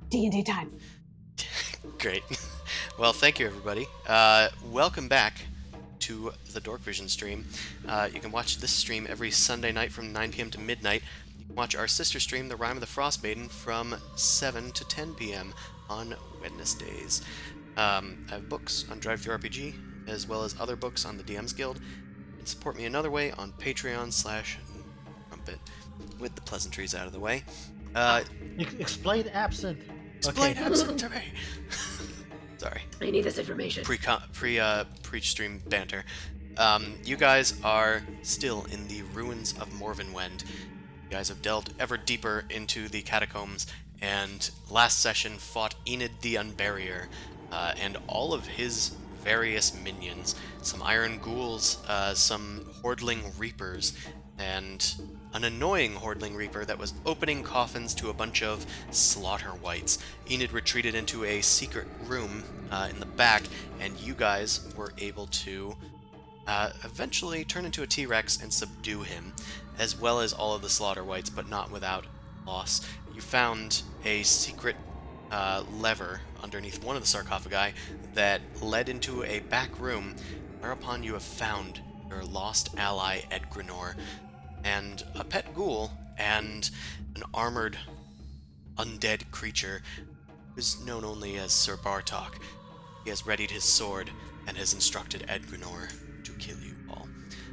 D&D time. Great. Well, thank you, everybody. Welcome back to the Dorkvision stream. You can watch this stream every Sunday night from 9 p.m. to midnight. You can watch our sister stream, The Rime of the Frostmaiden, from 7 to 10 p.m. on Wednesdays. I have books on DriveThruRPG, as well as other books on the DM's Guild. You can support me another way on Patreon/Trumpet, with the pleasantries out of the way. Explain absent. Explain absent to me. Sorry. I need this information. Pre-stream banter. You guys are still in the ruins of Morvenwend. You guys have delved ever deeper into the catacombs, and last session fought Enid the Unbarrier, and all of his various minions. Some iron ghouls, some hordling reapers, and an annoying hordling reaper that was opening coffins to a bunch of slaughter wights. Enid retreated into a secret room in the back, and you guys were able to eventually turn into a T-Rex and subdue him, as well as all of the slaughter wights, but not without loss. You found a secret lever underneath one of the sarcophagi that led into a back room, whereupon you have found your lost ally Edgrenor, and a pet ghoul, and an armored undead creature who's known only as Sir Bartok. He has readied his sword and has instructed Edgrenor to kill you all.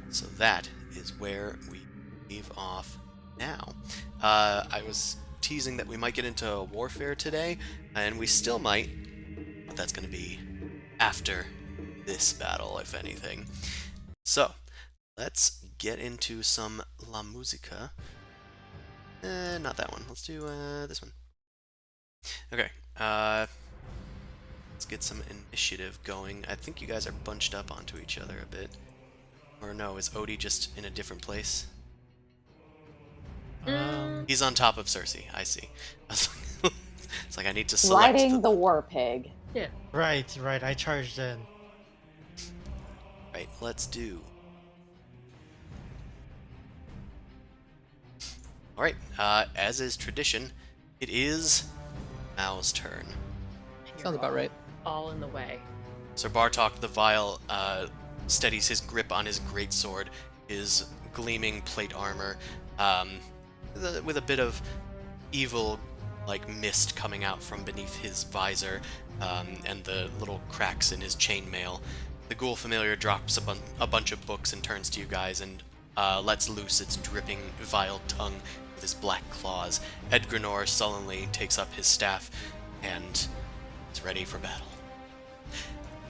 So that is where we leave off now. I was teasing that we might get into warfare today, and we still might, but that's going to be after this battle, if anything. So, let's get into some La Musica. Not that one. Let's do this one. Okay. Let's get some initiative going. I think you guys are bunched up onto each other a bit. Or no, is Odie just in a different place? He's on top of Cersei. I see. It's like I need to select. Riding the war pig. Yeah. Right. I charged in. Right, let's do. Alright, as is tradition, it is Mao's turn. Sounds about right. All in the way. Sir Bartok the Vile steadies his grip on his greatsword, his gleaming plate armor, with a bit of evil, like mist coming out from beneath his visor, and the little cracks in his chainmail. The ghoul familiar drops a bunch of books and turns to you guys and lets loose its dripping, vile tongue with his black claws. Edgrenor sullenly takes up his staff and is ready for battle.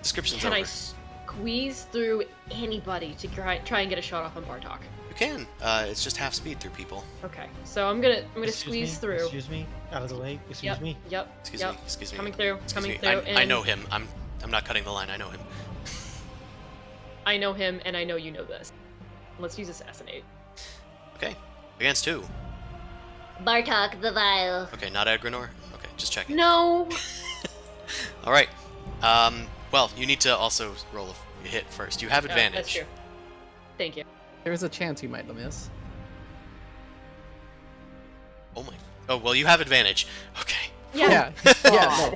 Description's Can over. I squeeze through anybody to try and get a shot off on Bartok? You can. It's just half speed through people. Okay, so I'm gonna Excuse squeeze me, through. Excuse me. Out of the way. Excuse me. Yep. Excuse yep. me. Excuse me. Coming through. Excuse Coming me. through. I and know him. I'm not cutting the line. I know him. I know him, and I know you know this. Let's use assassinate. Okay. Against who? Bartok the Vile. Okay, not Edgrenor? Okay, just checking. No. Alright. Well, you need to also roll a hit first. You have advantage. That's true. Thank you. There is a chance you might miss. Oh my. Oh, well, you have advantage. Okay. Yeah. Yeah, no.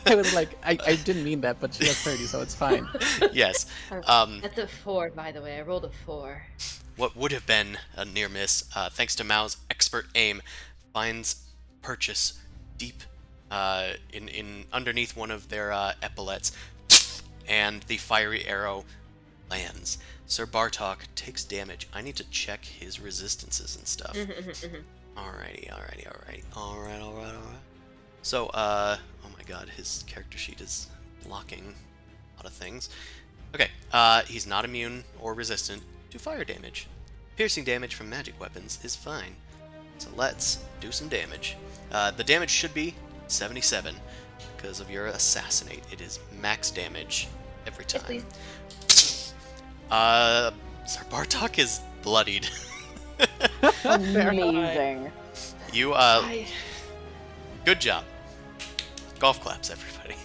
I was like, I didn't mean that, but she has 30, so it's fine. Yes. That's a 4, by the way. I rolled a 4. What would have been a near miss, thanks to Mao's expert aim, finds purchase deep in underneath one of their epaulets, and the fiery arrow lands. Sir Bartok takes damage. I need to check his resistances and stuff. Alrighty. Alright. So, oh my god, his character sheet is blocking a lot of things. Okay, he's not immune or resistant to fire damage. Piercing damage from magic weapons is fine. So let's do some damage. The damage should be 77 because of your assassinate. It is max damage every time. Please. Sir Bartok is bloodied. Amazing. You, good job. Golf claps, everybody.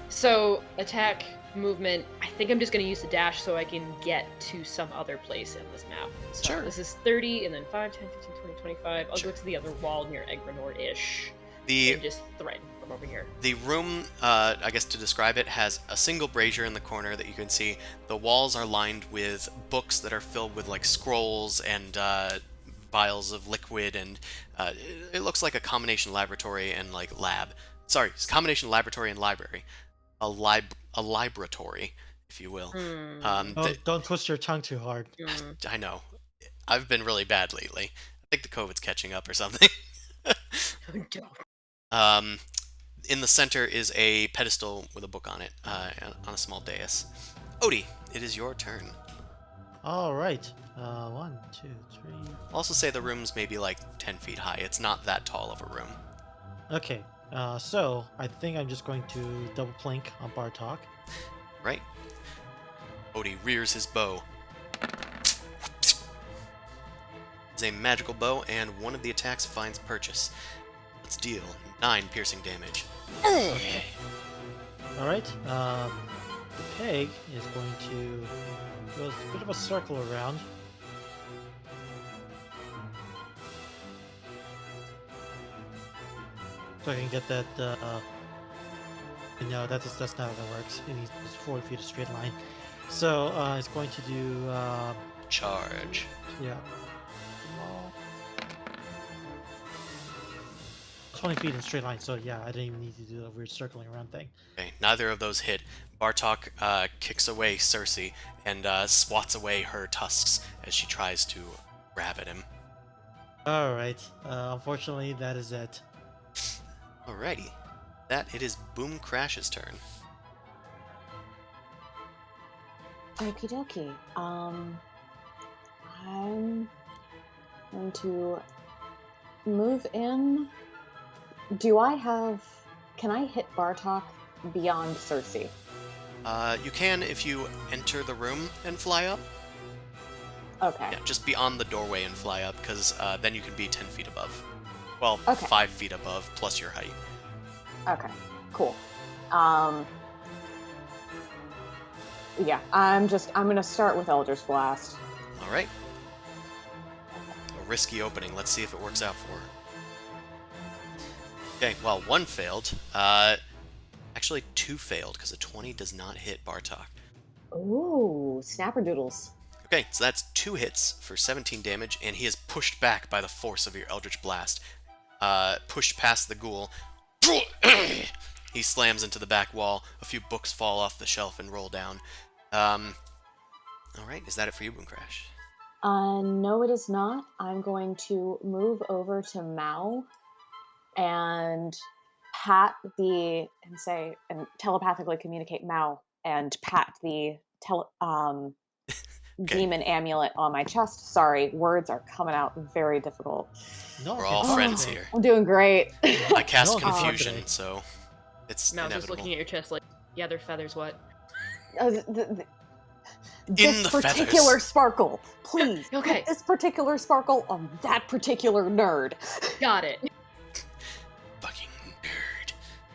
So, attack, movement. I think I'm just going to use the dash so I can get to some other place in this map. So Sure. This is 30, and then 5, 10, 15, 20, 25. I'll Sure. go to the other wall near Edgrenor-ish. The And just threaten from over here. The room, I guess to describe it, has a single brazier in the corner that you can see. The walls are lined with books that are filled with like scrolls and vials of liquid, and it looks like a combination laboratory and like lab. Sorry, it's a combination laboratory and library. A libratory, if you will. Don't twist your tongue too hard. I know. I've been really bad lately. I think the COVID's catching up or something. In the center is a pedestal with a book on it, on a small dais. Odie, it is your turn. All right. 1, 2, 3. I'll also say the room's maybe like 10 feet high. It's not that tall of a room. Okay. So I think I'm just going to double plank on Bartok. Right? Odie rears his bow. It's a magical bow, and one of the attacks finds purchase. Let's deal 9 piercing damage. Okay. All right. The peg is going to go a bit of a circle around. So I can get that. No, that's not how that works. It needs 4 feet of straight line. So it's going to do. Charge. Yeah. 20 feet in straight line, so yeah, I didn't even need to do the weird circling around thing. Okay, neither of those hit. Bartok kicks away Cersei and swats away her tusks as she tries to grab at him. Alright, unfortunately, that is it. Alrighty. It is Boom Crash's turn. Okie dokie. I'm going to move in. Can I hit Bartok beyond Cersei? You can if you enter the room and fly up. Okay. Yeah, just beyond the doorway and fly up, because then you can be 10 feet above. Well, Okay. 5 feet above, plus your height. Okay. Cool. Yeah, I'm gonna start with Eldritch Blast. Alright. A risky opening. Let's see if it works out for her. Okay, well, one failed. Actually, 2 failed, because a 20 does not hit Bartok. Ooh, snapperdoodles. Okay, so that's 2 hits for 17 damage, and he is pushed back by the force of your Eldritch Blast. Pushed past the ghoul. He slams into the back wall. A few books fall off the shelf and roll down. Alright, is that it for you, Boomcrash? No, it is not. I'm going to move over to Mao and pat and telepathically communicate Mao and pat the demon amulet on my chest. Sorry, words are coming out very difficult. No, We're I all can friends talk here. I'm doing great. I cast No, I'm confusion, confident. so it's Mal's just inevitable. looking at your chest like, yeah, they're feathers, what? This the particular feathers. sparkle, please. Okay. Put this particular sparkle on that particular nerd. Got it. Fucking nerd.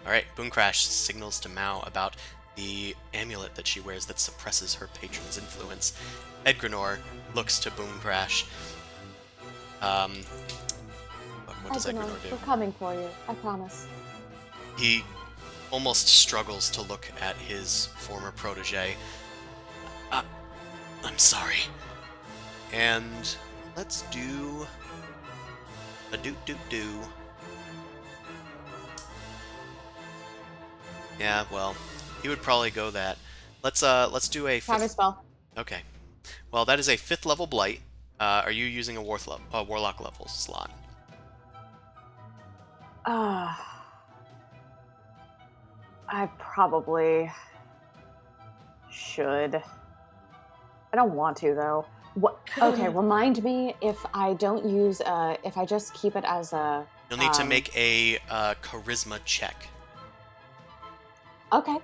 Alright, Boomcrash signals to Mao about the amulet that she wears that suppresses her patron's influence. Edgrenor looks to Boomcrash. What does Edgrenor do? We're coming for you. I promise. He almost struggles to look at his former protege. I'm sorry. And let's do a doot-doot-doo. Yeah, well, he would probably go that. Let's do a Counter spell. Okay. Well, that is a 5th level blight. Are you using a warlock level slot? I probably should. I don't want to though. What? Okay, remind me if I don't use if I just keep it as a. You'll need to make a charisma check. Okay.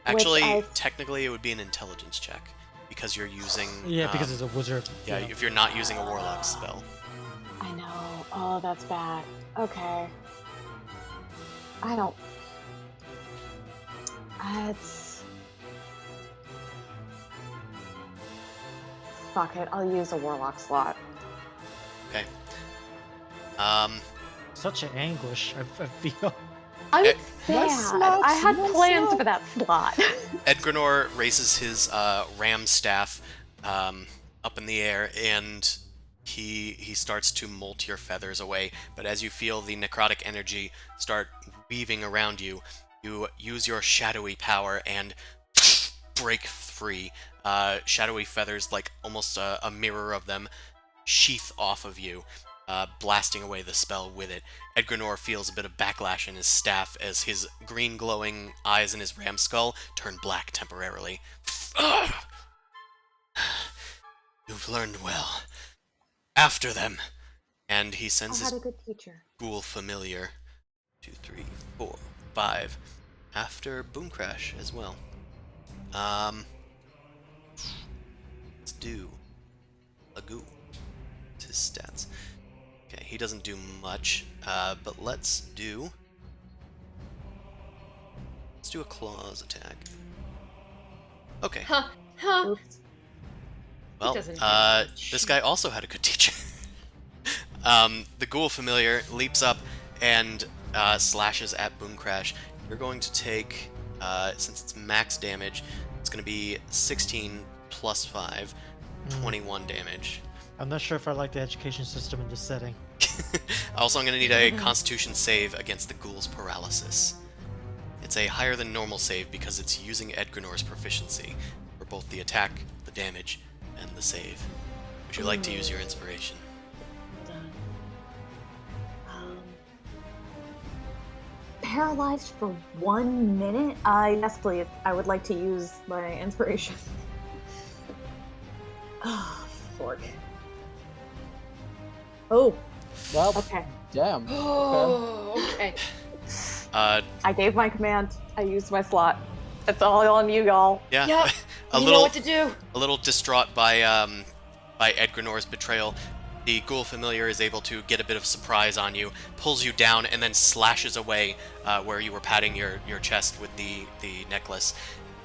Actually, technically, it would be an intelligence check because you're using. Yeah, because it's a wizard. Yeah, if you're not using a warlock spell. I know. Oh, that's bad. Okay. I don't. It's. Fuck it. I'll use a warlock slot. Okay. Such an anguish, I feel. I'm Ed- sad. slots, I had my plans slot. for that slot. Edgrenor raises his ram staff up in the air, and he starts to molt your feathers away. But as you feel the necrotic energy start weaving around you, you use your shadowy power and break free. Shadowy feathers, like almost a mirror of them, sheath off of you, blasting away the spell with it. Edgrenor feels a bit of backlash in his staff as his green glowing eyes in his ram skull turn black temporarily. You've learned well. After them! And he I sends had his a good teacher. ghoul familiar 2, 3, 4, 5 after Boomcrash as well. Let's do a ghoul. It's his stats. Okay, he doesn't do much, but let's do a claws attack. Okay, Huh. Oops. well, doesn't do much. this guy also had a good teacher. The ghoul familiar leaps up and slashes at Boomcrash. You're going to take, since it's max damage, it's going to be 16 plus 5, 21 damage. I'm not sure if I like the education system in this setting. Also, I'm going to need a Constitution save against the ghoul's paralysis. It's a higher than normal save because it's using Edgrenor's proficiency for both the attack, the damage, and the save. Would you like to use your inspiration? Done. Paralyzed for 1 minute? Yes, please. I would like to use my inspiration. Oh, fork. Oh, Well, okay. damn. Oh, okay. I gave my command. I used my slot. It's all on you, y'all. Yeah, Yep. a You know little, what to do. a little distraught by Edgrenor's betrayal. The ghoul familiar is able to get a bit of surprise on you, pulls you down, and then slashes away where you were patting your chest with the necklace,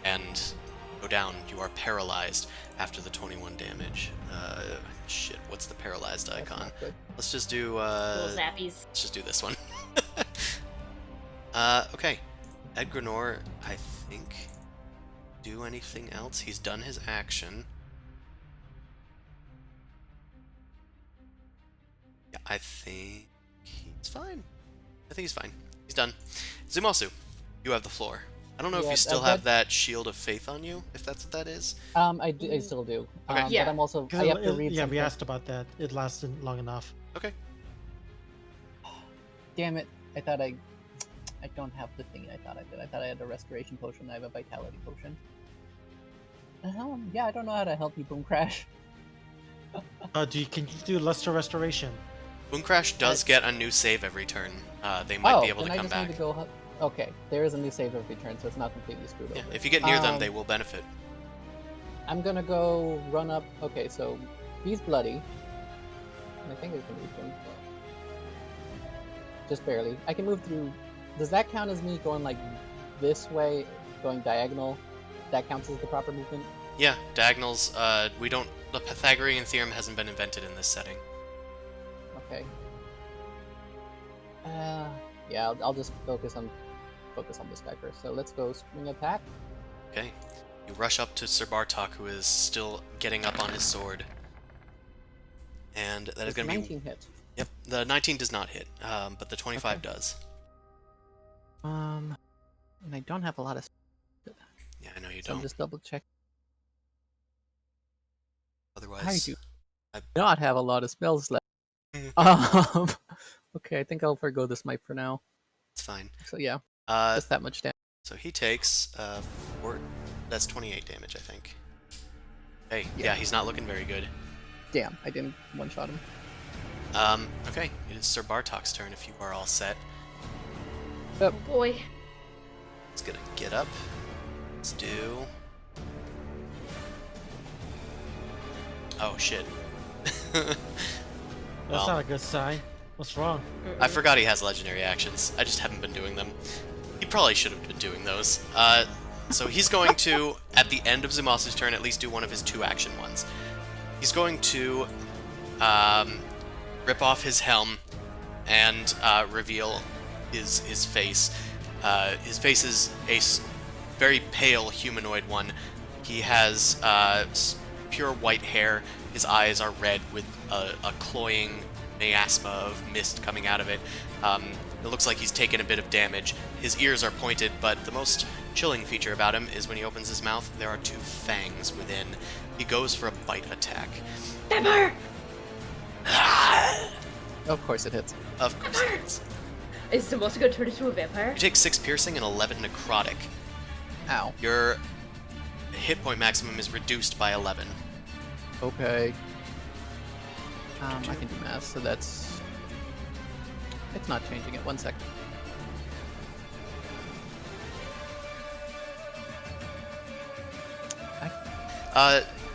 and go down. You are paralyzed after the 21 damage. Shit, what's the paralyzed icon? Let's just do Little zappies. let's just do this one. Okay. Edgrenor, I think, do anything else? He's done his action. Yeah, I think he's fine. I think he's fine. He's done. Zumasu, you have the floor. I don't know if Yeah, you still have that shield of faith on you, if that's what that is. I still do. Okay. Yeah. But I'm also, 'Cause I have to read yeah, something. we asked about that. It lasted long enough. Okay. Damn it! I don't have the thing I thought I did. I thought I had a restoration potion. I have a vitality potion. Yeah, I don't know how to help you, Boom Crash. Can you do Luster Restoration? Mooncrash does get a new save every turn. They might be able then to I come just back. need to go. Okay, there is a new save every turn, so it's not completely screwed Yeah, over. if you get near them, they will benefit. I'm gonna go run up. Okay, so he's bloody. My fingers can reach him. Just barely. I can move through. Does that count as me going like this way, going diagonal? That counts as the proper movement? Yeah, diagonals, we don't... The Pythagorean theorem hasn't been invented in this setting. Okay. Yeah, I'll just focus on this guy first. So let's go swing attack. Okay. You rush up to Sir Bartok, who is still getting up on his sword. And that is Does going to be... 19 hit. Yep, the 19 does not hit, but the 25 does. And I don't have a lot of. Yeah, I know you So I'm don't. just double check. Otherwise... I do not have a lot of spells left. Okay, I think I'll forgo the smite for now. It's fine. So yeah, Uh, just that much damage. so he takes, that's 28 damage, I think. Hey, yeah, Yeah. he's not looking very good. Damn, I didn't one-shot him. Okay, it is Sir Bartok's turn if you are all set. Oh boy. He's gonna get up. Let's do... Oh, shit. That's Well. not a good sign. What's wrong? I forgot he has legendary actions. I just haven't been doing them. He probably should have been doing those. So he's going to, at the end of Zumasu's turn, at least do one of his 2-action ones. He's going to rip off his helm and reveal his face. His face is a very pale humanoid one. He has pure white hair. His eyes are red with a cloying miasma of mist coming out of it. It looks like he's taken a bit of damage. His ears are pointed, but the most chilling feature about him is when he opens his mouth, there are 2 fangs within. He goes for a bite attack. Vampire! Of course it hits. Of course it is. Is Samosa gonna turn into a vampire? You take 6 piercing and 11 necrotic. Ow. Your hit point maximum is reduced by 11. Okay. I can do math, so that's. It's not changing it. 1 sec.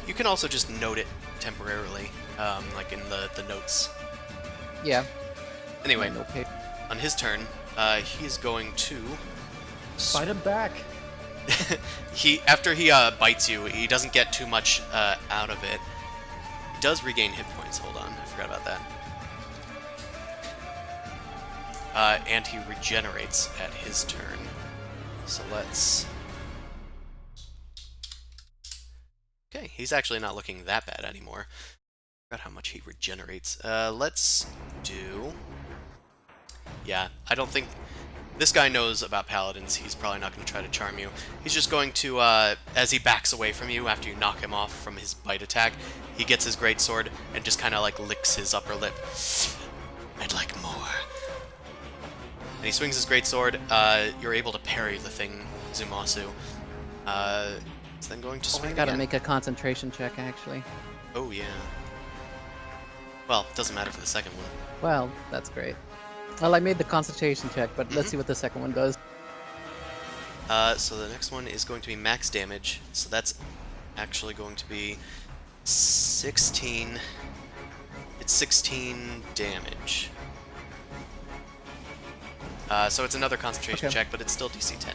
You can also just note it temporarily, like in the notes. Yeah. Anyway, No pay. on his turn, he is going to... Fight him back. After he bites you, he doesn't get too much out of it. He does regain hit points. Hold on, I forgot about that. And he regenerates at his turn. So let's... Okay, he's actually not looking that bad anymore. Forgot how much he regenerates. Let's do... Yeah, I don't think... This guy knows about paladins. He's probably not going to try to charm you. He's just going to, as he backs away from you after you knock him off from his bite attack, he gets his greatsword and just kind of like licks his upper lip. I'd like more. And he swings his greatsword. You're able to parry the thing, Zumasu. It's then going to swing I gotta again. make a concentration check, actually. Oh, yeah. Well, it doesn't matter for the second one. Well, that's great. Well, I made the concentration check, but let's see what the second one does. So the next one is going to be max damage. So that's actually going to be 16. It's 16 damage. So it's another concentration Okay. check, but it's still DC 10.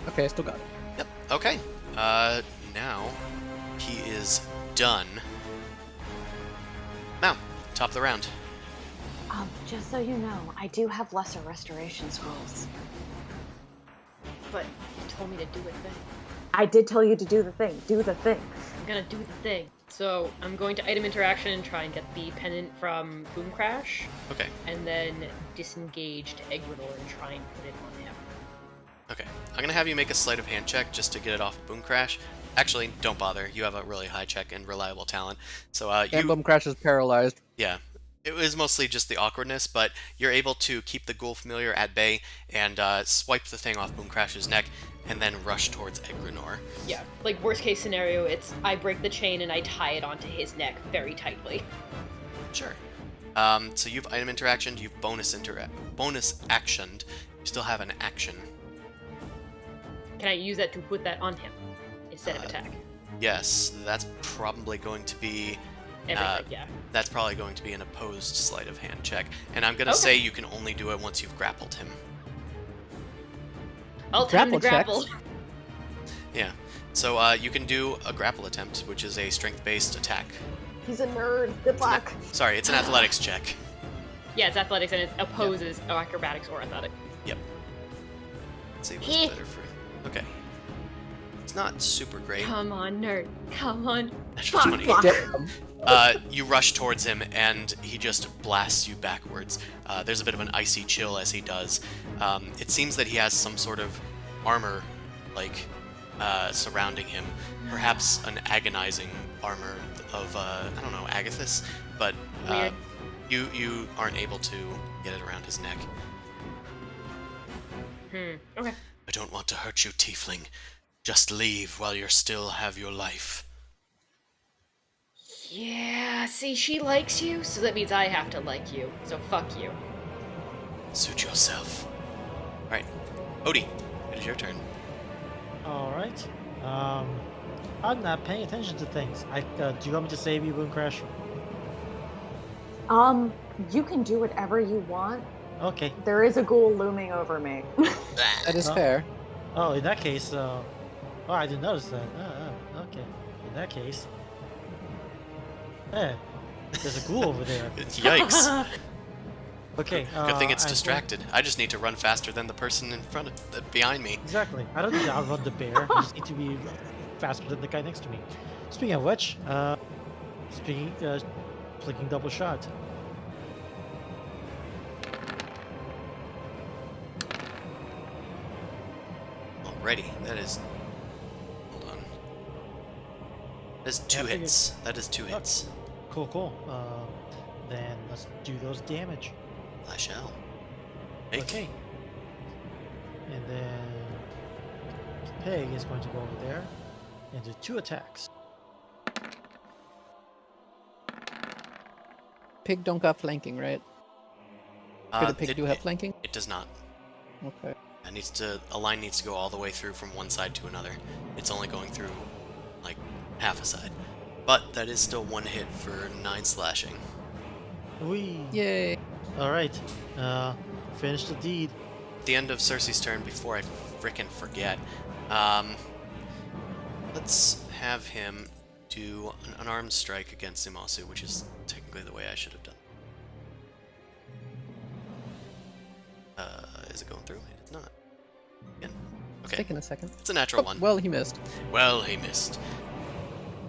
Okay, I still got it. Yep. Okay. Now he is done. Now, top of the round. Just so you know, I do have lesser restoration scrolls. But you told me to do a thing. I did tell you to do the thing. Do the thing. I'm gonna do the thing. So I'm going to item interaction and try and get the pendant from Boom Crash, Okay. and then disengage to Edgrenor and try and put it on him. Okay. I'm gonna have you make a sleight of hand check just to get it off Boom Crash. Actually, don't bother. You have a really high check and reliable talent. So And Boom Crash is paralyzed. yeah. It was mostly just the awkwardness, but you're able to keep the ghoul familiar at bay and swipe the thing off Boom Crash's neck, and then rush towards Edgrenor. Yeah, like worst case scenario, it's I break the chain and I tie it onto his neck very tightly. Sure. So you've item interaction, you've bonus actioned. You still have an action. Can I use that to put that on him instead of attack? Yes, that's probably going to be Everything, yeah. that's probably going to be an opposed sleight of hand check. And I'm gonna say you can only do it once you've grappled him. I'll tell him to Grapple grapple. Yeah. So you can do a grapple attempt, which is a strength-based attack. He's a nerd. Good luck. Sorry, it's an athletics check. Yeah, it's athletics and it opposes acrobatics or athletics. Yep. Let's see what's better for you. Okay. It's not super great. Come on, nerd. Come on. Natural 20. Damn. You rush towards him, and he just blasts you backwards. There's a bit of an icy chill as he does. It seems that he has some sort of armor, surrounding him. Perhaps an agonizing armor of, I don't know, Agathis, but Weird. you aren't able to get it around his neck. Okay. I don't want to hurt you, tiefling. Just leave while you still have your life. Yeah, see, she likes you, so that means I have to like you. So fuck you. Suit yourself. Alright. Odie, it is your turn. All right. I'm not paying attention to things. Do you want me to save you, Boom Crash? You can do whatever you want. Okay. There is a ghoul looming over me. That is Oh. fair. Oh, in that case, oh, I didn't notice that. Okay. In that case, hey, there's a ghoul over there. Yikes. Okay. Good thing it's I'm going- distracted. I just need to run faster than the person behind me. Exactly. I don't need to outrun the bear. I just need to be faster than the guy next to me. Speaking of which, flicking double shot. Alrighty, that is... Hold on. That is two Yeah, I figured- hits. That is two hits. Cool. Then let's do those damage. I shall. Make. Okay. And then Peg is going to go over there and do 2 attacks. Pig don't got flanking, right? Could a pig do have flanking? It does not. Okay. A line needs to go all the way through from one side to another. It's only going through, like, half a side. But that is still 1 hit for 9 slashing. Whee! Yay. All right. Finish the deed. At the end of Cersei's turn, before I frickin' forget, let's have him do an unarmed strike against Imasu, which is technically the way I should have done. Is it going through? It is not. Again. It's Okay. taking a second. It's a natural Oh, one. well, he missed. Well, he missed.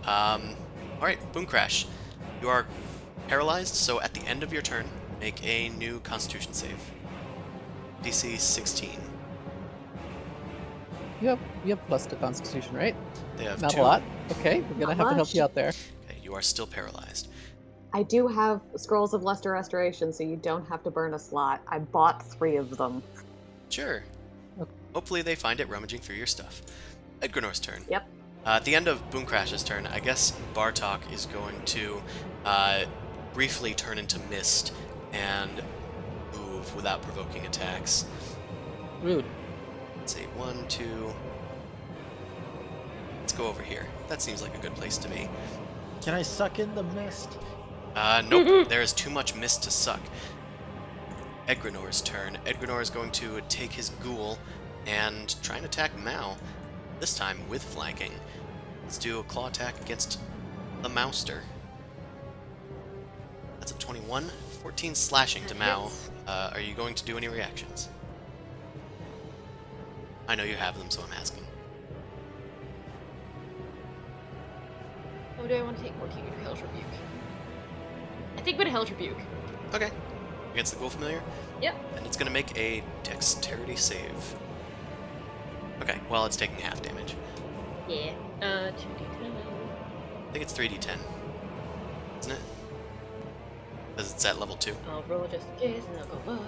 Alright, Boom Crash. You are paralyzed, so at the end of your turn, make a new Constitution save. DC 16. You have plus to Constitution, right? They have Not 2. a lot. Okay, we're gonna Not have to help much. you out there. Okay, you are still paralyzed. I do have scrolls of lesser restoration, so you don't have to burn a slot. I bought 3 of them. Sure. Okay. Hopefully they find it rummaging through your stuff. Edgrenor's turn. Yep. At the end of Boom Crash's turn, I guess Bartok is going to briefly turn into mist and move without provoking attacks. Rude. Let's see, 1, 2... Let's go over here. That seems like a good place to be. Can I suck in the mist? Nope, there is too much mist to suck. Edgrenor's turn. Edgrenor is going to take his ghoul and try and attack Mao, this time with flanking. Let's do a claw attack against the Mouster. That's a 21. 14 slashing to That Mao. hits. Are you going to do any reactions? I know you have them, so I'm asking. Oh, do I want to take 14 or Hell's Rebuke? I think I'm gonna Hell's Rebuke. Okay. Against the Ghoul Familiar? Yep. And it's going to make a dexterity save. Okay, well, it's taking half damage. Yeah. 2d10. I think it's 3d10. Isn't it? Because it's at level 2. I'll roll just in case, and I'll go bug.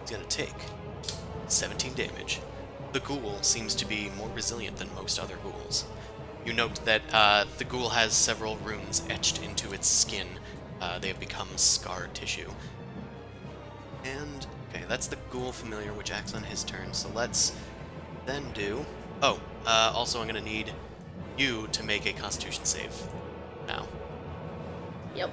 It's going to take 17 damage. The ghoul seems to be more resilient than most other ghouls. You note that the ghoul has several runes etched into its skin. They have become scar tissue. And, okay, that's the ghoul familiar, which acts on his turn. So let's then do... Oh, also I'm going to need you to make a constitution save now. Yep.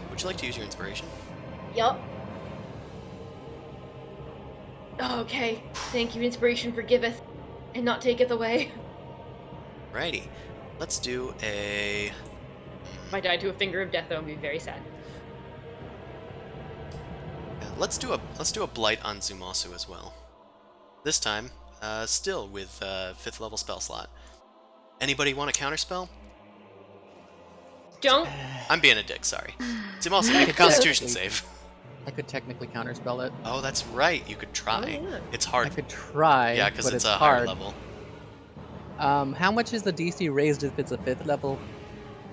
Would you like to use your inspiration? Yup. Okay. Thank you, inspiration forgiveth, and not taketh away. Righty. Let's do a... If I died to a finger of death, I would be very sad. Let's do a blight on Zumasu as well. This time, still with 5th level spell slot. Anybody want a counterspell? Don't. I'm being a dick, sorry. Zumasu, make a constitution save. I could technically counterspell it. Oh, that's right, you could try. Oh, yeah. It's I hard. could try, Yeah, because but it's it's a higher hard. level. How much is the DC raised if it's a 5th level?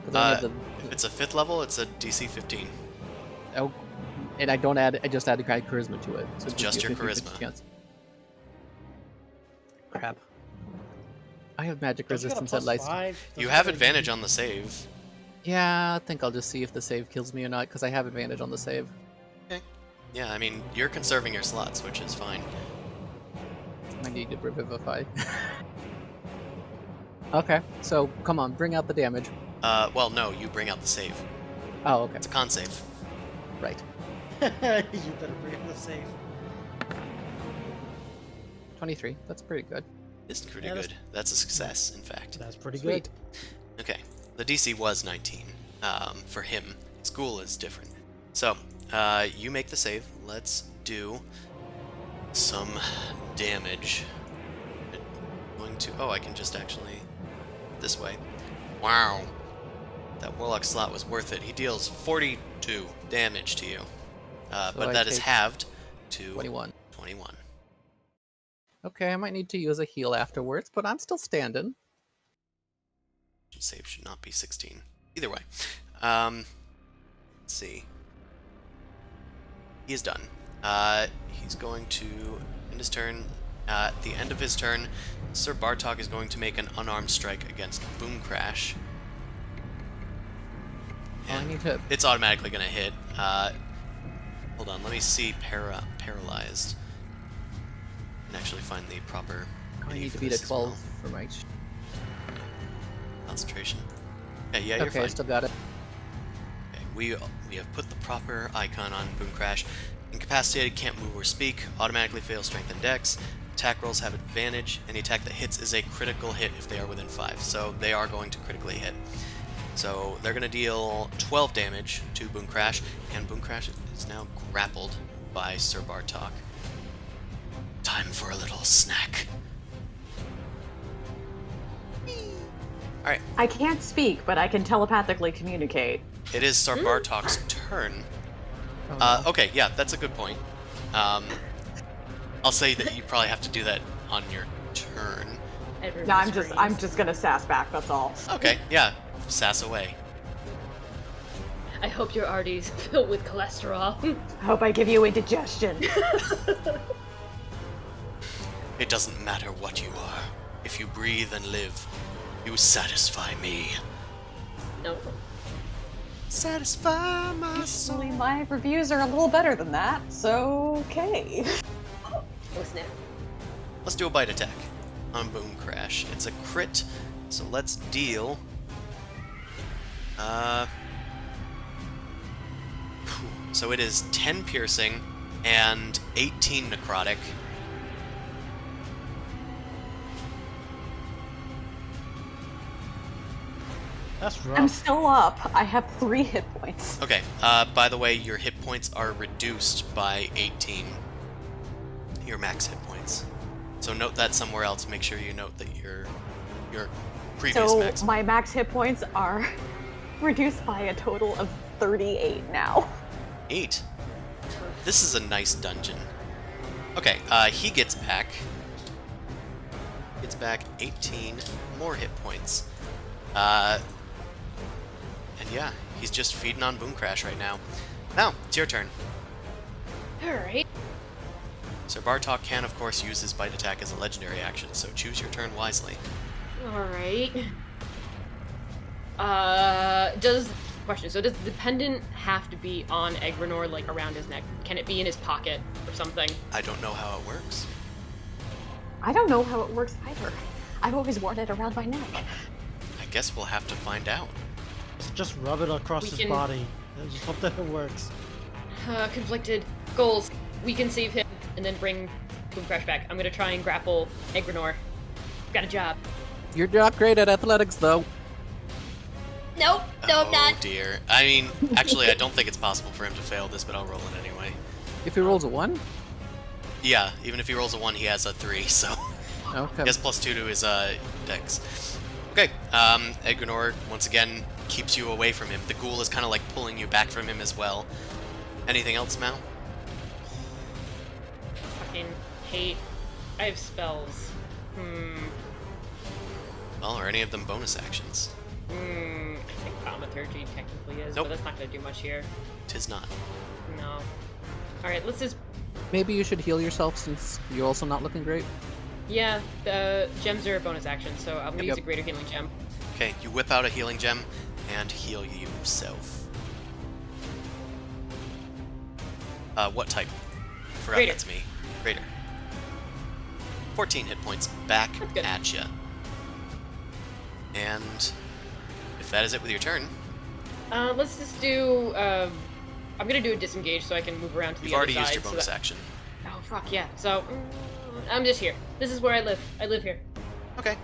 'Cause I have If it's a 5th level, it's a DC 15. oh, and I don't add. I just add the charisma to it. So it gives Just you your a 50-50 charisma. chance. Crap. I have magic Don't you got a resistance at plus light. 5? You Doesn't have that advantage on the save. Yeah, I think I'll just see if the save kills me or not, because I have advantage on the save. Yeah, I mean, you're conserving your slots, which is fine. I need to revivify. Okay, so come on, bring out the damage. Well, no, you bring out the save. Oh, okay, It's a con save. right. you better bring up the save. 23. That's pretty good. It's pretty Yeah, that's- good. That's a success, in fact. That's pretty Sweet. good. Okay, the DC was 19. For him, school is different. So, you make the save. Let's do some damage. Going to... Oh, I can just actually... This way. Wow. That Warlock slot was worth it. He deals 42 damage to you. But I that is take halved to 21. 21. Okay, I might need to use a heal afterwards, but I'm still standing. Save should not be 16. Either way. Let's see. He is done. He's going to end his turn. At the end of his turn, Sir Bartok is going to make an unarmed strike against Boom Crash. Oh, I And need to. it's automatically going to hit. Hold on, let me see paralyzed. And actually find the proper I menu need for to beat a this as 12 well. for my. Concentration. Okay, yeah, you're Okay, I fine. still got it. Okay, we have put the proper icon on Boom Crash. Incapacitated, can't move or speak, automatically fails Strength and Dex. Attack rolls have advantage. Any attack that hits is a critical hit if they are within 5, so they are going to critically hit. So they're going to deal 12 damage to Boom Crash, and Boom Crash is now grappled by Sir Bartok. Time for a little snack. Alright, I can't speak, but I can telepathically communicate. it is Sir Bartok's turn. Oh, no. Okay, yeah, that's a good point. I'll say that you probably have to do that on your turn. Everyone No, screams. I'm just gonna sass back. That's all. Okay, yeah, sass away. I hope your arteries filled with cholesterol. I hope I give you indigestion. It doesn't matter what you are. If you breathe and live, you satisfy me. No. Satisfy my soul. Actually, my reviews are a little better than that, so okay. Oh snap. Let's do a bite attack on Boom Crash. It's a crit, so let's deal. So it is 10 piercing and 18 necrotic. That's I'm rough. still up. I have 3 hit points. Okay, by the way, your hit points are reduced by 18. Your max hit points. So note that somewhere else. Make sure you note that your previous So max. my max hit points are reduced by a total of 38 now. 8. This is a nice dungeon. Okay, he gets back. Gets back 18 more hit points. And yeah, he's just feeding on Boom Crash right now. Now, it's your turn. Alright. Sir Bartok can, of course, use his bite attack as a legendary action, so choose your turn wisely. Alright. Question, so does the pendant have to be on Edgrenor, like, around his neck? Can it be in his pocket or something? I don't know how it works. I don't know how it works either. I've always worn it around my neck. I guess we'll have to find out. Just rub it across We his can- body. And just hope that it works. Conflicted goals. We can save him and then bring Boom Crash back. I'm gonna try and grapple Edgrenor. Got a job. You're not great at athletics, though. Nope, no, I'm not. Oh dear. I mean, actually, I don't think it's possible for him to fail this, but I'll roll it anyway. If he rolls a 1? Yeah, even if he rolls a 1, he has a 3, so Okay. he has +2 to his dex. Okay, Edgrenor, once again, keeps you away from him. The ghoul is kind of like pulling you back from him as well. Anything else, Mal? Fucking hate. I have spells. Well, are any of them bonus actions? I think Thaumaturgy technically is, Nope. but that's not gonna do much here. Tis not. No. Alright, let's just... Maybe you should heal yourself since you're also not looking great. Yeah, the gems are a bonus action, so I'm gonna Yep. use a greater healing gem. Okay, you whip out a healing gem and heal yourself. What type? Forgot Greater. that's me. Greater. 14 hit points back That's good. at you. And if that is it with your turn, Let's just do, I'm gonna do a disengage so I can move around to you've the other already side. used your so bonus that- action. Oh, fuck, yeah. So, I'm just here. This is where I live. I live here. Okay.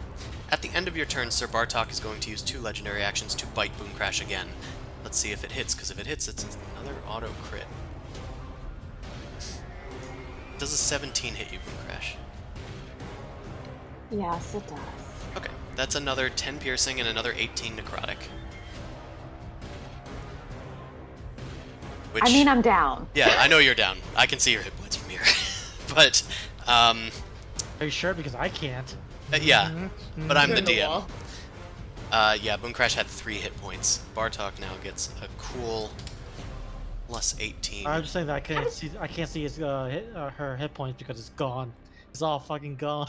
At the end of your turn, Sir Bartok is going to use 2 legendary actions to bite Boom Crash again. Let's see if it hits, because if it hits, it's another auto crit. Does a 17 hit you, Boom Crash? Yes, it does. Okay, that's another 10 piercing and another 18 necrotic. Which, I mean, I'm down. yeah, I know you're down. I can see your hit points from here. But, Are you sure? Because I can't. yeah, but I'm the Turn the DM. wall. Yeah, Boom Crash had 3 hit points. Bartok now gets a cool plus 18. I'm just saying that I can't see his her hit points because it's gone. It's all fucking gone.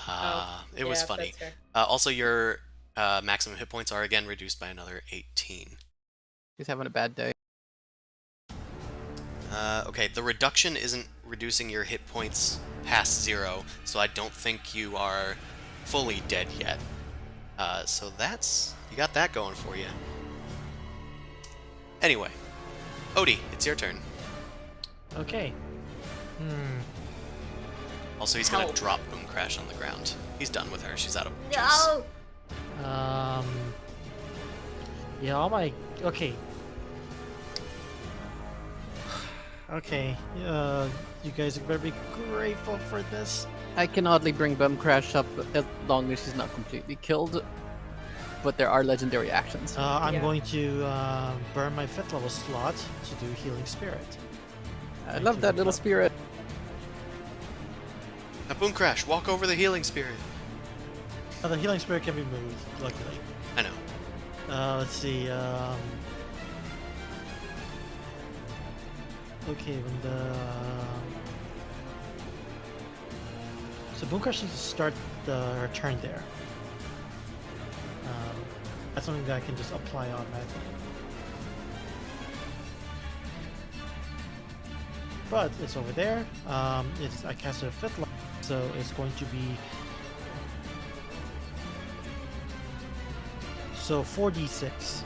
It was Yeah, funny. that's fair. Also, your maximum hit points are again reduced by another 18. He's having a bad day. Okay, the reduction isn't reducing your hit points past 0, so I don't think you are fully dead yet. So you got that going for you. Anyway, Odie, it's your turn. Okay. Also, he's gonna Help. drop Boom Crash on the ground. He's done with her. She's out of juice. No! Yeah, all my okay. Okay. You guys better be grateful for this. I can oddly bring Bum Crash up as long as she's not completely killed. But there are legendary actions. I'm Yeah. going to burn my 5th level slot to do Healing Spirit. I love that little spirit. Now, Boom Crash, walk over the healing spirit. The Healing Spirit can be moved, luckily. I know. Let's see. Okay, when so Boom Crash needs to start her turn there. That's something that I can just apply automatically. But it's over there. I cast it at 5th level, so it's going to be 4d6.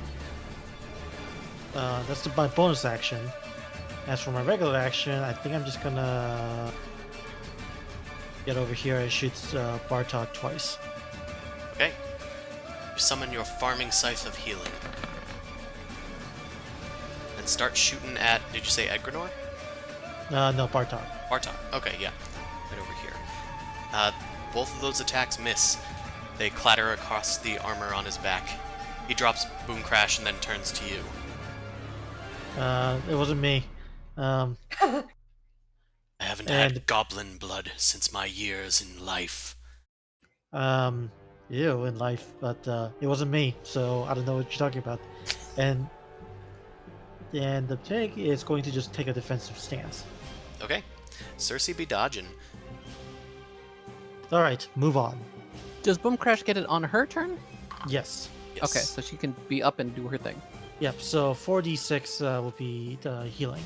That's my bonus action. As for my regular action, I think I'm just gonna get over here and shoot Bartok twice. Okay. You summon your farming scythe of healing. start shooting at, did you say Edgrenor? No, Bartok. Bartok. Okay, yeah. Right over here. Both of those attacks miss. They clatter across the armor on his back. He drops Boom Crash and then turns to you. It wasn't me. I haven't had goblin blood since my years in life. You in life, but it wasn't me, so I don't know what you're talking about. And the pig is going to just take a defensive stance. Okay. Cersei be dodging. All right, move on. Does Boom Crash get it on her turn? Yes. Yes. Okay, so she can be up and do her thing. Yep. So 4d6 will be the healing.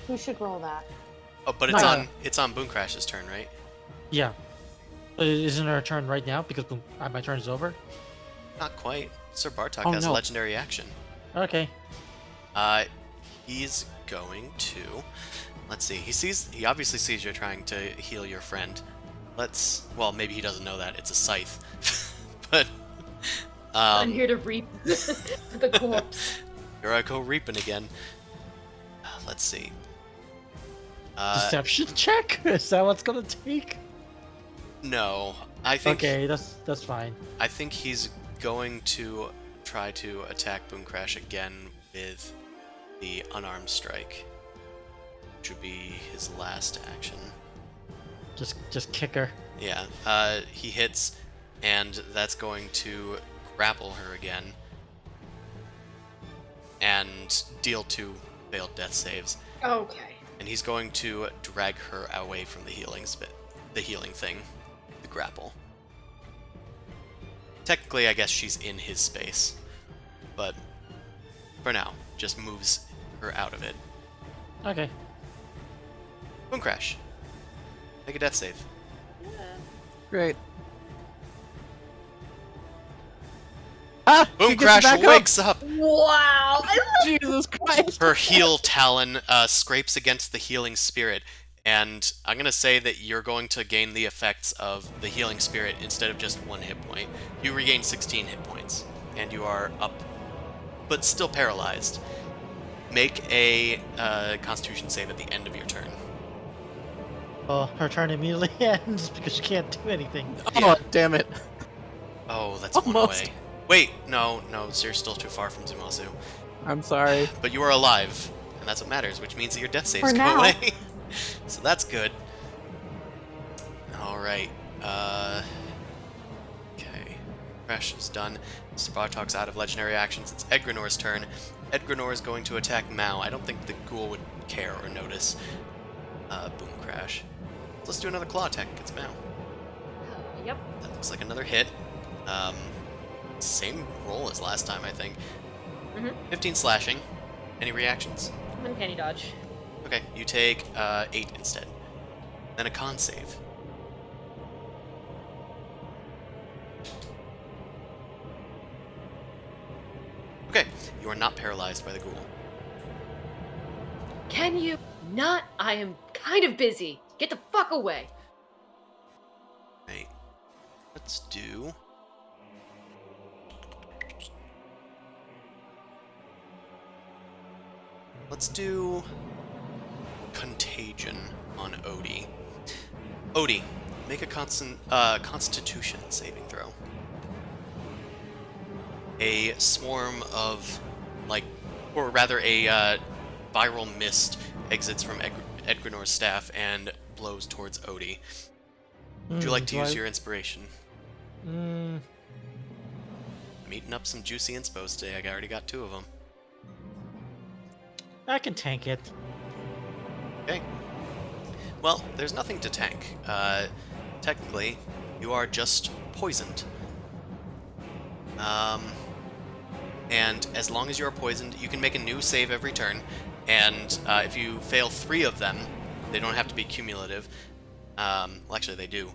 Who should roll that? Oh, but it's on Boom Crash's turn, right? Yeah. Isn't her turn right now? Because my turn is over. Not quite. Sir Bartok Oh, has a no. legendary action. Okay. He's going to. Let's see. He obviously sees you're trying to heal your friend. Well, maybe he doesn't know that it's a scythe, but I'm here to reap the corpse. here I go reaping again. Let's see. Deception check? Is that what's gonna take? No, I think. Okay, that's fine. I think he's going to try to attack Boom Crash again with the unarmed strike, which would be his last action. Just kick her. Yeah, he hits, and that's going to grapple her again and deal 2 failed death saves. Okay. And he's going to drag her away from the healing thing, the grapple. Technically, I guess she's in his space, but for now, just moves her out of it. Okay. Boom Crash. Make a death save. Great. Ah! Boom she gets Crash back wakes up. Wow! Jesus Christ! Her heel talon scrapes against the healing spirit, and I'm gonna say that you're going to gain the effects of the healing spirit instead of just 1 hit point. You regain 16 hit points, and you are up, but still paralyzed. Make a Constitution save at the end of your turn. Well, her turn immediately ends because she can't do anything. Oh, damn it. Oh, that's one Almost. away. Wait, no, so you're still too far from Zumazu. I'm sorry. But you are alive, and that's what matters, which means that your death saves For go now. away. So that's good. Alright, okay. Crash is done. Mr. Bartok's out of legendary actions. It's Edgrenor's turn. Edgrenor is going to attack Mao. I don't think the ghoul would care or notice. Boom Crash. Let's do another claw attack against Mao. Yep. That looks like another hit. Same roll as last time, I think. 15 slashing. Any reactions? Uncanny dodge. Okay, you take 8 instead. Then a con save. Okay, you are not paralyzed by the ghoul. Can you not? I am kind of busy. Get the fuck away. Right. Let's do... Let's do Contagion on Odie. Odie, make a Constitution saving throw. A swarm of, or rather a viral mist exits from Edgrenor's staff and blows towards Odie. Would you like to use your inspiration? I'm eating up some juicy inspos today. I already got 2 of them. I can tank it. Okay. Well, there's nothing to tank. Technically, you are just poisoned. And as long as you are poisoned, you can make a new save every turn. And if you fail 3 of them, they don't have to be cumulative. Well, actually, they do.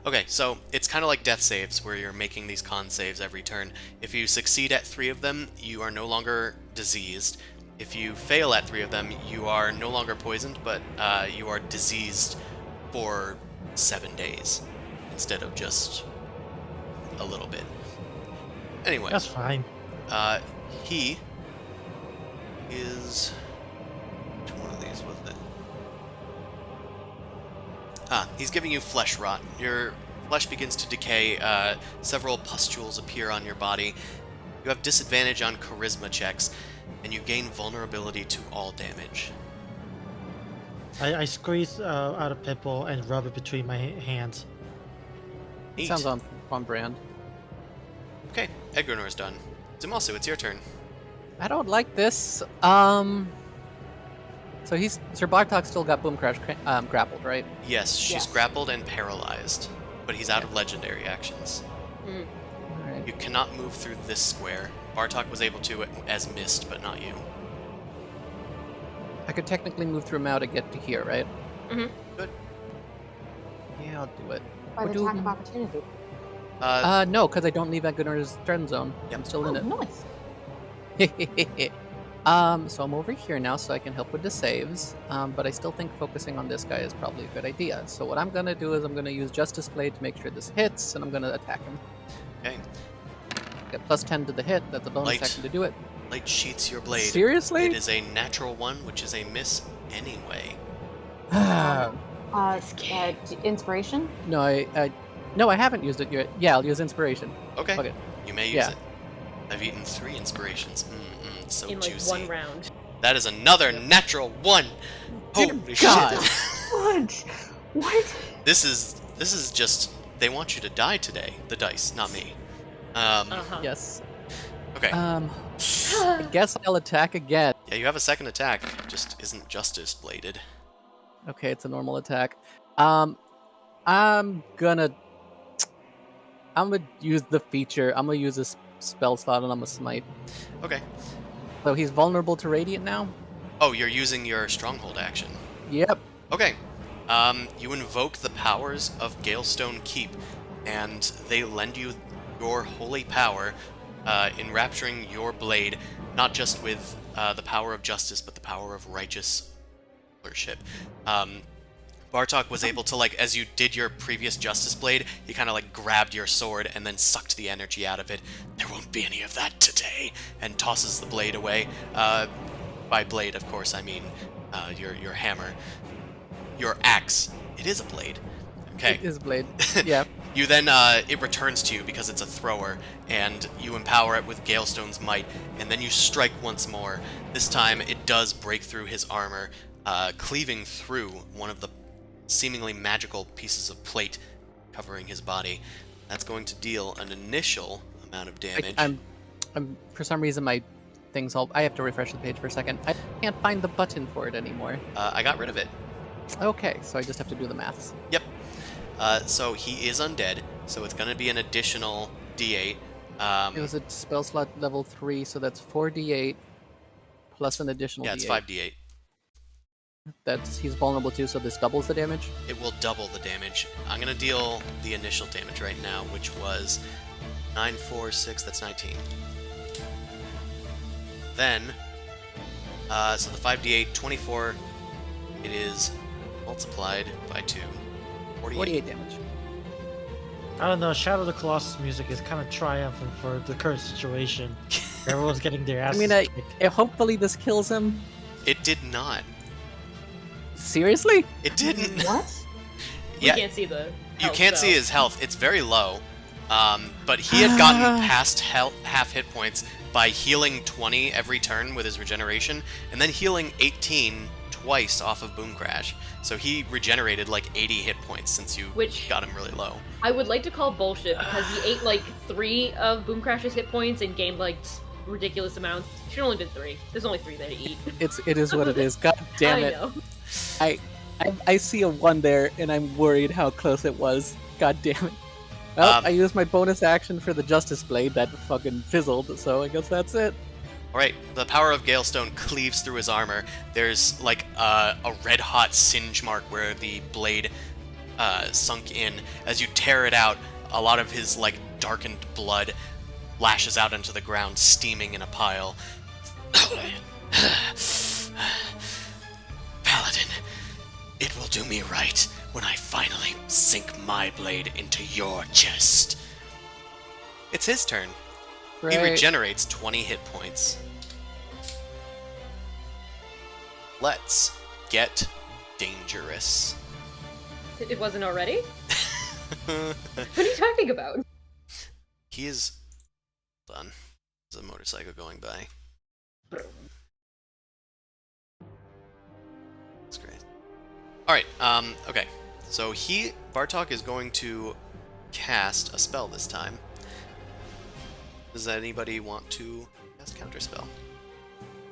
Okay, so it's kind of like death saves, where you're making these con saves every turn. If you succeed at 3 of them, you are no longer diseased. If you fail at 3 of them, you are no longer poisoned, but you are diseased for 7 days, instead of just a little bit. Anyway, That's fine. he is... Which one of these was it? He's giving you flesh rot. Your flesh begins to decay. Several pustules appear on your body. You have disadvantage on charisma checks, and you gain vulnerability to all damage. I squeeze out a pimple and rub it between my hands. Neat. Sounds on brand. Okay, Edgrenor's done. Zumasu, it's your turn. I don't like this. So Sir Bartok still got Boom Crash grappled, right? Yes, she's Yes. grappled and paralyzed, but he's out of legendary actions. Mm. All right. You cannot move through this square. Bartok was able to as mist, but not you. I could technically move through Mao to get to here, right? Mhm. Good. Yeah, I'll do it. By the We're attack doing- of opportunity. No, because I don't leave Edgrenor's friend zone. Yep. I'm still Oh, in it. nice. So I'm over here now, so I can help with the saves. But I still think focusing on this guy is probably a good idea. So what I'm gonna do is I'm gonna use Justice Blade to make sure this hits, and I'm gonna attack him. Okay. Get plus 10 to the hit. That's a bonus Light. action to do it. Light sheets your blade. Seriously? It is a natural one, which is a miss anyway. Inspiration? No, I haven't used it yet. Yeah, I'll use inspiration. Okay. Okay. You may use Yeah. it. I've eaten 3 inspirations. It's so In like juicy. one round. That is another natural 1. Dear Holy God. shit. What? What? This is just, they want you to die today. The dice, not me. Uh-huh. Yes. Okay. I guess I'll attack again. Yeah, you have a second attack. Just isn't justice bladed. Okay, it's a normal attack. I'm gonna use the feature. I'm gonna use this spell slot and I'm gonna smite. Okay. So he's vulnerable to radiant now? Oh, you're using your stronghold action. Yep. Okay. You invoke the powers of Galestone Keep, and they lend you your holy power, enrapturing your blade, not just with the power of justice, but the power of righteous rulership. Bartok was able to, like, as you did your previous Justice Blade, he kind of, like, grabbed your sword and then sucked the energy out of it. There won't be any of that today, and tosses the blade away. By blade, of course, I mean your hammer. Your axe. It is a blade. Okay. It is blade. Yeah. You then, it returns to you because it's a thrower, and you empower it with Galestone's might, and then you strike once more. This time, it does break through his armor, cleaving through one of the seemingly magical pieces of plate covering his body. That's going to deal an initial amount of damage. I'm for some reason my thing's all. I have to refresh the page for a second. I can't find the button for it anymore. I got rid of it. Okay, so I just have to do the maths. Yep. So he is undead, so it's going to be an additional D8. It was a spell slot level 3, so that's 4d8 plus an additional Yeah, d8. it's 5d8. He's vulnerable to, so this doubles the damage. It will double the damage. I'm going to deal the initial damage right now, which was 9, 4, 6, that's 19. Then, so the 5d8, 24, it is multiplied by 2. 48 damage. I don't know. Shadow of the Colossus music is kind of triumphant for the current situation. Everyone's getting their asses kicked. Hopefully this kills him. It did not. Seriously? It didn't. What? Yeah, We can't see the you health, can't so- see his health. It's very low. But he had gotten past half hit points by healing 20 every turn with his regeneration, and then healing 18 twice off of Boom Crash. So he regenerated like 80 hit points since you Which- got him really low. I would like to call bullshit because he ate like 3 of Boom Crash's hit points and gained like ridiculous amounts. It should only been 3. There's only 3 there to eat. It is what it is. God damn I it. know. I see a 1 there, and I'm worried how close it was. God damn it. Well, I used my bonus action for the Justice Blade that fucking fizzled, so I guess that's it. Alright, the power of Galestone cleaves through his armor. There's like a red-hot singe mark where the blade sunk in. As you tear it out, a lot of his like darkened blood lashes out into the ground, steaming in a pile. Paladin, it will do me right when I finally sink my blade into your chest. It's his turn. He Great. regenerates 20 hit points. Let's get dangerous. It wasn't already? What are you talking about? He is... Hold on. There's a motorcycle going by. That's great. Alright, okay. So Bartok is going to cast a spell this time. Does anybody want to cast Counterspell?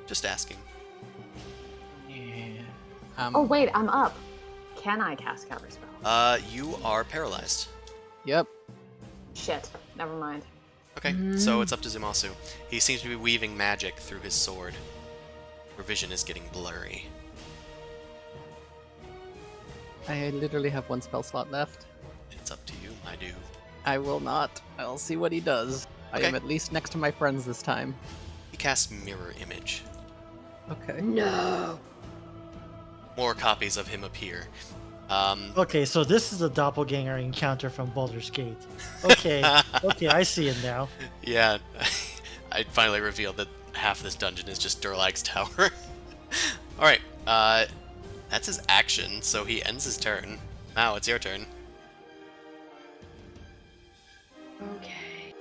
Just asking. Yeah. Oh wait, I'm up. Can I cast Counterspell? You are paralyzed. Yep. Shit. Never mind. Okay, so it's up to Zumasu. He seems to be weaving magic through his sword. Your vision is getting blurry. I literally have one spell slot left. It's up to you, my dude. I will not. I'll see what he does. I Okay. am at least next to my friends this time. He casts Mirror Image. Okay. No. More copies of him appear. Okay, so this is a doppelganger encounter from Baldur's Gate. Okay, okay, I see it now. Yeah, I finally revealed that half this dungeon is just Durlag's tower. Alright, that's his action, so he ends his turn. Now it's your turn. Okay.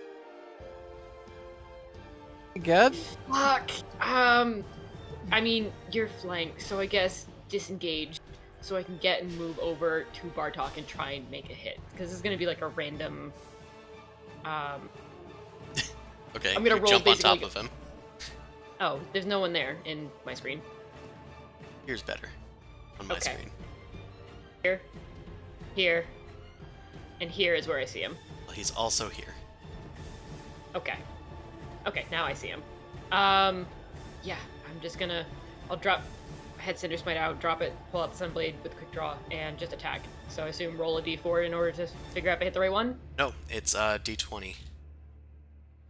Good. Fuck. I mean, you're flanked, so I guess disengage, so I can get and move over to Bartok and try and make a hit. Because this is gonna be like a random. Okay, I'm gonna you roll jump on top basically- of him. Oh, there's no one there in my screen. Here's better. On my Okay. screen. Here, and here is where I see him. Well, he's also here. Okay. Okay, now I see him. Yeah, I'm just gonna. I'll drop Head Cinder Smite out, drop it, pull out the Sunblade with a quick draw, and just attack. So I assume roll a d4 in order to figure out if I hit the right one? No, it's D20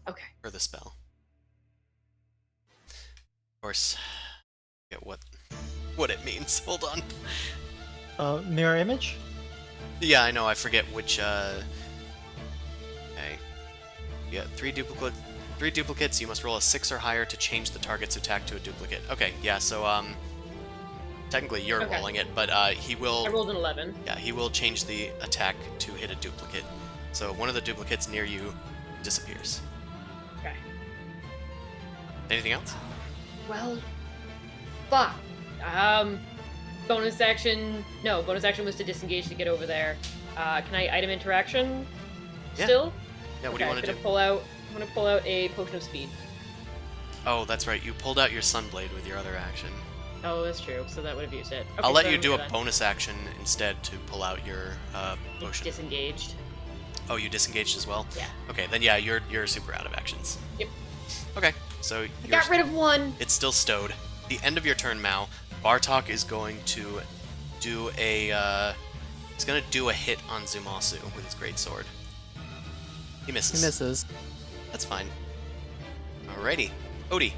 Okay. for the spell. Of course, I forget what it means. Hold on. Mirror image? Yeah, I know. I forget which. Okay. Yeah, three duplicates. You must roll a 6 or higher to change the target's attack to a duplicate. Okay. Yeah. So technically you're Okay. rolling it, but he will. I rolled an 11. Yeah, he will change the attack to hit a duplicate. So one of the duplicates near you disappears. Okay. Anything else? Well, fuck. Bonus action. No, bonus action was to disengage to get over there. Can I item interaction? Yeah. Still? Yeah. What do you want to do? I'm gonna pull out a potion of speed. Oh, that's right. You pulled out your Sunblade with your other action. Oh, that's true. So that would have used it. Okay, I'll let so you I'm do a gonna bonus action instead to pull out your potion. disengaged. Oh, you disengaged as well? Yeah. Okay, then yeah, you're super out of actions. Yep. Okay, so I you're, got rid of one. it's still stowed. The end of your turn, Mao. Bartok is going to do a he's gonna do a hit on Zumasu with his greatsword. He misses. He misses. That's fine. Alrighty, Odie.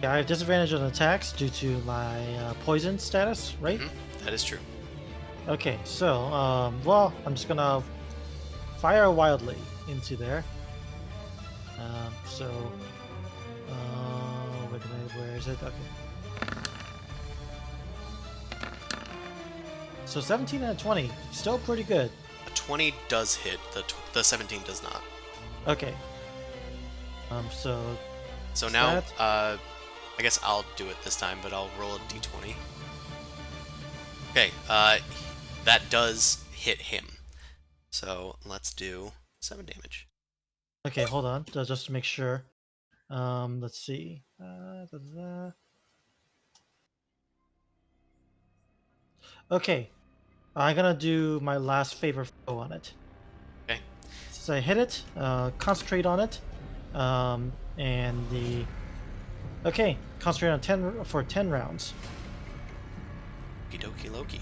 Yeah, I have disadvantage on attacks due to my poison status, right? That is true. Okay, so, well, I'm just gonna fire wildly into there. Wait a minute, where is it? Okay. So 17 and a 20, still pretty good. A 20 does hit. The 17 does not. Okay. So So Is now, that- I guess I'll do it this time, but I'll roll a d20. Okay, that does hit him. So let's do 7 damage. okay, hold on, just to make sure. Let's see. Okay, I'm gonna do my last favor foe on it. Okay. So I hit it, concentrate on it, and the okay, concentrate on 10 for 10 rounds. Okie dokie Loki.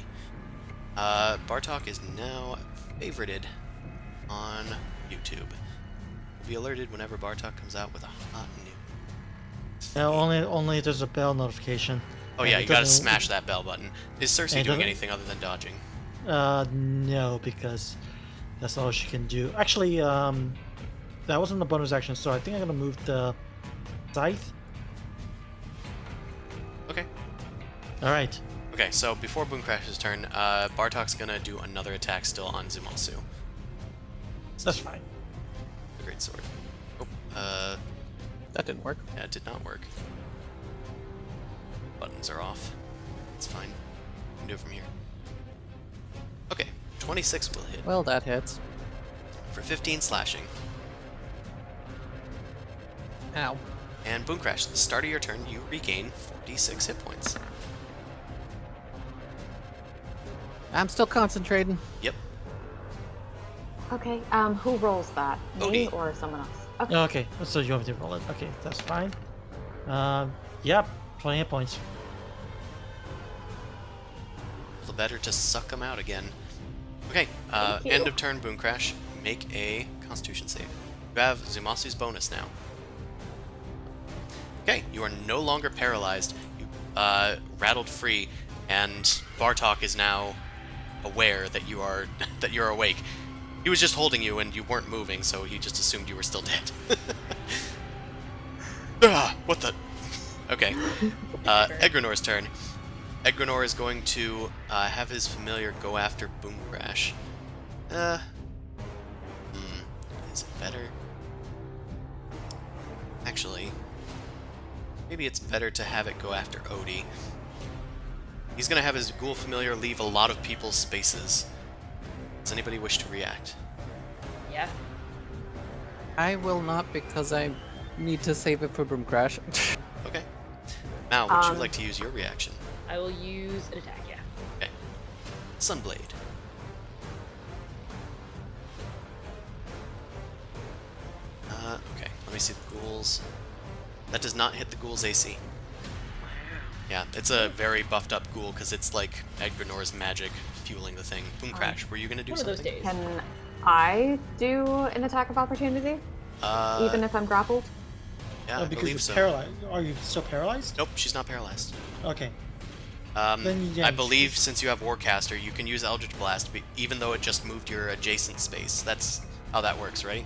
Bartok is now favorited on YouTube. Will be alerted whenever Bartok comes out with a hot new. Now only there's a bell notification. Oh and yeah, it you gotta doesn't- smash that bell button. Is Cersei and it doing doesn't- anything other than dodging? No, because that's all she can do. Actually, that wasn't a bonus action, so I think I'm gonna move the scythe. Okay. All right. Okay, so before Boomcrash's turn, Bartok's gonna do another attack still on Zumasu. That's fine. The great sword. Oh, That didn't work. yeah, it did not work. Buttons are off. It's fine. We can do it from here. Okay, 26 will hit Well, that hits. for 15 slashing. Ow. And Boomcrash, at the start of your turn, you regain 46 hit points. I'm still concentrating. Yep. Okay, who rolls that? Me Odie. or someone else? Okay. Okay, so you want me to roll it? Okay, that's fine. Yep, 20 hit points. The better to suck them out again. Okay, Thank you. end of turn, Boomcrash. Make a Constitution save. You have Zumasu's bonus now. Okay, you are no longer paralyzed. You rattled free, and Bartok is now aware that you are that you're awake. He was just holding you, and you weren't moving, so he just assumed you were still dead. What the? Okay, Edgrenor's turn. Edgrenor is going to have his familiar go after Boomcrash. Is it better? Actually, maybe it's better to have it go after Odie. He's gonna have his ghoul familiar leave a lot of people's spaces. Does anybody wish to react? Yeah. I will not because I need to save it for Boomcrash. Okay. Mal, would you Um, like to use your reaction? I will use an attack, yeah. Okay. Sunblade. Okay. Let me see the ghouls. That does not hit the ghoul's AC. Yeah, it's a very buffed up ghoul because it's like Edgrenor's magic fueling the thing. Boomcrash, were you gonna do One of those something? days. Can I do an attack of opportunity, even if I'm grappled? Yeah, I because believe you're so. paralyzed. Are you still paralyzed? Nope, she's not paralyzed. Okay. Then, yeah, I believe since you have Warcaster, you can use Eldritch Blast, even though it just moved your adjacent space. That's how that works, right?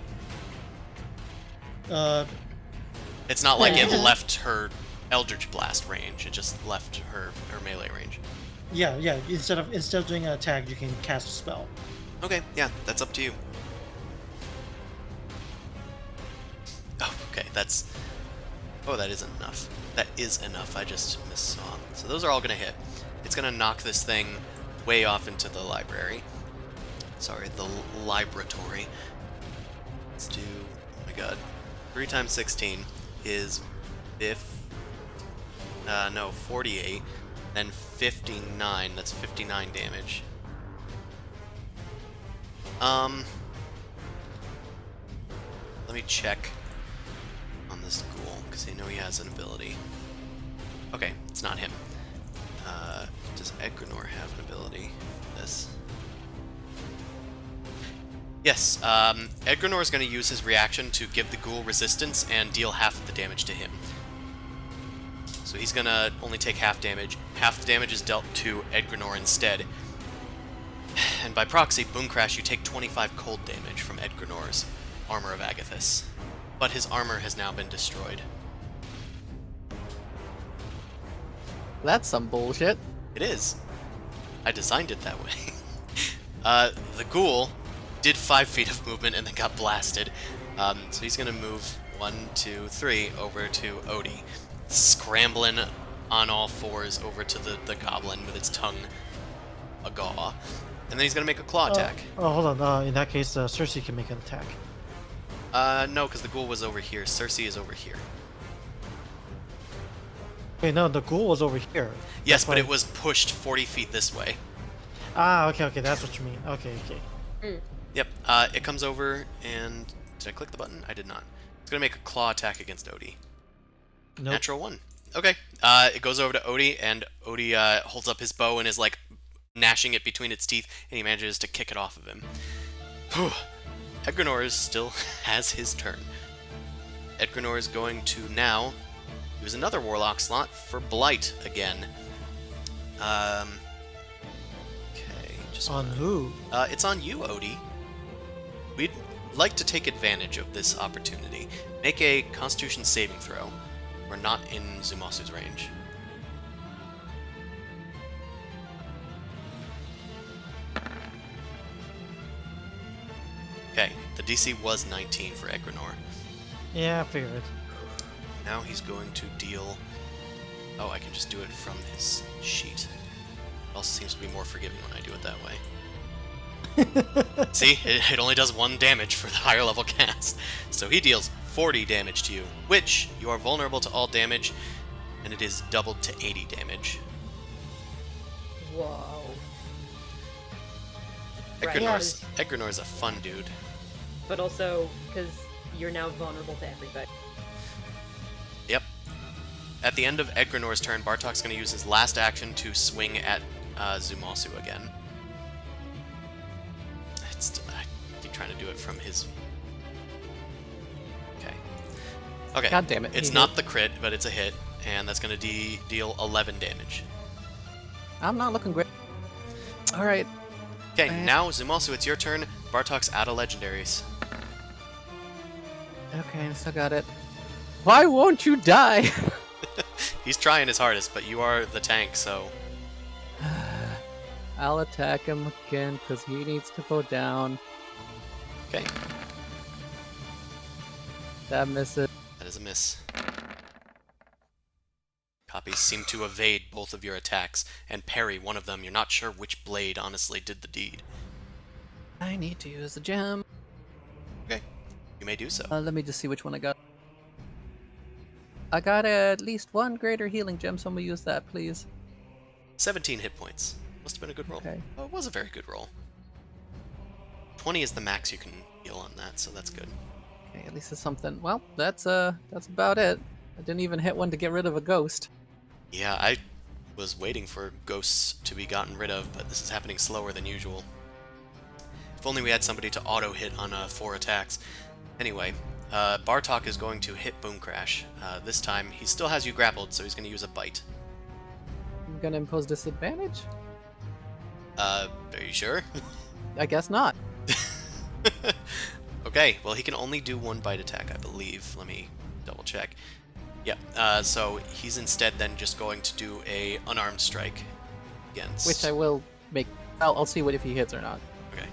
It's not like it Yeah. left her Eldritch Blast range; it just left her melee range. yeah. Instead of doing an attack, you can cast a spell. Okay, yeah, that's up to you. Oh, okay, that's... Oh, that isn't enough. That is enough, I just missaw. So those are all gonna hit. It's gonna knock this thing way off into the library. Sorry, the libratory. Let's do... Oh my god. 3 times 16 is 48. Then 59, that's 59 damage. Let me check on this ghoul, because I know he has an ability. Okay, it's not him. Does Edgrenor have an ability for this? Yes, Edgrenor is going to use his reaction to give the ghoul resistance and deal half of the damage to him. So he's going to only take half damage. Half the damage is dealt to Edgrenor instead. And by proxy, Boomcrash, you take 25 cold damage from Edgrenor's Armor of Agathis. But his armor has now been destroyed. That's some bullshit. It is. I designed it that way. The ghoul did 5 feet of movement and then got blasted. So he's gonna move 1, 2, 3 over to Odie, scrambling on all fours over to the goblin with its tongue agaw. And then he's gonna make a claw attack. Oh, hold on. In that case, Cersei can make an attack. No, because the ghoul was over here. Cersei is over here. Wait, no, the ghoul was over here. Yes, That's but why- it was pushed 40 feet this way. Ah, okay, that's what you mean. Okay. Yep, it comes over and... Did I click the button? I did not. It's gonna make a claw attack against Odie. Nope. Natural 1. Okay. It goes over to Odie, and Odie holds up his bow and is like gnashing it between its teeth, and he manages to kick it off of him. Edgrenor still has his turn. Edgrenor is going to now use another Warlock slot for Blight again. Okay, just On wanna- who? It's on you, Odie. we'd like to take advantage of this opportunity. Make a Constitution saving throw. We're not in Zumasu's range. Okay, the DC was 19 for Edgrenor. Yeah, I figured. Now he's going to deal... Oh, I can just do it from his sheet. It also seems to be more forgiving when I do it that way. See? It only does 1 damage for the higher level cast. So he deals 40 damage to you, which you are vulnerable to all damage, and it is doubled to 80 damage. Whoa. Edgrenor's a fun dude. But also, because you're now vulnerable to everybody. Yep. At the end of Edgrenor's turn, Bartok's going to use his last action to swing at Zumasu again. I keep trying to do it from his... Okay. God damn it. It's not the crit, but it's a hit, and that's going to deal 11 damage. I'm not looking great. Alright. Okay, now, Zumasu, it's your turn. Bartok's out of legendaries. Okay, I still got it. Why won't you die? He's trying his hardest, but you are the tank, so... I'll attack him again, because he needs to go down. Okay, That misses. that is a miss. Copies seem to evade both of your attacks, and parry one of them. You're not sure which blade, honestly, did the deed. I need to use the gem. Okay, you may do so. Let me just see which one I got. I got at least 1 greater healing gem, so I'm gonna use that, please. 17 hit points. Must have been a good roll. Okay. Oh, it was a very good roll. 20 is the max you can heal on that, so that's good. Okay, at least it's something. Well, that's about it. I didn't even hit one to get rid of a ghost. Yeah, I was waiting for ghosts to be gotten rid of, but this is happening slower than usual. If only we had somebody to auto-hit on 4 attacks. Anyway, Bartok is going to hit Boom Crash. This time, he still has you grappled, so he's going to use a bite. I'm gonna impose disadvantage? Are you sure? I guess not. Okay, well, he can only do 1 bite attack, I believe. Let me double check. Yep, so he's instead then just going to do a unarmed strike against... Which I will make. I'll see what if he hits or not. Okay.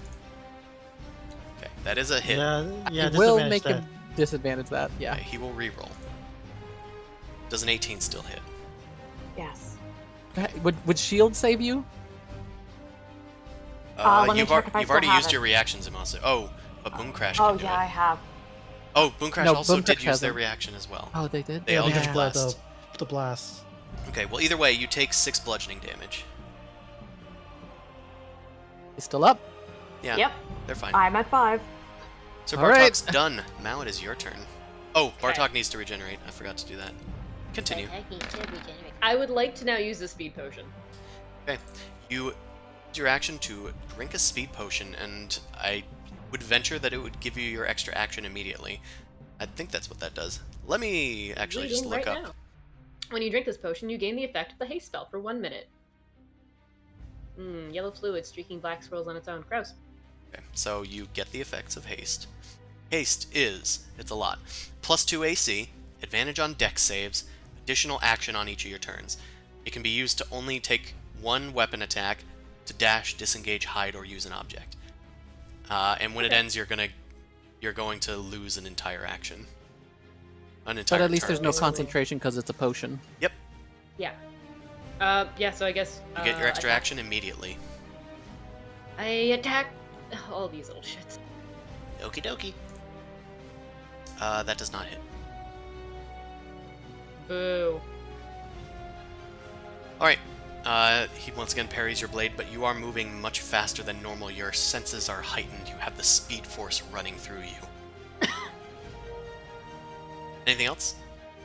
Okay, that is a hit. Yeah, I will disadvantage make that. him disadvantage that. Yeah. Okay, he will reroll. Does an 18 still hit? Yes. Would shield save you? Let me You've check if I you've still already have used it. your reactions, Zamasu. Oh, but Boom Crash Oh can do yeah, I it. have. Oh, Boom Crash No, also Boom did Crash use their hasn't. reaction as well. Oh, they did. They all Eldritch use Blast, Blast. the blast. Okay, well, either way, you take 6 bludgeoning damage. He's still up. Yeah, Yep. they're fine. I'm at 5. So All right. Bartok's done. Now it is your turn. Oh, Bartok needs to regenerate. I forgot to do that. Continue. I would like to now use the speed potion. Okay. You use your action to drink a speed potion, and I would venture that it would give you your extra action immediately. I think that's what that does. Let me actually just Reading look right up. now. When you drink this potion, you gain the effect of the haste spell for 1 minute. Yellow fluid streaking black swirls on its own. Gross. Okay, so you get the effects of haste. Haste is, it's a lot, +2 AC, advantage on dex saves, additional action on each of your turns. It can be used to only take 1 weapon attack, to dash, disengage, hide, or use an object. And when it ends, you're going to lose an entire action. An entire But at least turn, there's no basically. concentration because it's a potion. Yep, Yeah. Yeah, so I guess... you get your extra attack. action immediately. I attack all these little shits. Okie dokie. That does not hit. Boo. Alright, he once again parries your blade, but you are moving much faster than normal. Your senses are heightened. You have the speed force running through you. Anything else?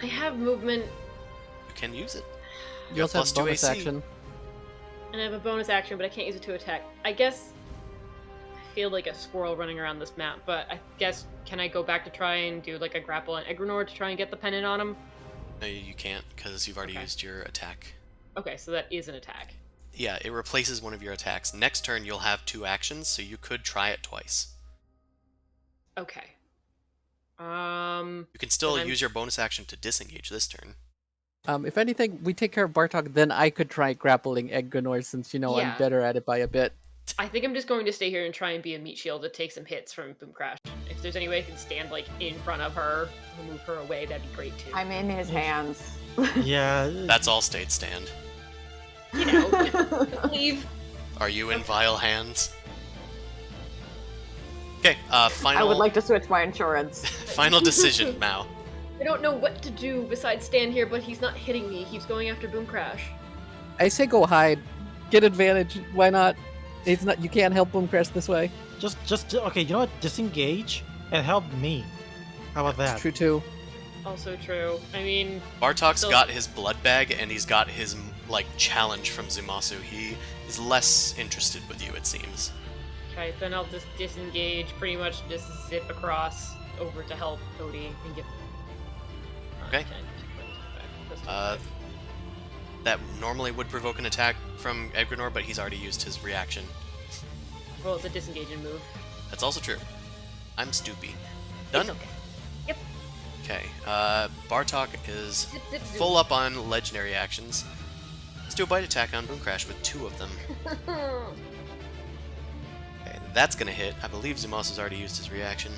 I have movement, You can use it. You also have +2 bonus AC. action. and I have a bonus action, but I can't use it to attack. I guess I feel like a squirrel running around this map, but I guess can I go back to try and do like a grapple on Edgrenor to try and get the pennant on him? No, you can't, because you've already Okay. used your attack. Okay, so that is an attack. Yeah, it replaces one of your attacks. Next turn, you'll have 2 actions, so you could try it twice. Okay. You can still then I'm- use your bonus action to disengage this turn. If anything, we take care of Bartok, then I could try grappling Edgrenor since, I'm Yeah. better at it by a bit. I think I'm just going to stay here and try and be a meat shield to take some hits from Boom Crash. If there's any way I can stand like in front of her, or move her away, that'd be great too. I'm in his hands. Yeah. That's all state stand. Leave. Are you in vile hands? Okay, final. I would like to switch my insurance. Final decision, Mao. I don't know what to do besides stand here, but he's not hitting me. He keeps going after Boom Crash. I say go hide. Get advantage. Why not? It's not. You can't help Boom Crash this way. Just okay. You know what? Disengage and help me. How about that? That's true too. Also true. I mean, Bartok's So- got his blood bag, and he's got his, challenge from Zumasu. He is less interested with you, it seems. okay, then I'll just disengage, pretty much just zip across over to help Odie and get. Okay. That normally would provoke an attack from Edgrenor, but he's already used his reaction. Well, it's a disengaging move. That's also true. I'm stoopy. Done? It's okay. Yep. Okay, Bartok is Zip, zip, zoom. full up on legendary actions. Let's do a bite attack on Boom Crash with 2 of them. Okay, that's gonna hit. I believe Zumasu's already used his reaction.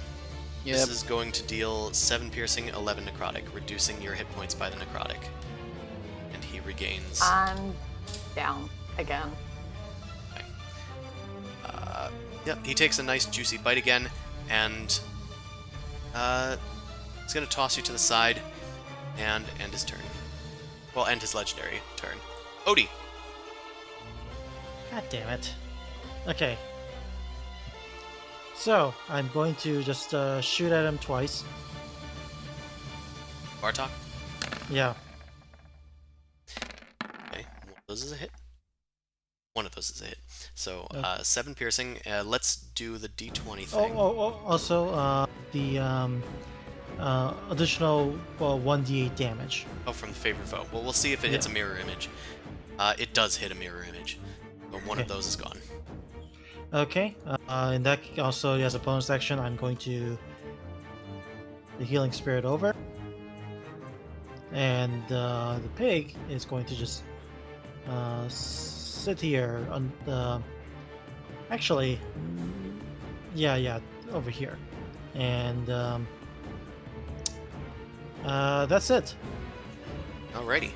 Yep. This is going to deal 7 piercing, 11 necrotic, reducing your hit points by the necrotic. And he regains. I'm down again. Yep, he takes a nice juicy bite again, and he's gonna toss you to the side and end his turn. Well, end his legendary turn. Odie. God damn it. Okay. So I'm going to just shoot at him twice. Bartok. Yeah. Okay, one of those is a hit. One of those is a hit. So, Okay. 7 piercing. Let's do the d20 Oh, thing. also the additional 1d8 damage. Oh, from the favorite foe. Well, we'll see if it hits a mirror image. It does hit a mirror image. But one of Okay. those is gone. Okay. In that also as a bonus action, I'm going to the healing spirit over, and the pig is going to just sit here on actually, yeah, over here, and that's it. Alrighty.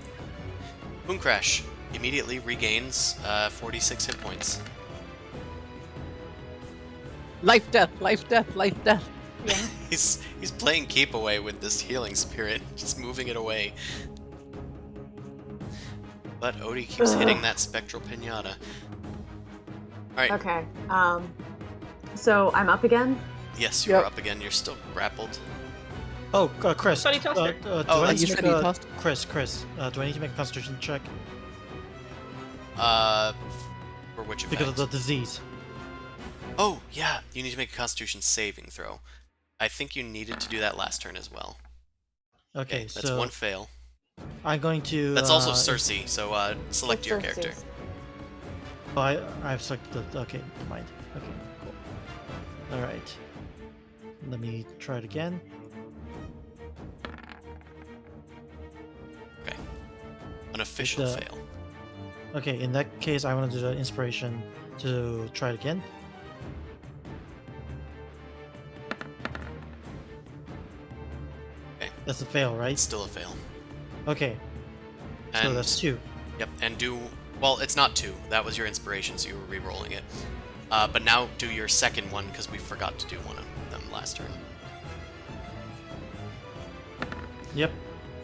Boom Crash immediately regains 46 hit points. Life, death, life, death, life, death. Yeah. He's playing keep away with this healing spirit, just moving it away. But Odie keeps hitting that spectral pinata. Alright, Okay. So I'm up again. yes, you're Yep. up again. You're still grappled. Oh, Chris. Thought he tossed her. Do Oh, I that's need you to said make he a- tossed- Chris. Do I need to make a Constitution check For which effect? because of the disease? Oh, yeah, you need to make a Constitution saving throw. I think you needed to do that last turn as well. Okay, that's so one fail. I'm going to. That's also Cersei, so select your What's character. Cersei's? Oh, I've selected. Okay, never mind. Okay, cool. All right. Let me try it again. Okay. An official the- fail. Okay, in that case, I want to do the inspiration to try it again. Okay. That's a fail, right? It's still a fail. Okay, so And that's 2. Yep, and do... Well, it's not 2. That was your inspiration, so you were re-rolling it. But now do your second one, because we forgot to do one of them last turn. Yep.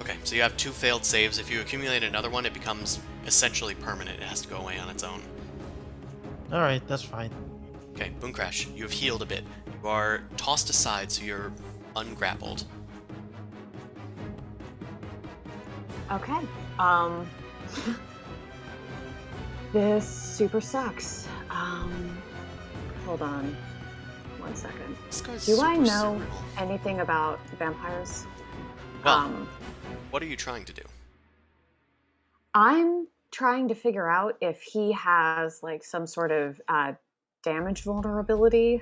Okay, so you have 2 failed saves. If you accumulate another one, it becomes essentially permanent. It has to go away on its own. All right, that's fine. Okay, Boom Crash, you have healed a bit. You are tossed aside, so you're ungrappled. Okay. This super sucks. Hold on. 1 second. This guy's Do I super know cerebral. anything about vampires? Well, what are you trying to do? I'm trying to figure out if he has like some sort of damage vulnerability.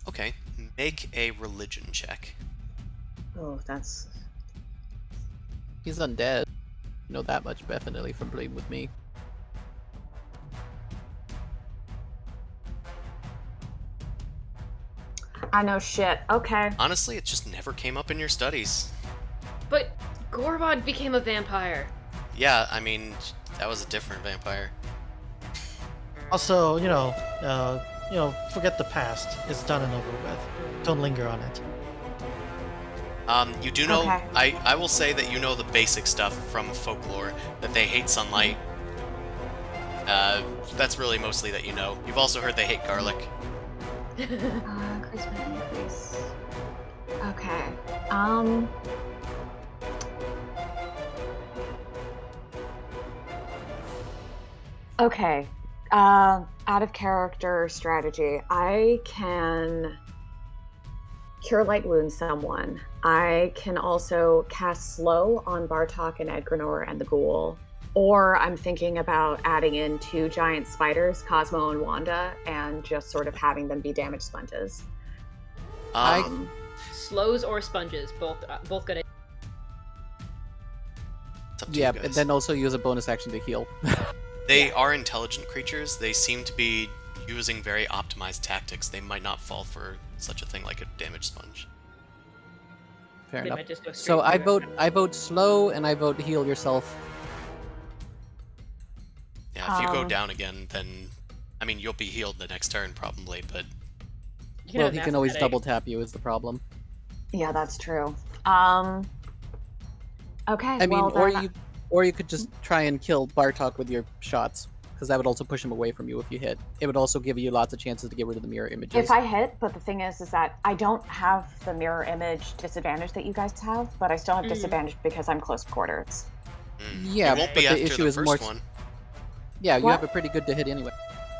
Okay, make a religion check. Oh, that's He's undead. You know that much definitely from playing with me. I know shit. Okay. Honestly, it just never came up in your studies. But Gorbod became a vampire. Yeah, I mean, that was a different vampire. Also, forget the past. It's done and over with. Don't linger on it. You do know, Okay. I will say that you know the basic stuff from folklore, that they hate sunlight. That's really mostly that you know. You've also heard they hate garlic. Increase my increase. Okay. Okay. Out of character strategy. I can cure light wound someone. I can also cast slow on Bartok and Edgrenor and the ghoul. Or I'm thinking about adding in 2 giant spiders, Cosmo and Wanda, and just sort of having them be damage sponges. Slows or sponges, both good. It's up to Yeah, you and guys. then also use a bonus action to heal. They are intelligent creatures. They seem to be using very optimized tactics. They might not fall for such a thing like a damage sponge. Fair They enough. might just go straight So I through it. I vote slow, and I vote heal yourself. Yeah, if you go Um, down again, then I mean you'll be healed the next turn probably, but You can Well, have he can always mathematics. double tap you is the problem. Yeah, that's true. Okay. I mean, well, or you could just try and kill Bartok with your shots, because that would also push him away from you if you hit. It would also give you lots of chances to get rid of the mirror images. if I hit, but the thing is that I don't have the mirror image disadvantage that you guys have, but I still have disadvantage because I'm close quarters. Yeah, you won't but be the after issue the is first more. one. Yeah, you What? have a pretty good to hit anyway.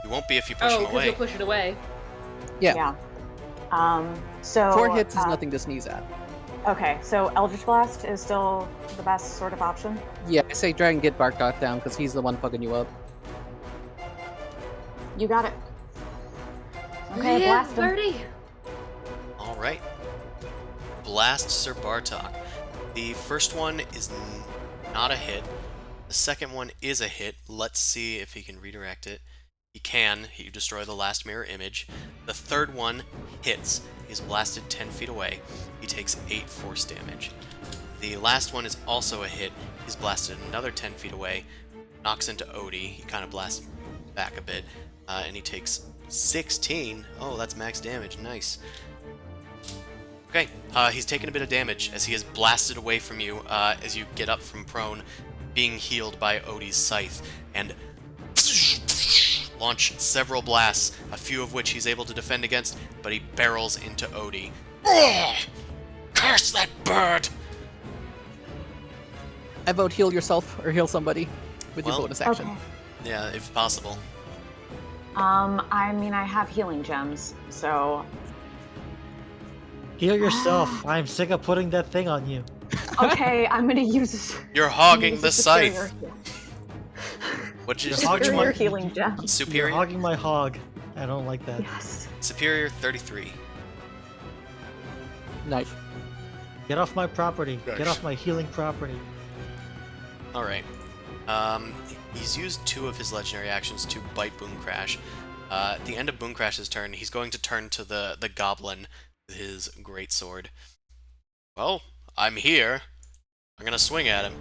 You won't be if you push Oh, him because away. you'll push it away. Yeah, So 4 hits is nothing to sneeze at. Okay, so Eldritch Blast is still the best sort of option. Yeah, I say try and get Bartok down because he's the one fucking you up. You got it. Okay, yeah, blast him. Birdie. All right. Blast Sir Bartok. The first one is not a hit. The second one is a hit. Let's see if he can redirect it. He can. You destroy the last mirror image. The third one hits. He's blasted 10 feet away. He takes 8 force damage. The last one is also a hit. He's blasted another 10 feet away. Knocks into Odie. He kind of blasts back a bit. And he takes 16. Oh, that's max damage. Nice. Okay, he's taken a bit of damage as he is blasted away from you as you get up from prone, being healed by Odie's scythe, and launch several blasts, a few of which he's able to defend against, but he barrels into Odie. Curse that bird! I vote heal yourself or heal somebody with your Well, bonus action. Okay. Yeah, if possible. I mean, I have healing gems, so Heal yourself. I'm sick of putting that thing on you. okay, I'm gonna use. You're hogging use the a superior- scythe. Which is You're hogging Superior my- healing gem. You're superior? hogging my hog. I don't like that. Yes. Superior 33. Nice. Get off my property. Gosh. Get off my healing property. Alright. He's used 2 of his legendary actions to bite Boom Crash. At the end of Boom Crash's turn, he's going to turn to the goblin with his greatsword. Well, I'm here. I'm gonna swing at him.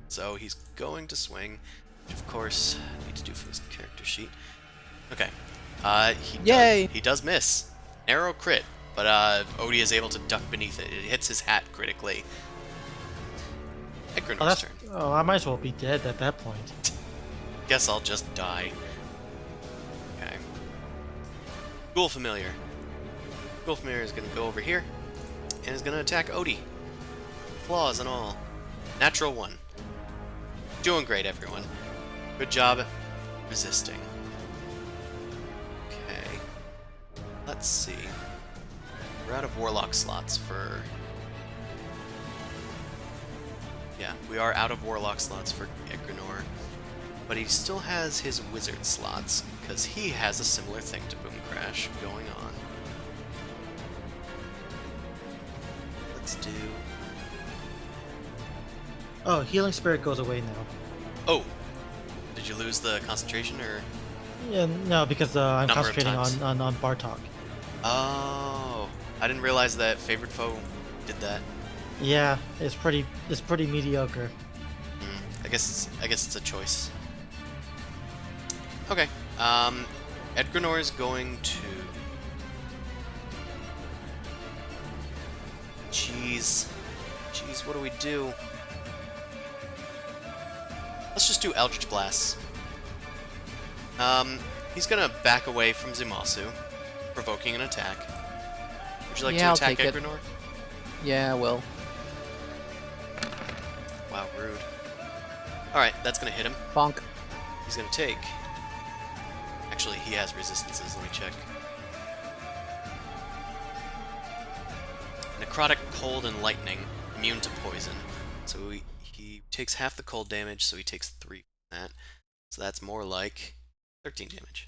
So he's going to swing, which of course I need to do for his character sheet. Okay. Yay! He does miss. Narrow crit, but Odie is able to duck beneath it. It hits his hat critically. Edgrenor's turn. Oh, I might as well be dead at that point. Guess I'll just die. Okay. Ghoul Familiar. Ghoul Familiar is going to go over here and is going to attack Odie. Claws and all. Natural 1. Doing great, everyone. Good job resisting. Okay. Let's see. We're out of Warlock slots for... Yeah, we are out of Warlock slots for Edgrenor. But he still has his Wizard slots, because he has a similar thing to Boom Crash going on. let's do... Oh, healing spirit goes away now. Oh! Did you lose the concentration, or...? Yeah, no, because I'm Number of concentrating times. on Bartok. Oh, I didn't realize that Favorite Foe did that. Yeah, it's pretty mediocre. I guess it's a choice. Okay. Edgrenor is going to... Jeez, what do we do? Let's just do Eldritch Blast. He's gonna back away from Zumasu, provoking an attack. Would you like to I'll attack take it. Edgrenor? Yeah, well. Wow, rude. Alright, that's gonna hit him. Bonk. He's gonna take... Actually, he has resistances, let me check. Necrotic, Cold, and Lightning, immune to poison. So he takes half the cold damage, so he takes 3 from that. So that's more like 13 damage.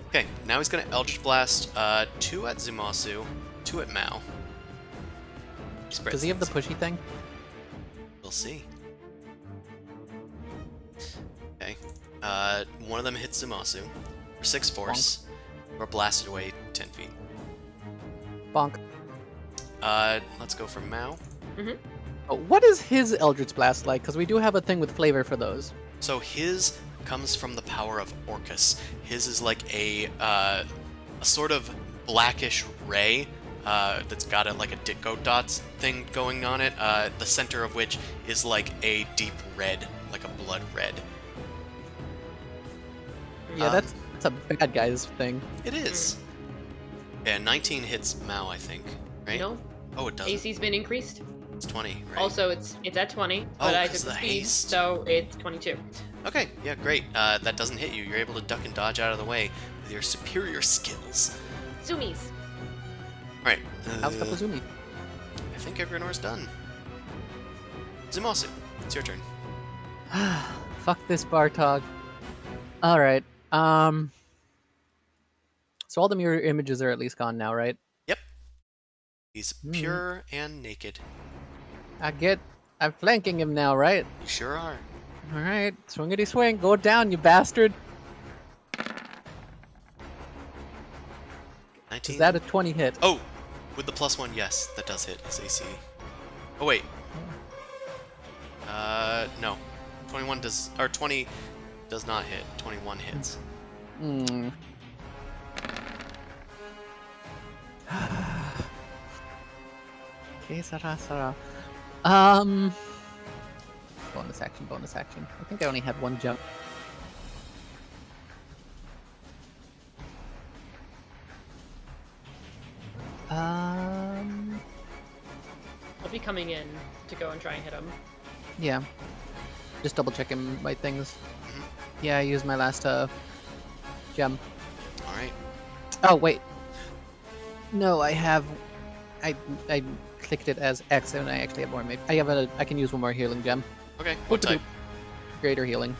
Okay, now he's gonna Eldritch Blast 2 at Zumasu, 2 at Mao. Does he have the pushy thing? We'll see. Okay. One of them hits Zumasu for 6 force, or blasted away 10 feet. Bonk. Let's go for Mao. Oh, what is his Eldritch Blast like? Because we do have a thing with flavor for those. So his comes from the power of Orcus. His is like a sort of blackish ray that's got like a Ditko dots thing going on it. The center of which is like a deep red, like a blood red. Yeah, that's a bad guy's thing. It is. Yeah, 19 hits Mao, I think. Right? No, Oh, it doesn't. AC's been increased. It's 20, right? Also, it's at 20, Oh, but I 'cause took of the the speed, haste. so it's 22. Okay, yeah, great. That doesn't hit you. You're able to duck and dodge out of the way with your superior skills. Zoomies. Alright. How's Kapuzumi? I think Edgrenor's done. Zumasu, it's your turn. Fuck this Bartog. Alright. So all the mirror images are at least gone now, right? Yep. He's pure and naked. I'm flanking him now, right? You sure are. Alright, swingity swing, go down, you bastard. 19. Is that a 20 hit? Oh! With the +1, yes, that does hit his AC. Oh, wait. No. 21 does... Or 20 does not hit. 21 hits. Hmm. Okay, Sarah. Bonus action. I think I only had one jump. I'll be coming in to go and try and hit him. Yeah. Just double checking my things. Yeah, I used my last gem. Alright. Oh wait. No, I clicked it as X and I actually have more. Maybe I can use one more healing gem. Okay, what type? Greater healing.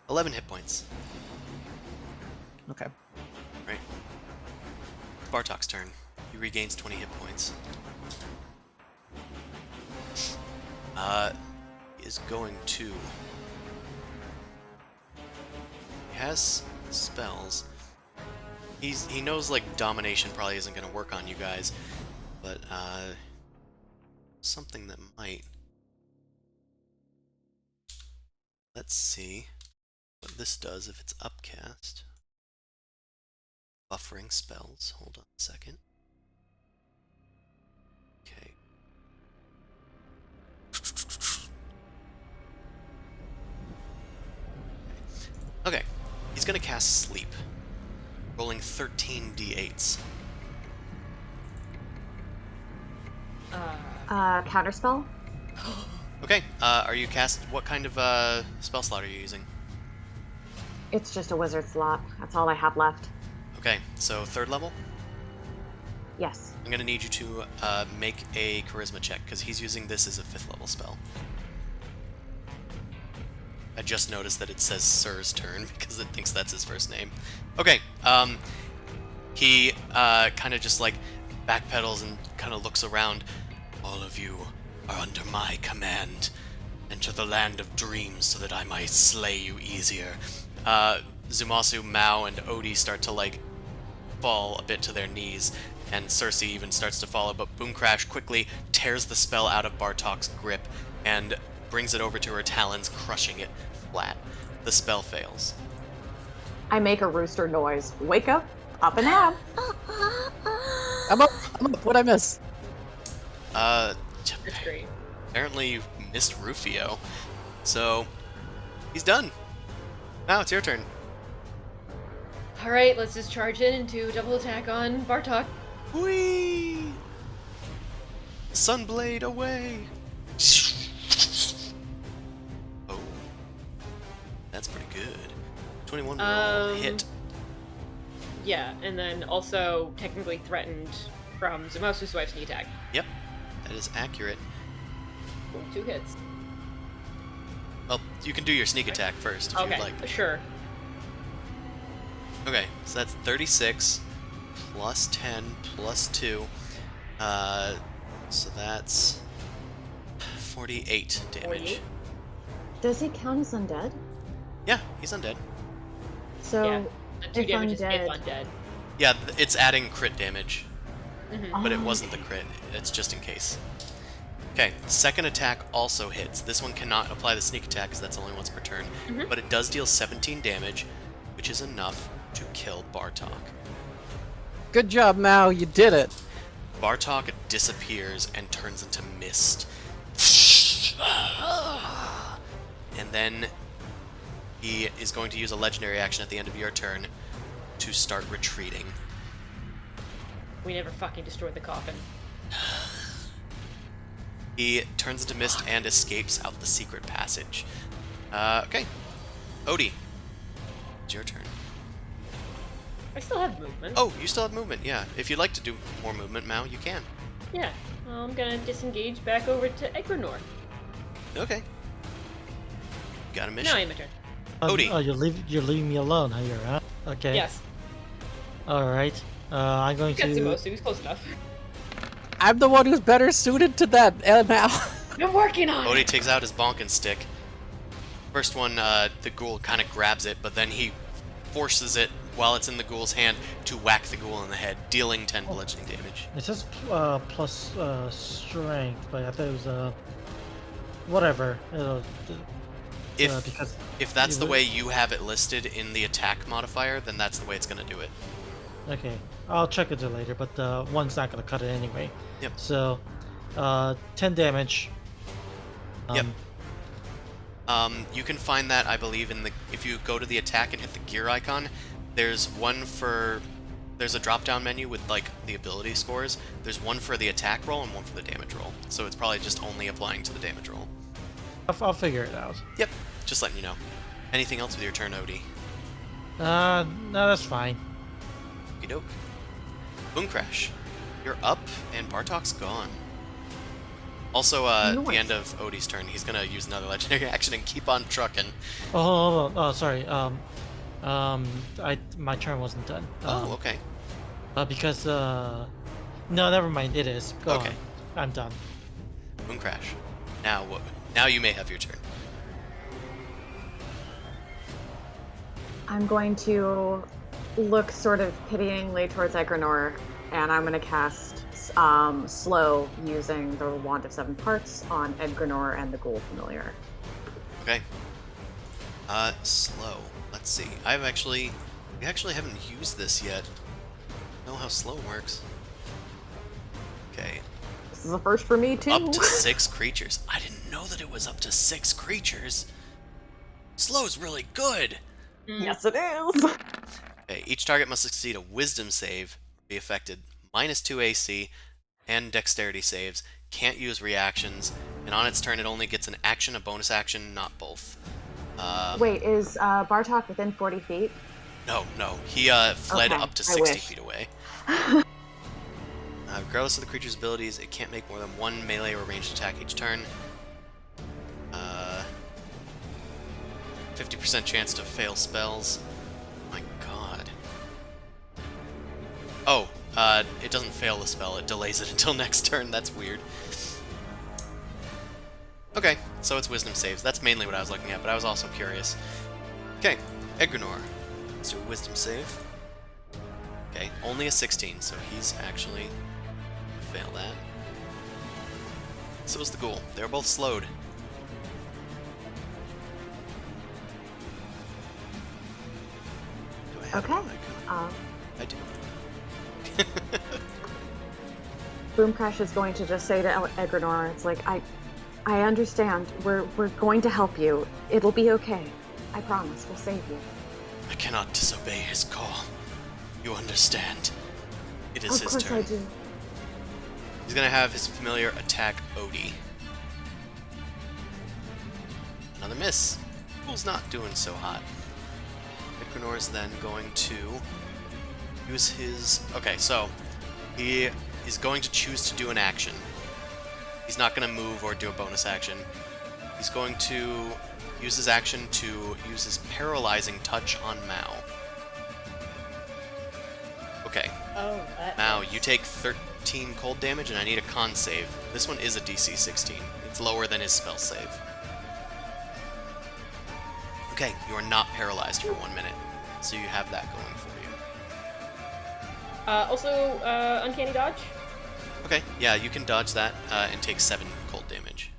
11 hit points. Okay. Right. Bartok's turn. He regains 20 hit points. Is going to... He has spells. He knows like domination probably isn't going to work on you guys, but something that might. Let's see what this does if it's upcast. Buffering spells. Hold on a second. Okay. Okay. He's gonna cast Sleep. Rolling 13 d8s. Counterspell? Okay, are you cast... What kind of spell slot are you using? It's just a wizard slot. That's all I have left. Okay, so 3rd level? Yes. I'm gonna need you to make a charisma check, because he's using this as a 5th level spell. I just noticed that it says Sir's turn, because it thinks that's his first name. Okay, He kind of just like backpedals and kind of looks around. All of you are under my command. Enter the land of dreams so that I might slay you easier. Zumasu, Mao, and Odie start to like fall a bit to their knees, and Cersei even starts to follow, but Boomcrash quickly tears the spell out of Bartok's grip and brings it over to her talons, crushing it flat. The spell fails. I make a rooster noise. Wake up and out. I'm up. What'd I miss? Uh, That's great. apparently you missed Rufio, so he's done. Now it's your turn. All right, let's just charge in and do double attack on Bartok. Whee! Sunblade away! Oh, that's pretty good. 21 will hit. Yeah, and then also technically threatened from Zumasu's wife's sneak attack. Yep, that is accurate. Cool, 2 hits. Well, you can do your sneak attack first if Okay, you'd like. sure. Okay, so that's 36 plus 10 plus 2. So that's 48 damage. 48? Does he count as undead? Yeah, he's undead. So Yeah. The 2 if damage is undead- undead. Yeah, it's adding crit damage, Mm-hmm. but it Oh, wasn't the crit. It's just in case. Okay, second attack also hits. This one cannot apply the sneak attack because that's only once per turn, Mhm. but it does deal 17 damage, which is enough to kill Bartok. Good job, Mao. You did it. Bartok disappears and turns into mist. And then he is going to use a legendary action at the end of your turn to start retreating. We never fucking destroyed the coffin. He turns into mist and escapes out the secret passage. Okay. Odie, it's your turn. I still have movement. Oh, you still have movement, yeah. If you'd like to do more movement, Mao, you can. Yeah. Well, I'm gonna disengage back over to Edgrenor. Okay. Got a mission. Now I am my turn. Odie. Oh, you're leaving me alone here, huh? Okay. Yes. All right. I'm going Got to. Zumosu, he's close enough. I'm the one who's better suited to that, Mao. I'm working on Odie it! takes out his bonking stick. First one, the ghoul kind of grabs it, but then he forces it while it's in the ghoul's hand to whack the ghoul in the head, dealing 10 bludgeoning damage. It says plus strength, but I thought it was whatever. Because If that's you the would- way you have it listed in the attack modifier, then that's the way it's going to do it. Okay, I'll check it later, but one's not gonna cut it anyway. Yep. So, 10 damage. Yep. You can find that, I believe, if you go to the attack and hit the gear icon, there's a drop-down menu with, like, the ability scores. There's one for the attack roll and one for the damage roll. So it's probably just only applying to the damage roll. I'll figure it out. Yep, just letting you know. Anything else with your turn, Odie? No, that's fine. Okey doke. Boomcrash, you're up, and Bartok's gone. Also, at the Nice. end of Odie's turn, he's gonna use another legendary action and keep on trucking. Oh, hold on. Oh, sorry. My turn wasn't done. Oh, okay. Because no, never mind. It is. Go Okay. on. I'm done. Boomcrash. Now what? Now you may have your turn. I'm going to look sort of pityingly towards Edgrenor, and I'm going to cast Slow using the Wand of Seven Parts on Edgrenor and the Ghoul Familiar. Okay. Slow. Let's see. We actually haven't used this yet. Know how slow works. Okay. This is a first for me, too. Up to 6 creatures. I didn't know that it was up to 6 creatures. Slow's really good. Yes, it is. Okay, each target must succeed a Wisdom save, be affected -2 AC, and Dexterity saves. Can't use reactions, and on its turn it only gets an action, a bonus action, not both. Wait, is Bartok within 40 feet? No, he fled Okay, up to I 60 wish. feet away. Regardless of the creature's abilities, it can't make more than 1 melee or ranged attack each turn. 50% chance to fail spells. My god. Oh, it doesn't fail the spell. It delays it until next turn. That's weird. Okay, so it's wisdom saves. That's mainly what I was looking at, but I was also curious. Okay, Edgrenor. Let's do a wisdom save. Okay, only a 16, so he's actually fail that. So is the ghoul. They're both slowed. Do I have Okay. it on my card? I do. Boom Crash is going to just say to Edgrenor, it's like, I understand. We're going to help you. It'll be okay. I promise. We'll save you. I cannot disobey his call. You understand. It is Of his course turn. I do. He's gonna have his familiar attack Odie. Another miss. Ghoul's not doing so hot. Edgrenor is then going to use his... Okay, so he is going to choose to do an action. He's not going to move or do a bonus action. He's going to use his action to use his paralyzing touch on Mao. Okay, Oh, that. Mao, you take 13 cold damage and I need a con save. This one is a DC 16. It's lower than his spell save. Okay, you are not paralyzed for 1 minute, so you have that going for you. Also, uncanny dodge. Okay, yeah, you can dodge that and take 7 cold damage.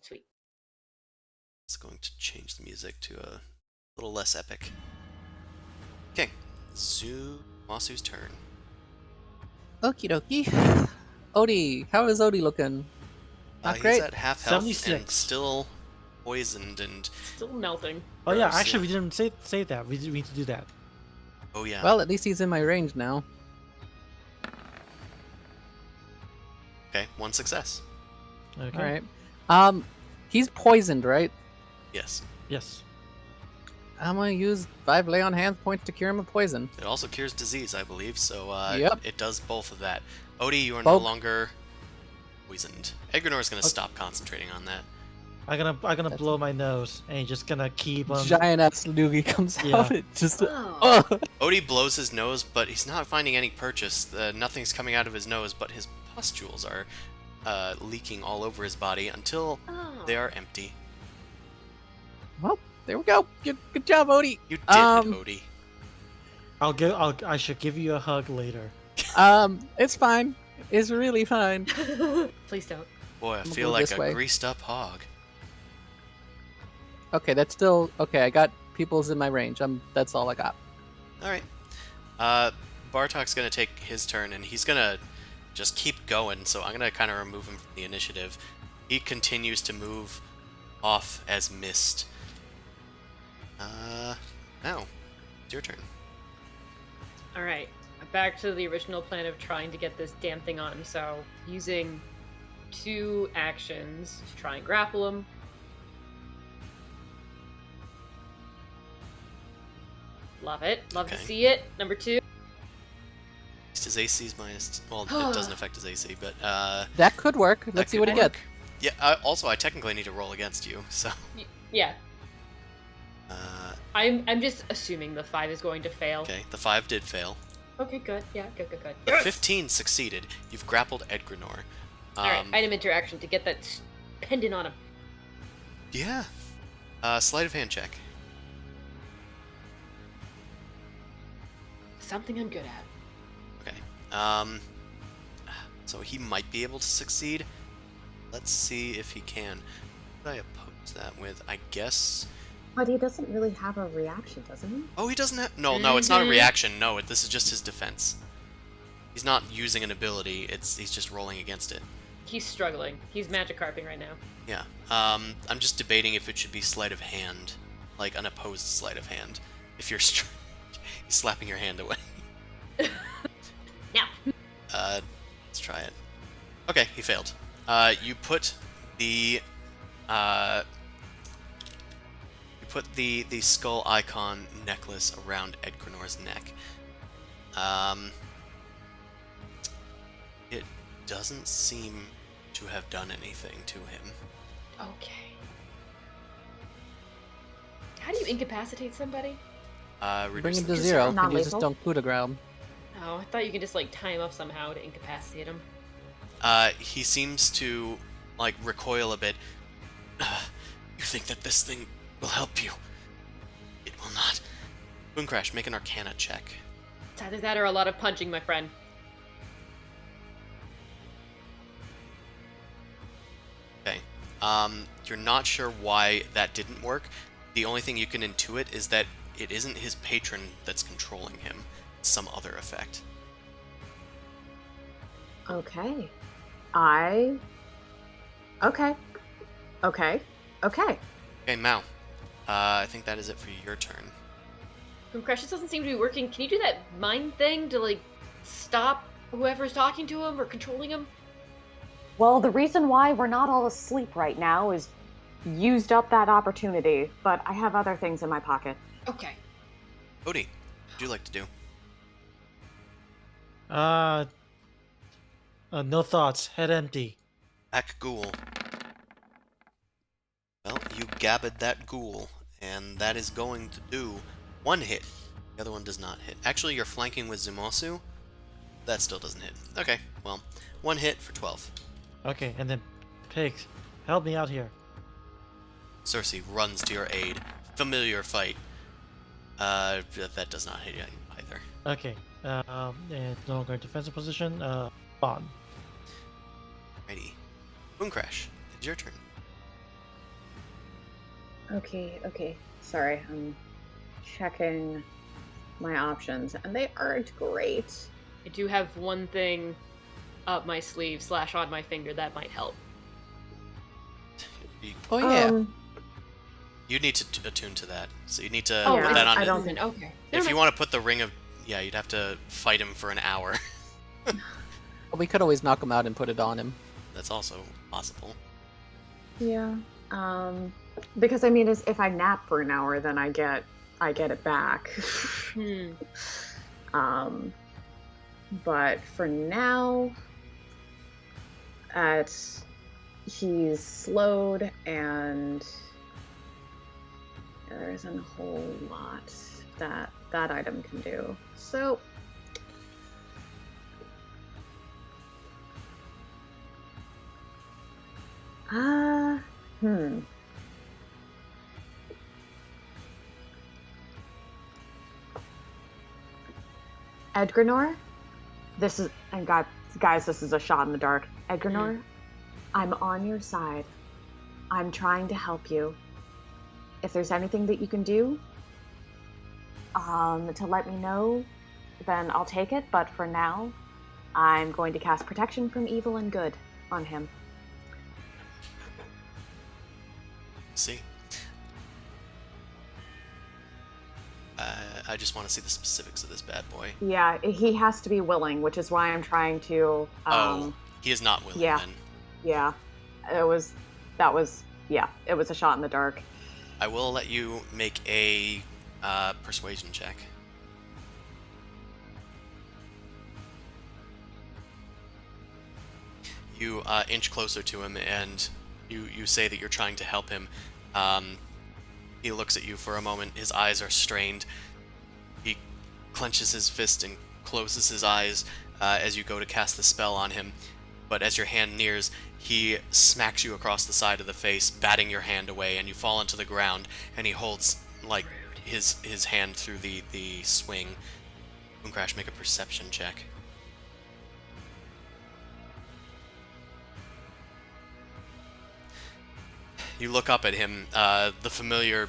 Sweet. It's going to change the music to a little less epic. Okay, Masu's turn. Okie dokie. Odie, how is Odie looking? Not great. He's at half health and 76. still poisoned and... Still melting. Oh yeah, Gross, actually we didn't say that. We need to do that. Oh yeah. Well, at least he's in my range now. Okay, 1 success. Okay. All right. He's poisoned, right? Yes. Yes. I'm gonna use 5 lay on hands points to cure him of poison. It also cures disease, I believe, so Yep. it does both of that. Odie, you are no Both. longer poisoned. Edgrenor is going to stop concentrating on that. I'm gonna blow my nose, and he's just gonna keep on. Giant ass loogie comes Yeah. out. It just Oh. oh. Odie blows his nose, but he's not finding any purchase. Nothing's coming out of his nose, but his pustules are leaking all over his body until Oh. they are empty. Well, there we go. Good job, Odie. You did Um, it, Odie. I should give you a hug later. It's fine. It's really fine. Please don't. Boy, I gonna feel go like this a way. greased up hog. Okay, that's still okay. I got people's in my range. That's all I got. Alright. Bartok's going to take his turn, and he's going to just keep going, so I'm going to kind of remove him from the initiative. He continues to move off as mist. Now, it's your turn. All right. Back to the original plan of trying to get this damn thing on him. So, using 2 actions to try and grapple him. Love it. Love to Okay. see it. Number 2. His AC's minus... Well, it doesn't affect his AC, but... That could work. that Let's see could what he work. gets. Yeah, also, I technically need to roll against you, so... Yeah. Uh, I'm just assuming the 5 is going to fail. okay, the 5 did fail. Okay, good. Yeah, good. The 15 succeeded. You've grappled Edgrenor. Alright, item interaction to get that pendant on him. Yeah. Sleight of hand check. Something I'm good at. Okay. So he might be able to succeed. Let's see if he can. What do I oppose that with? I guess... But he doesn't really have a reaction, doesn't he? Oh, he doesn't have... No, it's not a Mhm. reaction. No, this is just his defense. He's not using an ability. He's just rolling against it. He's struggling. He's magic carping right now. Yeah. I'm just debating if it should be sleight of hand. Like an opposed sleight of hand. If you're slapping your hand away. Now. Let's try it. Okay, he failed. You put the skull icon necklace around Edgrenor's neck. It doesn't seem to have done anything to him. Okay. How do you incapacitate somebody? Bring Reduce him the to 0. Can you just Non-lethal? dunk coup de ground? Oh, I thought you could just like tie him up somehow to incapacitate him. He seems to like recoil a bit. You think that this thing will help you? It will not. Mooncrash, make an Arcana check. It's either that or a lot of punching, my friend. Okay. You're not sure why that didn't work. The only thing you can intuit is that it isn't his patron that's controlling him. It's some other effect. Okay. Okay. Okay. Okay. Okay, Mao. I think that is it for your turn. Crash, this doesn't seem to be working. Can you do that mind thing to like stop whoever's talking to him or controlling him? Well, the reason why we're not all asleep right now is used up that opportunity, but I have other things in my pocket. Okay. Odie, what would you like to do? No thoughts. Head empty. Back ghoul. Well, you gabbed that ghoul, and that is going to do 1 hit. The other one does not hit. Actually, you're flanking with Zumosu. That still doesn't hit. Okay, well, 1 hit for 12. Okay, and then pigs, help me out here. Cersei runs to your aid. Familiar fight. That does not hit you either. Okay, and no longer in defensive position. Bond. Righty. Mooncrash, it's your turn. Okay. Sorry, I'm checking my options, and they aren't great. I do have one thing up my sleeve / on my finger that might help. Oh yeah. You need to attune to that. So you need to Oh, put that on. I don't think. Okay. If you want to put the ring of, yeah, you'd have to fight him for an hour. Well, we could always knock him out and put it on him. That's also possible. Yeah. Because I mean, if I nap for an hour, then I get it back. But for now, he's slowed, and there isn't a whole lot that item can do. So. Edgrenor, this is, and guys, this is a shot in the dark. Edgrenor, I'm on your side. I'm trying to help you. If there's anything that you can do, to let me know, then I'll take it. But for now, I'm going to cast Protection from Evil and Good on him. See. I just want to see the specifics of this bad boy. Yeah, he has to be willing, which is why I'm trying to. He is not willing. Yeah. Then. Yeah, it was a shot in the dark. I will let you make a persuasion check. You inch closer to him, and you say that you're trying to help him. He looks at you for a moment. His eyes are strained. He clenches his fist and closes his eyes as you go to cast the spell on him. But as your hand nears, he smacks you across the side of the face, batting your hand away, and you fall into the ground, and he holds like his hand through the swing. Mooncrash, make a perception check. You look up at him, the familiar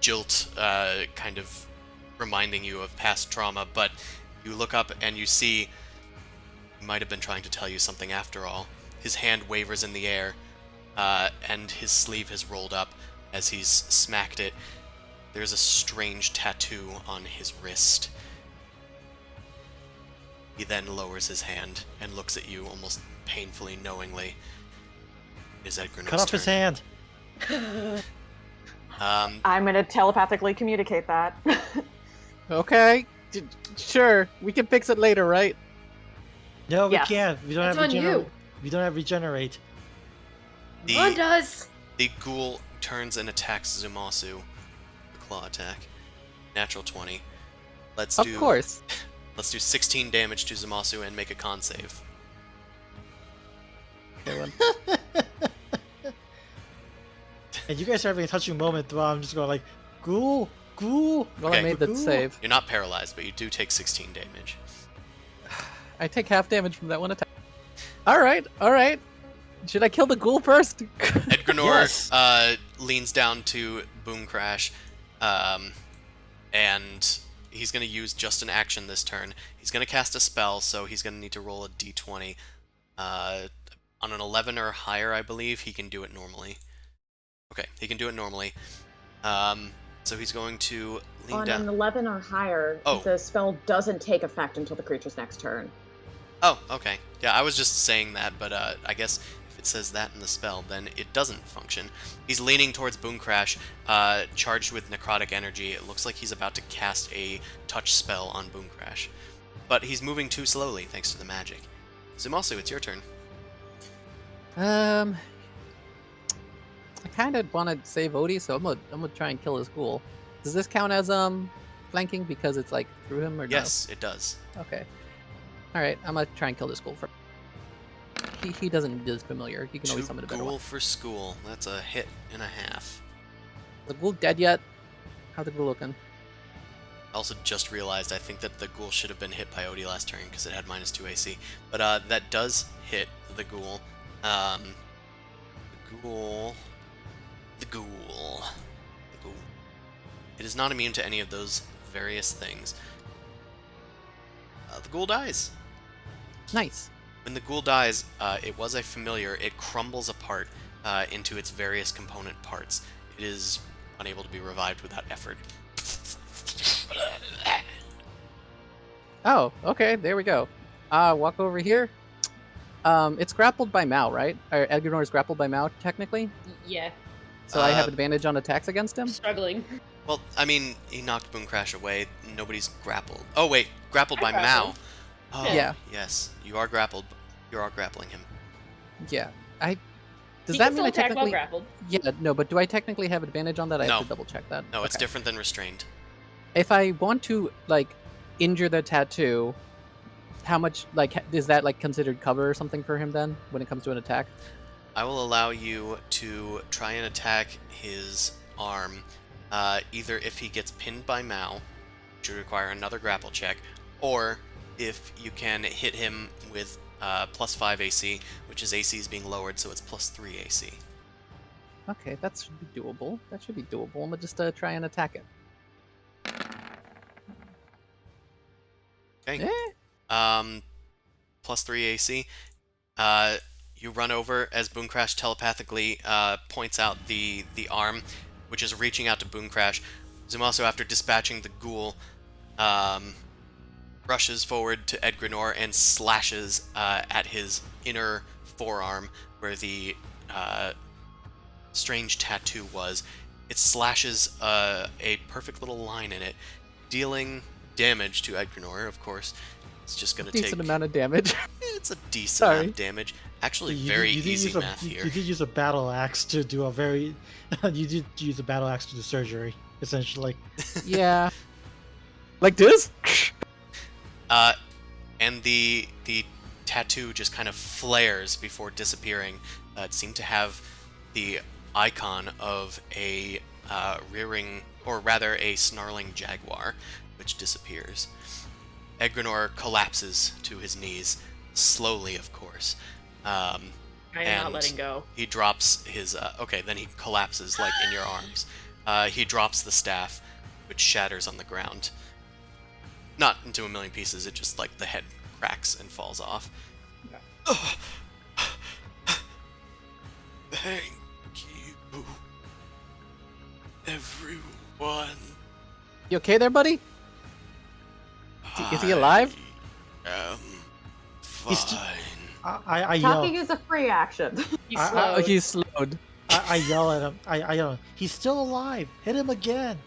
jilt kind of reminding you of past trauma, but you look up and you see he might have been trying to tell you something after all. His hand wavers in the air, and his sleeve has rolled up as he's smacked it. There's a strange tattoo on his wrist. He then lowers his hand and looks at you almost painfully knowingly. Is Edgrenor's Cut off his turn. hand. I'm going to telepathically communicate that. Okay. Sure. We can fix it later, right? No, we Yes. can't. We don't That's have on regenerate. you. We don't have regenerate. One does. The ghoul turns and attacks Zumasu. The claw attack. Natural 20. Let's Of do course. let's do 16 damage to Zamasu and make a con save. Okay, one. And you guys are having a touching moment while I'm just going like, ghoul, ghoul. Well, Okay. I made that Ooh. save. You're not paralyzed, but you do take 16 damage. I take half damage from that one attack. All right, all right. Should I kill the ghoul first? Edgrenor Yes. leans down to Boom Crash, and he's going to use just an action this turn. He's going to cast a spell, so he's going to need to roll a d20. On an 11 or higher, I believe, he can do it normally. Okay, he can do it normally. So he's going to lean On down. an 11 or higher, Oh. the spell doesn't take effect until the creature's next turn. Oh, okay. Yeah, I was just saying that, but I guess if it says that in the spell, then it doesn't function. He's leaning towards Boom Crash, charged with necrotic energy. It looks like he's about to cast a touch spell on Boom Crash. But he's moving too slowly thanks to the magic. Zumasu, it's your turn. I kind of want to save Odie, so I'm gonna try and kill his ghoul. Does this count as flanking because it's like through him or Yes, it does. no? Okay. All right, I'm gonna try and kill this ghoul first. He doesn't do this familiar. He can always summon a better Ghoul one. for school. That's a hit and a half. The ghoul dead yet? How's the ghoul looking? I also just realized I think that the ghoul should have been hit by Odie last turn because it had -2 AC. But that does hit the ghoul. The ghoul. It is not immune to any of those various things. The ghoul dies. Nice. When the ghoul dies, it was a familiar. It crumbles apart into its various component parts. It is unable to be revived without effort. Oh, okay. There we go. Walk over here. It's grappled by Mao, right? Or Edgrenor is grappled by Mao, technically. Yeah, So I have advantage on attacks against him. struggling. Well, I mean, he knocked Boom Crash away. Nobody's grappled. Oh wait, grappled by Mao. grappled. Oh, Yeah. Yes, you are grappled. You are grappling him. Yeah. Does He that can mean still I attack while technically? grappled. Yeah. No, but do I technically have advantage on that? I No. have to double check that. No, it's Okay. different than restrained. If I want to like injure the tattoo, how much is that like considered cover or something for him then when it comes to an attack? I will allow you to try and attack his arm, either if he gets pinned by Mao, which would require another grapple check, or if you can hit him with +5 AC, which is AC is being lowered, so it's +3 AC. Okay, that should be doable. That should be doable. I'm gonna just try and attack it. Okay. Eh? +3 AC. You run over as Boom Crash telepathically points out the arm, which is reaching out to Boom Crash. Zumasu, after dispatching the ghoul, rushes forward to Edgrenor and slashes at his inner forearm where the strange tattoo was. It slashes a perfect little line in it, dealing damage to Edgrenor, of course. It's just going to take... Decent amount of damage. It's a decent Sorry. amount of damage. Actually, You very did easy use a- math here. You did use a battle axe to do a very. You did use a battle axe to do surgery, essentially. Yeah. Like this? And the tattoo just kind of flares before disappearing. It seemed to have the icon of a rearing, or rather a snarling jaguar, which disappears. Edgrenor collapses to his knees, slowly, of course. I am And not letting go. He drops his... okay, then he collapses, like, in your arms. He drops the staff, which shatters on the ground. Not into a million pieces, it just, like, the head cracks and falls off. Thank you, everyone. You okay there, buddy? Is he alive? I am He's st- fine. I yell. Talking is a free action. You I- slowed. Oh, he's slowed. I yell at him. I yell. He's still alive. Hit him again.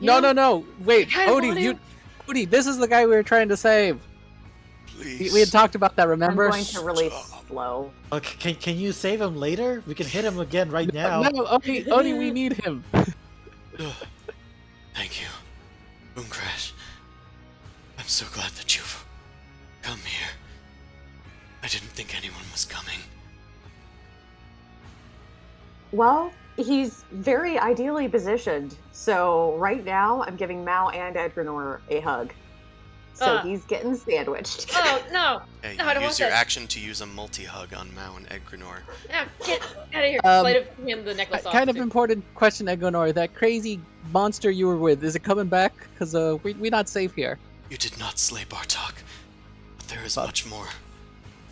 No, no, no. Wait, I want Odie, him. Odie, this is the guy we were trying to save. Please. We had talked about that, I'm remember? going to release Flow. Can you save him later? We can hit him again right now. No, Odie, we need him. Thank you. Mooncrash, I'm so glad that you've come here. I didn't think anyone was coming. Well, he's very ideally positioned. So right now, I'm giving Mao and Edgrenor a hug. So he's getting sandwiched. Oh, no! Okay, No, I don't use want your this. action to use a multi-hug on Mao and Edgrenor. Get out of here. Slide him the necklace off. Kind of important question, Edgrenor. That crazy monster you were with, is it coming back? Because we're not safe here. You did not slay Bartok, but there is Fuck. much more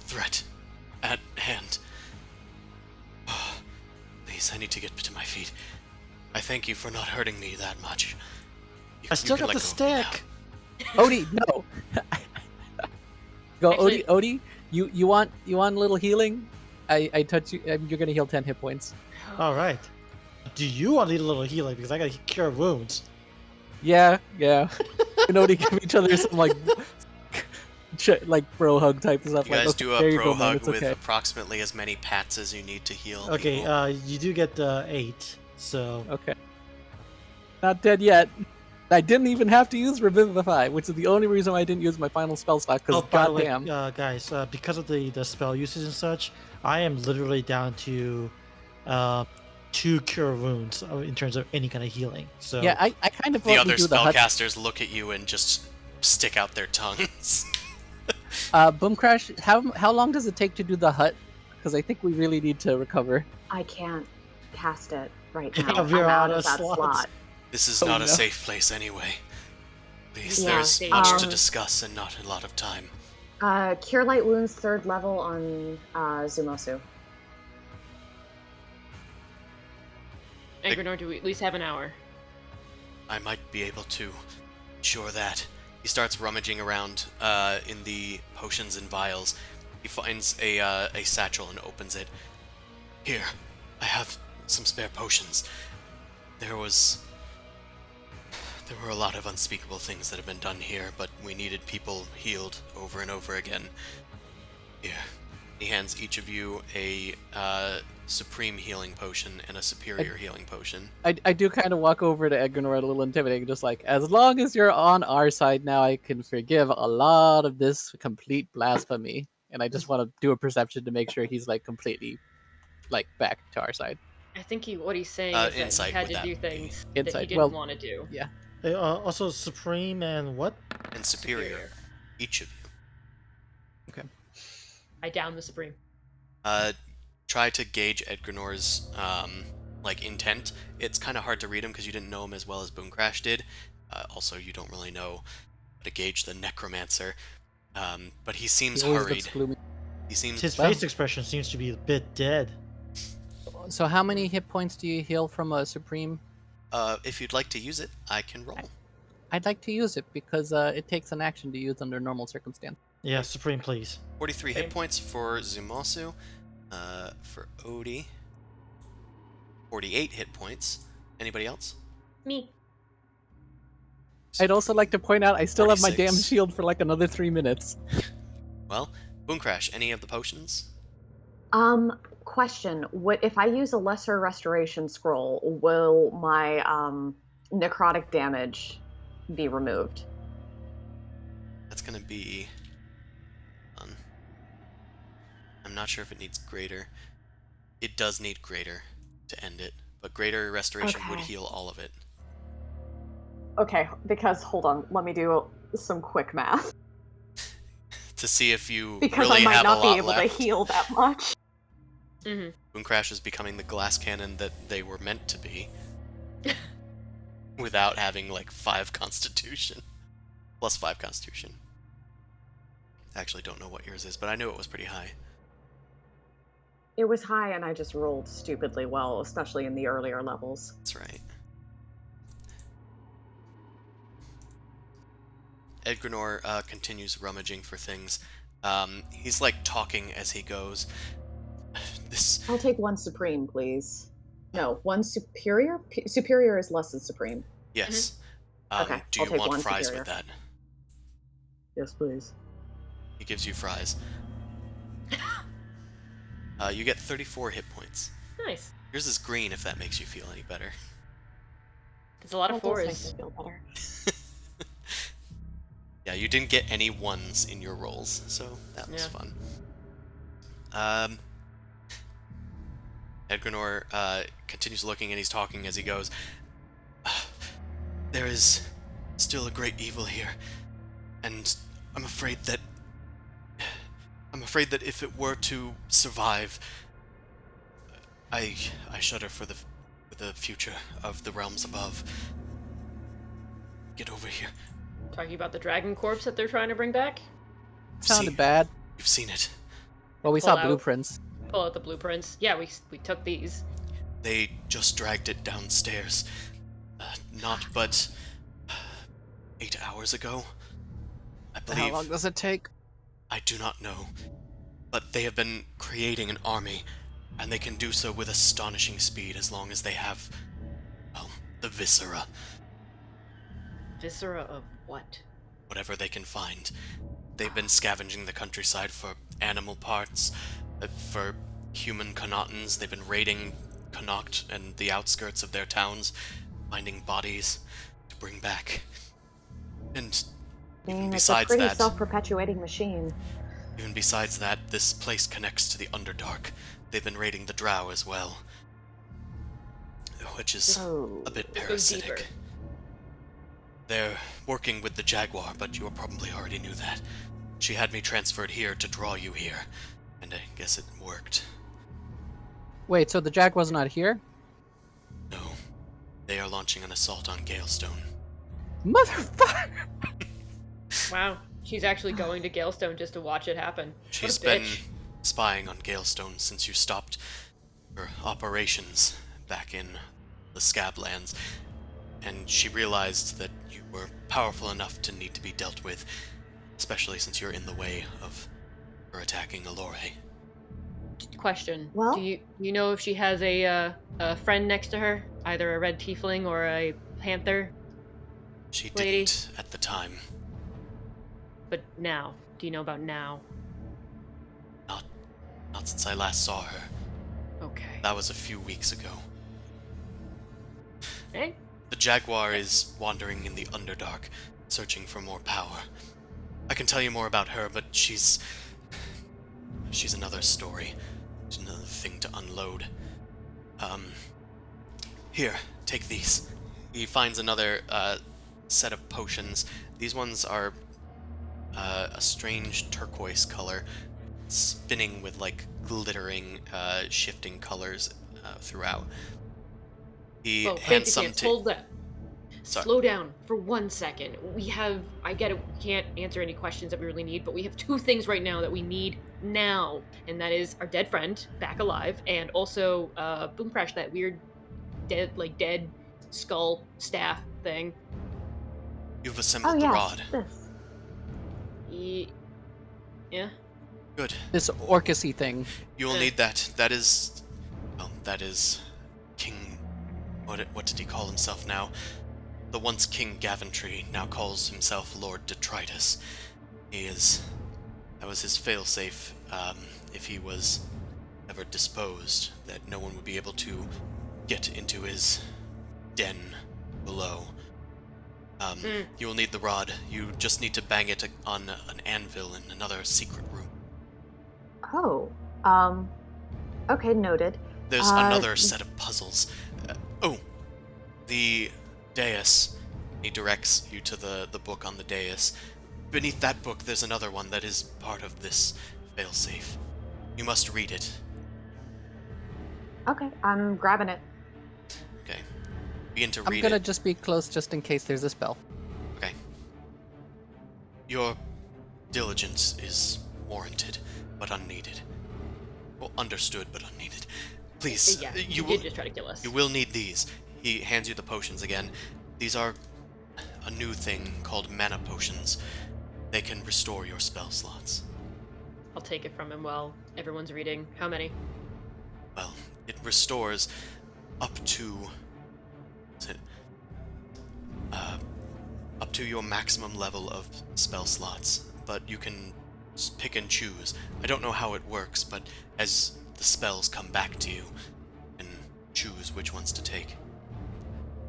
threat at hand. Please, I need to get to my feet. I thank you for not hurting me that much. I still can got let the go of me stick. Odie, no. Go, Actually- Odie. You want a little healing? I touch you. You're gonna heal 10 hit points. All right. Do you want to need a little healing because I got to cure wounds? Yeah. And Odie give each other some like bro hug type stuff. You guys like, do okay, there a you pro go, man, hug it's with okay. approximately as many pats as you need to heal. Okay, people. you do get 8, so Okay. Not dead yet. I didn't even have to use Revivify, which is the only reason why I didn't use my final spell slot, because by the way, goddamn. guys, because of the spell usage and such, I am literally down to 2 cure wounds in terms of any kind of healing. So Yeah, I kind of the want other to do the hut. spellcasters look at you and just stick out their tongues. Boom Crash, how long does it take to do the hut? Because I think we really need to recover. I can't cast it right Yeah, now. we're I'm out out of of that slots. slot. This is Oh, not a no. safe place anyway. Please, Yeah, there's same. much to discuss and not a lot of time. Cure Light Wounds 3rd level on Zumosu. Edgrenor, do we at least have an hour? I might be able to ensure that. He starts rummaging around in the potions and vials. He finds a satchel and opens it. Here, I have some spare potions. There were a lot of unspeakable things that have been done here, but we needed people healed over and over again. Here. He hands each of you a supreme healing potion and a superior healing potion. I do kind of walk over to Edgrenor a little intimidating, just like, as long as you're on our side now, I can forgive a lot of this complete blasphemy. And I just want to do a perception to make sure he's like completely like back to our side. I think what he's saying is that Insight he had would to that do be? things that he Insight, didn't well, want to do. Yeah. also supreme and what? And superior. Each of you. Okay. I down the Supreme. Try to gauge Edgrenor's intent. It's kind of hard to read him because you didn't know him as well as Boomcrash did. Also, you don't really know how to gauge the necromancer. But he seems He always hurried. looks gloomy. He seems. His Well- face expression seems to be a bit dead. So how many hit points do you heal from a supreme? If you'd like to use it, I can roll. I'd like to use it because it takes an action to use under normal circumstance. Yeah, supreme, please. 43 Same. hit points for Zumasu. For Odie. 48 hit points. Anybody else? Me. I'd also like to point out I still have my damn 46. shield for like another 3 minutes. Well, Boomcrash, any of the potions? Question: What if I use a lesser restoration scroll? Will my necrotic damage be removed? That's gonna be. I'm not sure if it needs greater. It does need greater to end it, but greater restoration would Okay. heal all of it. Okay, because hold on, let me do some quick math. To see if you Because really I might have not a be lot able left. to heal that much. Mm-hmm. Boomcrash is becoming the glass cannon that they were meant to be. Without having like 5 constitution. Plus 5 constitution. I actually don't know what yours is, but I knew it was pretty high. It was high and I just rolled stupidly well, especially in the earlier levels. That's right. Edgrenor continues rummaging for things. He's like talking as he goes. This I'll take one supreme, please. No, one superior? Superior is less than supreme. yes. Okay, Do I'll you take want one fries superior. with that? Yes, please. He gives you fries. You get 34 hit points. Nice. Yours is green if that makes you feel any better. There's a lot of That does make fours. me feel better. Yeah, you didn't get any ones in your rolls, so that was Yeah. fun. Edgrenor continues looking, and he's talking as he goes. There is still a great evil here, and I'm afraid that if it were to survive, I shudder for the future of the realms above. Get over here. Talking about the dragon corpse that they're trying to bring back. Sounded bad. You've seen it. Well, we Pull saw out. blueprints. Pull out the blueprints. Yeah, we took these. They just dragged it downstairs. Not but 8 hours ago, I believe. How long does it take? I do not know, but they have been creating an army, and they can do so with astonishing speed as long as they have, well, the viscera. Viscera of what? Whatever they can find. They've been scavenging the countryside for animal parts, for human Connaughtans. They've been raiding Connaught and the outskirts of their towns, finding bodies to bring back. And I even mean, it's a besides pretty that, self-perpetuating machine. this place connects to the Underdark. They've been raiding the Drow as well, which is Oh. a bit Let's go parasitic. deeper. They're working with the Jaguar, but you probably already knew that. She had me transferred here to draw you here, and I guess it worked. Wait, so the Jag was not here? No, they are launching an assault on Galestone. Motherfucker! Wow. She's actually going to Galestone just to watch it happen. She's What a been bitch. spying on Galestone since you stopped her operations back in the Scablands, and she realized that you were powerful enough to need to be dealt with, especially since you're in the way of her attacking Allure. Question. Well- do you know if she has a friend next to her, either a red tiefling or a panther? She Lady. didn't at the time. But now, do you know about now? Not since I last saw her. Okay. That was a few weeks ago. Hey, The Jaguar is wandering in the Underdark, searching for more power. I can tell you more about her, but she's another story. She's another thing to unload. Here, take these. He finds another set of potions. These ones are a strange turquoise color, spinning with like glittering, shifting colors throughout. He whoa, hands some chance. to. Hold that. Sorry. Slow down for 1 second. I get it, we can't answer any questions that we really need, but we have two things right now that we need now, and that is our dead friend back alive, and also Boom Crash, that weird dead skull staff thing. You've assembled Oh, the yes. rod. This. Yeah. Good. This orcusy thing. You will Eh. need that. That is King. What did he call himself now? The once King Gaventry now calls himself Lord Detritus. That was his failsafe, if he was ever disposed, that no one would be able to get into his den below. You will need the rod. You just need to bang it on an anvil in another secret room. Oh. Okay, noted. There's another set of puzzles. The dais. He directs you to the book on the dais. Beneath that book, there's another one that is part of this failsafe. You must read it. Okay, I'm grabbing it. Okay. Begin to I'm read gonna it. just be close just in case there's a spell. Okay. Your diligence is warranted, but unneeded. Well, understood, but unneeded. Please, Yeah, you you will. did just try to kill us. You will need these. He hands you the potions again. These are a new thing called mana potions. They can restore your spell slots. I'll take it from him while everyone's reading. How many? Well, it restores up to is it, up to your maximum level of spell slots, but you can pick and choose. I don't know how it works, but as the spells come back to you, you can choose which ones to take.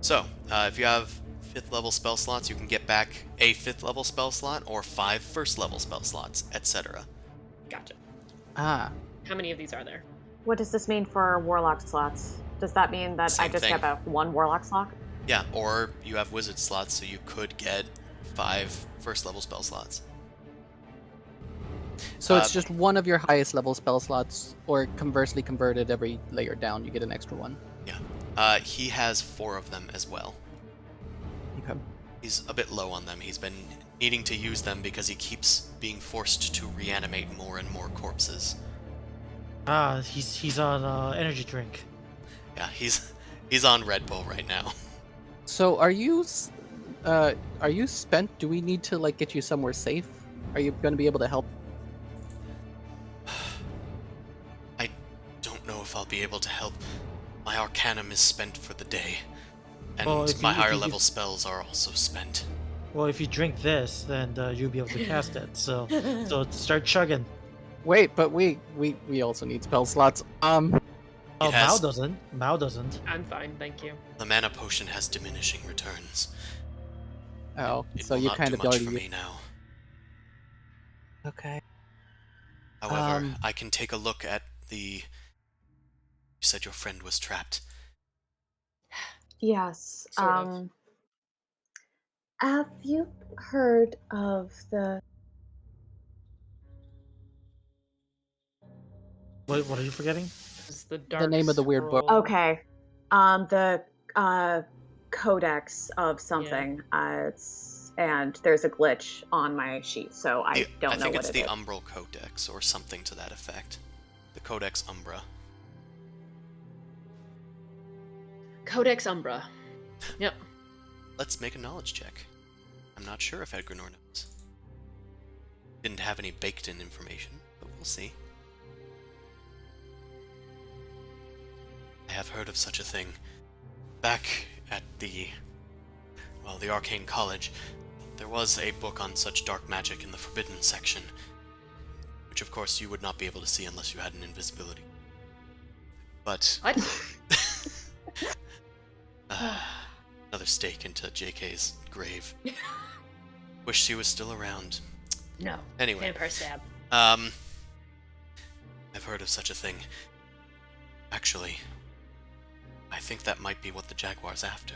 So, if you have 5th level spell slots, you can get back a 5th level spell slot or 5 1st level spell slots, etc. Gotcha. Ah, How many of these are there? What does this mean for warlock slots? Does that mean that I Same just thing. get a one warlock slot? Yeah, or you have wizard slots, so you could get 5 1st level spell slots. so it's just one of your highest level spell slots, or conversely converted every layer down, you get an extra one. Yeah. He has 4 of them as well. Okay. He's a bit low on them. He's been needing to use them because he keeps being forced to reanimate more and more corpses. Ah, he's on energy drink. Yeah, he's on Red Bull right now. So are you spent? Do we need to like get you somewhere safe? Are you going to be able to help? I don't know if I'll be able to help. My Arcanum is spent for the day, and Well, if my you- if higher you- level spells are also spent. Well, if you drink this, then you'll be able to cast it. So start chugging. Wait, but we also need spell slots. Oh, has- Mao doesn't. Mao doesn't. I'm fine, thank you. The mana potion has diminishing returns. Oh, It so will you not kind do of much already. for me now. Okay. However, I can take a look at the... You said your friend was trapped. Yes. Sort of. Have you heard of the What are you forgetting? This is the dark name of the weird book. scroll. Okay. The codex of something. And there's a glitch on my sheet, so I don't know think what it's it the is. Umbral Codex or something to that effect. The Codex Umbra. Codex Umbra. Yep. Let's make a knowledge check. I'm not sure if Edgrenor knows. Didn't have any baked-in information, but we'll see. I have heard of such a thing. Back at the Arcane College, there was a book on such dark magic in the Forbidden section, which of course you would not be able to see unless you had an invisibility. But... What? Another stake into JK's grave. Wish she was still around. No. Anyway. Vampire stab. I've heard of such a thing. Actually, I think that might be what the Jaguar's after.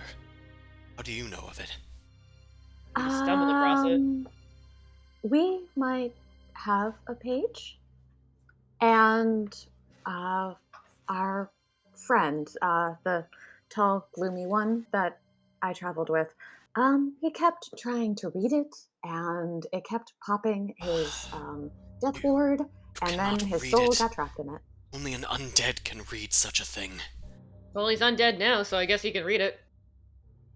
How do you know of it? We just stumbled across it. We might have a page, and our friend, the tall, gloomy one that I traveled with, he kept trying to read it, and it kept popping his death ward, and then cannot his read soul it. got trapped in it. Only an undead can read such a thing. Well, he's undead now, so I guess he can read it.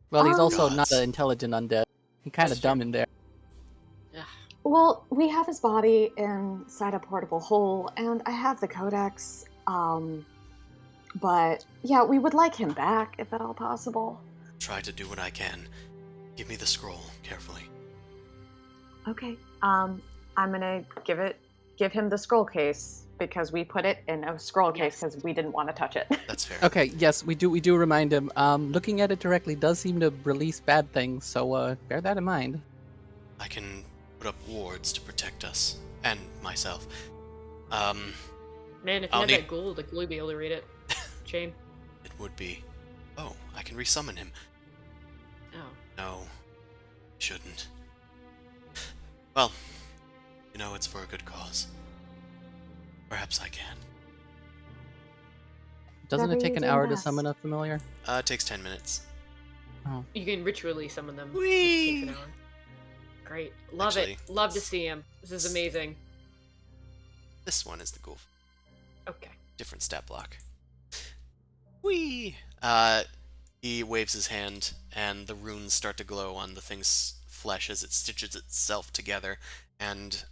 Well, he's also Gods. not an intelligent undead. He's kind That's of dumb in there. Ugh. Well, we have his body inside a portable hole, and I have the codex. But yeah, we would like him back if at all possible. Try to do what I can. Give me the scroll carefully. Okay. I'm gonna give him the scroll case because we put it in a scroll case Yes. because we didn't want to touch it. That's fair. Okay, yes, we do remind him. Looking at it directly does seem to release bad things, so bear that in mind. I can put up wards to protect us and myself. Man, if you I'll had need- that ghoul, the ghoul would be able to read it. Shame. It would be. Oh, I can resummon him. Oh. No, shouldn't. Well, it's for a good cause. Perhaps I can. Doesn't it Whatever take you an do hour to best. summon a familiar? It takes 10 minutes. You can ritually summon them. Whee! It takes an hour. Great. Love Actually, it. Love to see him. This is amazing. This one is the ghoul. Okay. Different stat block. Whee! He waves his hand, and the runes start to glow on the thing's flesh as it stitches itself together, and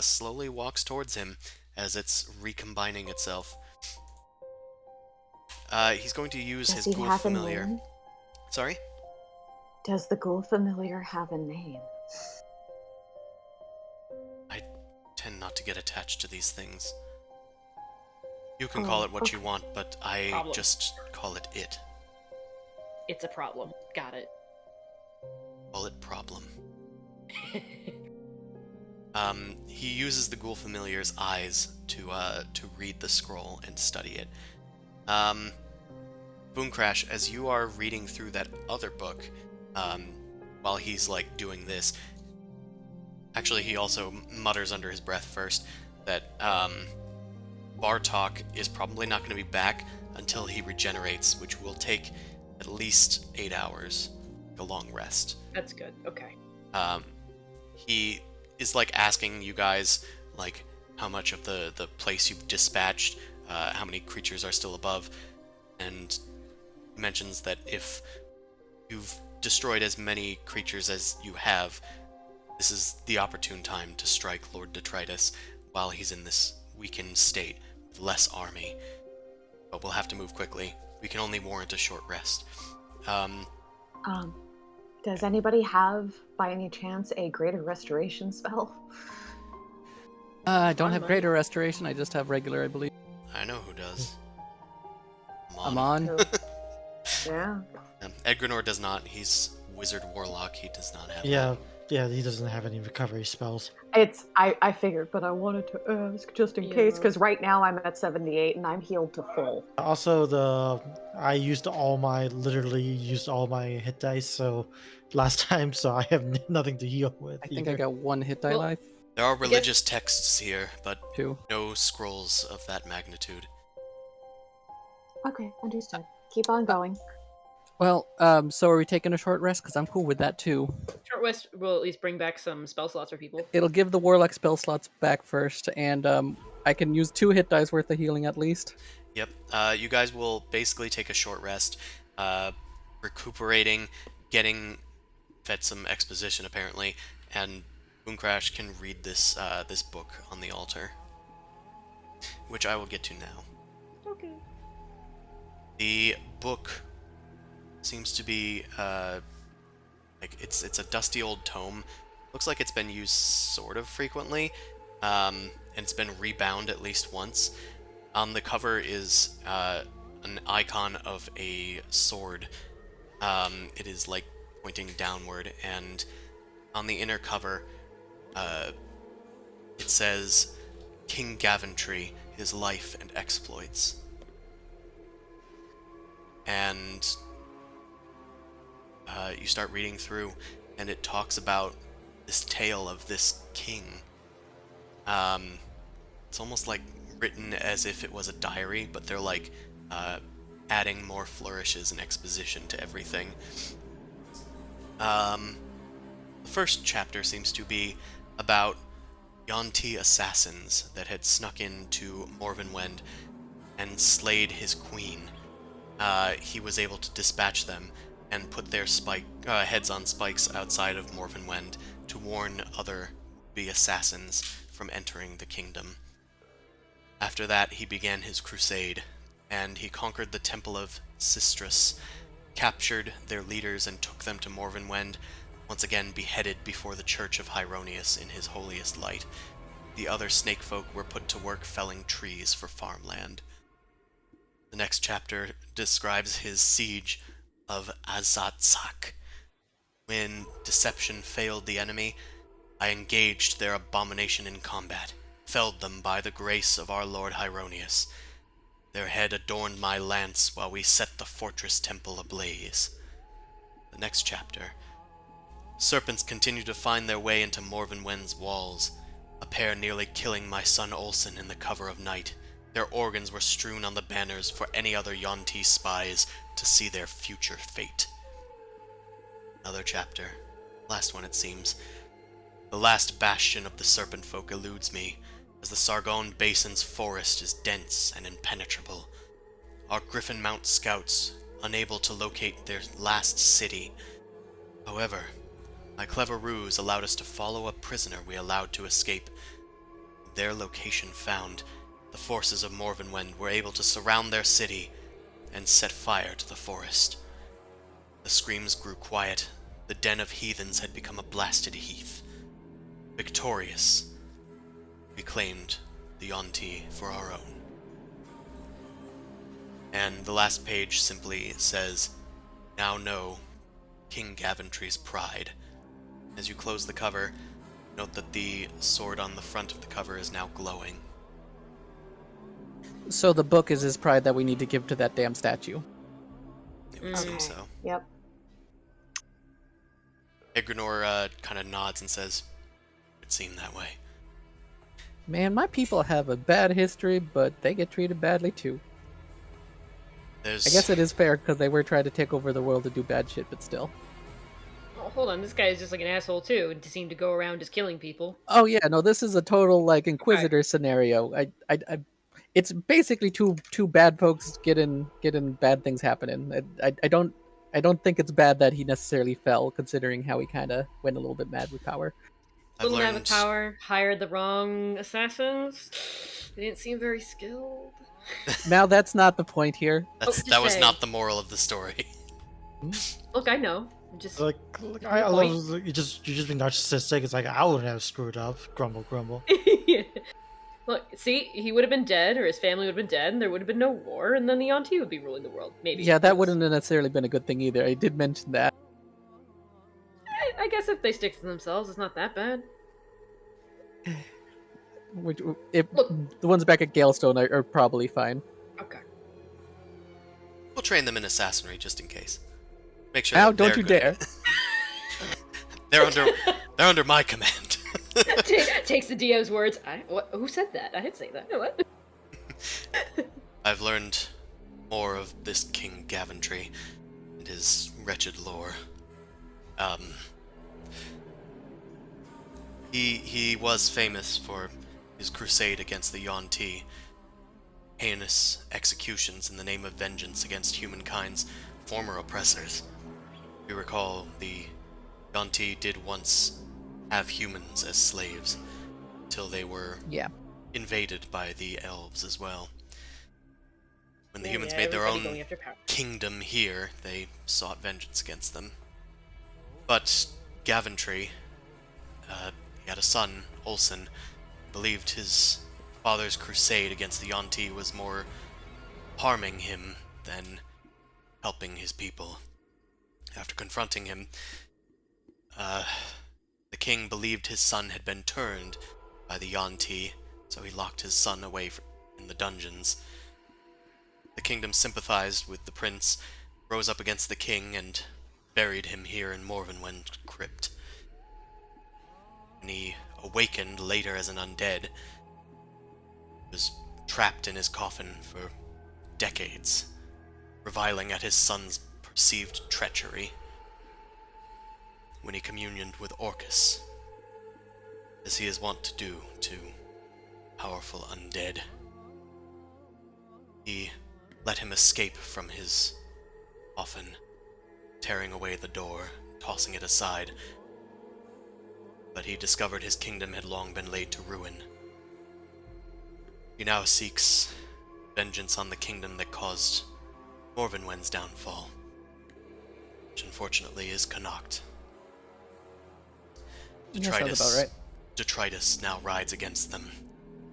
slowly walks towards him as it's recombining itself. He's going to use Does his he ghoul have a familiar. name? Sorry? Does the ghoul familiar have a name? I tend not to get attached to these things. You can call it what you want, but I Problem. just call it it. It's a problem. Got it. Call it problem. He uses the ghoul familiar's eyes to read the scroll and study it. Boomcrash, as you are reading through that other book, while he's like doing this, actually he also mutters under his breath first that Bartok is probably not going to be back until he regenerates, which will take at least 8 hours, a long rest. That's good. Okay. He is like asking you guys like how much of the place you've dispatched, how many creatures are still above, and mentions that if you've destroyed as many creatures as you have, this is the opportune time to strike Lord Detritus while he's in this weakened state with less army. But we'll have to move quickly. We can only warrant a short rest. Does anybody have, by any chance, a greater restoration spell? I don't have Mine. greater restoration. I just have regular, I believe. I know who does. I'm on. Who? Yeah. Edgrenor does not. He's wizard warlock. He does not have Yeah, yeah, he doesn't have any recovery spells. I figured, but I wanted to ask just in case, Yeah. because right now I'm at 78 and I'm healed to full. Also, I literally used all my hit dice, so last time, so I have nothing to heal with. I think I either. got 1 hit die Well- life. There are religious texts here, but 2. no scrolls of that magnitude. Okay, understood. Keep on going. Well, so are we taking a short rest? Because I'm cool with that too. Short rest will at least bring back some spell slots for people. It'll give the warlock spell slots back first, and I can use 2 hit dice worth of healing at least. Yep. You guys will basically take a short rest, recuperating, getting fed some exposition apparently, and Boomcrash can read this this book on the altar, which I will get to now. Okay. The book seems to be like it's a dusty old tome. Looks like it's been used sort of frequently, and it's been rebound at least once. On the cover is an icon of a sword. It is like pointing downward, and on the inner cover, it says King Gaventry, his life and exploits. And you start reading through, and it talks about this tale of this king. It's almost like written as if it was a diary, but they're like adding more flourishes and exposition to everything. The first chapter seems to be about Yuan-ti assassins that had snuck into Morvenwend and slayed his queen. He was able to dispatch them and put their heads on spikes outside of Morvenwend to warn other assassins from entering the kingdom. After that, he began his crusade, and he conquered the Temple of Sistrus, captured their leaders and took them to Morvenwend, once again beheaded before the Church of Hieronius in his holiest light. The other snake folk were put to work felling trees for farmland. The next chapter describes his siege of Azatzak. When deception failed the enemy, I engaged their abomination in combat, felled them by the grace of our Lord Hieronius. Their head adorned my lance while we set the fortress temple ablaze. The next chapter. Serpents continue to find their way into Morvenwend's walls, a pair nearly killing my son Olsen in the cover of night. Their organs were strewn on the banners for any other Yuan-ti spies to see their future fate. Another chapter. Last one, it seems. The last bastion of the serpent folk eludes me, as the Sargon Basin's forest is dense and impenetrable. Our Griffin Mount scouts, unable to locate their last city. However, my clever ruse allowed us to follow a prisoner we allowed to escape. Their location found, the forces of Morvenwend were able to surround their city and set fire to the forest. The screams grew quiet. The den of heathens had become a blasted heath. Victorious, we claimed the Yuan-ti for our own. And the last page simply says, now know King Gaventry's pride. As you close the cover, note that the sword on the front of the cover is now glowing. So the book is his pride that we need to give to that damn statue. It would seem Okay. so. Yep. Edgrenor kind of nods and says, "It seemed that way." Man, my people have a bad history, but they get treated badly too. There's I guess it is fair because they were trying to take over the world to do bad shit, but still. Oh, hold on, this guy is just like an asshole too, and to seem to go around just killing people. Oh yeah, no, this is a total like Inquisitor scenario. It's basically two bad folks getting bad things happening. I don't think it's bad that he necessarily fell, considering how he kind of went a little bit mad with power. I've Little mad learned with power, hired the wrong assassins. They didn't seem very skilled. Now that's not the point here. just that was saying. not the moral of the story. Look, I know. I'm just Like, I love you just being narcissistic. It's like I wouldn't have screwed up. Grumble, grumble. Yeah. Look, see, he would have been dead, or his family would have been dead, and there would have been no war, and then the Yuan-Ti would be ruling the world. Maybe. Yeah, that wouldn't have necessarily been a good thing either. I did mention that. I guess if they stick to themselves, it's not that bad. Look. The ones back at Galestone are probably fine. Okay. We'll train them in assassinry just in case. Make sure. Ow, that don't they're you good. dare. They're under my command. Takes the DO's words. Who said that? I didn't say that. What? I've learned more of this King Gaventry and his wretched lore. He was famous for his crusade against the Yuan-Ti, heinous executions in the name of vengeance against humankind's former oppressors. You recall, the Yuan-Ti did once have humans as slaves, until they were Yeah. invaded by the elves as well. When the humans Yeah, made their everybody going own after power. kingdom here, they sought vengeance against them. But Gaventry, he had a son, Olsen, believed his father's crusade against the Yuan-Ti was more harming him than helping his people. After confronting him, the king believed his son had been turned by the Yuan-Ti, so he locked his son away in the dungeons. The kingdom sympathized with the prince, rose up against the king, and buried him here in Morvenwend Crypt. When he awakened later as an undead, was trapped in his coffin for decades, reviling at his son's perceived treachery. When he communioned with Orcus, as he is wont to do to powerful undead, he let him escape from his coffin, tearing away the door, tossing it aside. But he discovered his kingdom had long been laid to ruin. He now seeks vengeance on the kingdom that caused Morvenwend's downfall, which unfortunately is Connacht. Sounds about right. Detritus now rides against them,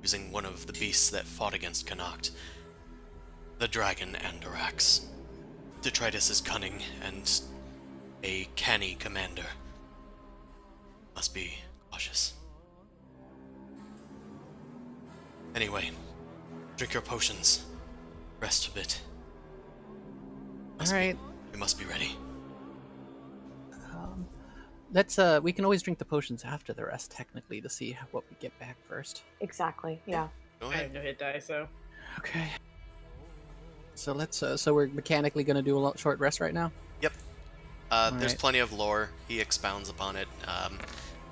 using one of the beasts that fought against Connacht, the dragon Andorax. Detritus is cunning and a canny commander. Must be cautious. Anyway, drink your potions. Rest a bit. Alright. We must be ready. Let's we can always drink the potions after the rest, technically, to see what we get back first. Exactly. Yeah. Go I have ahead. no hit die, so. Okay. So let's so we're mechanically gonna do a short rest right now? Yep. There's Alright. plenty of lore. He expounds upon it,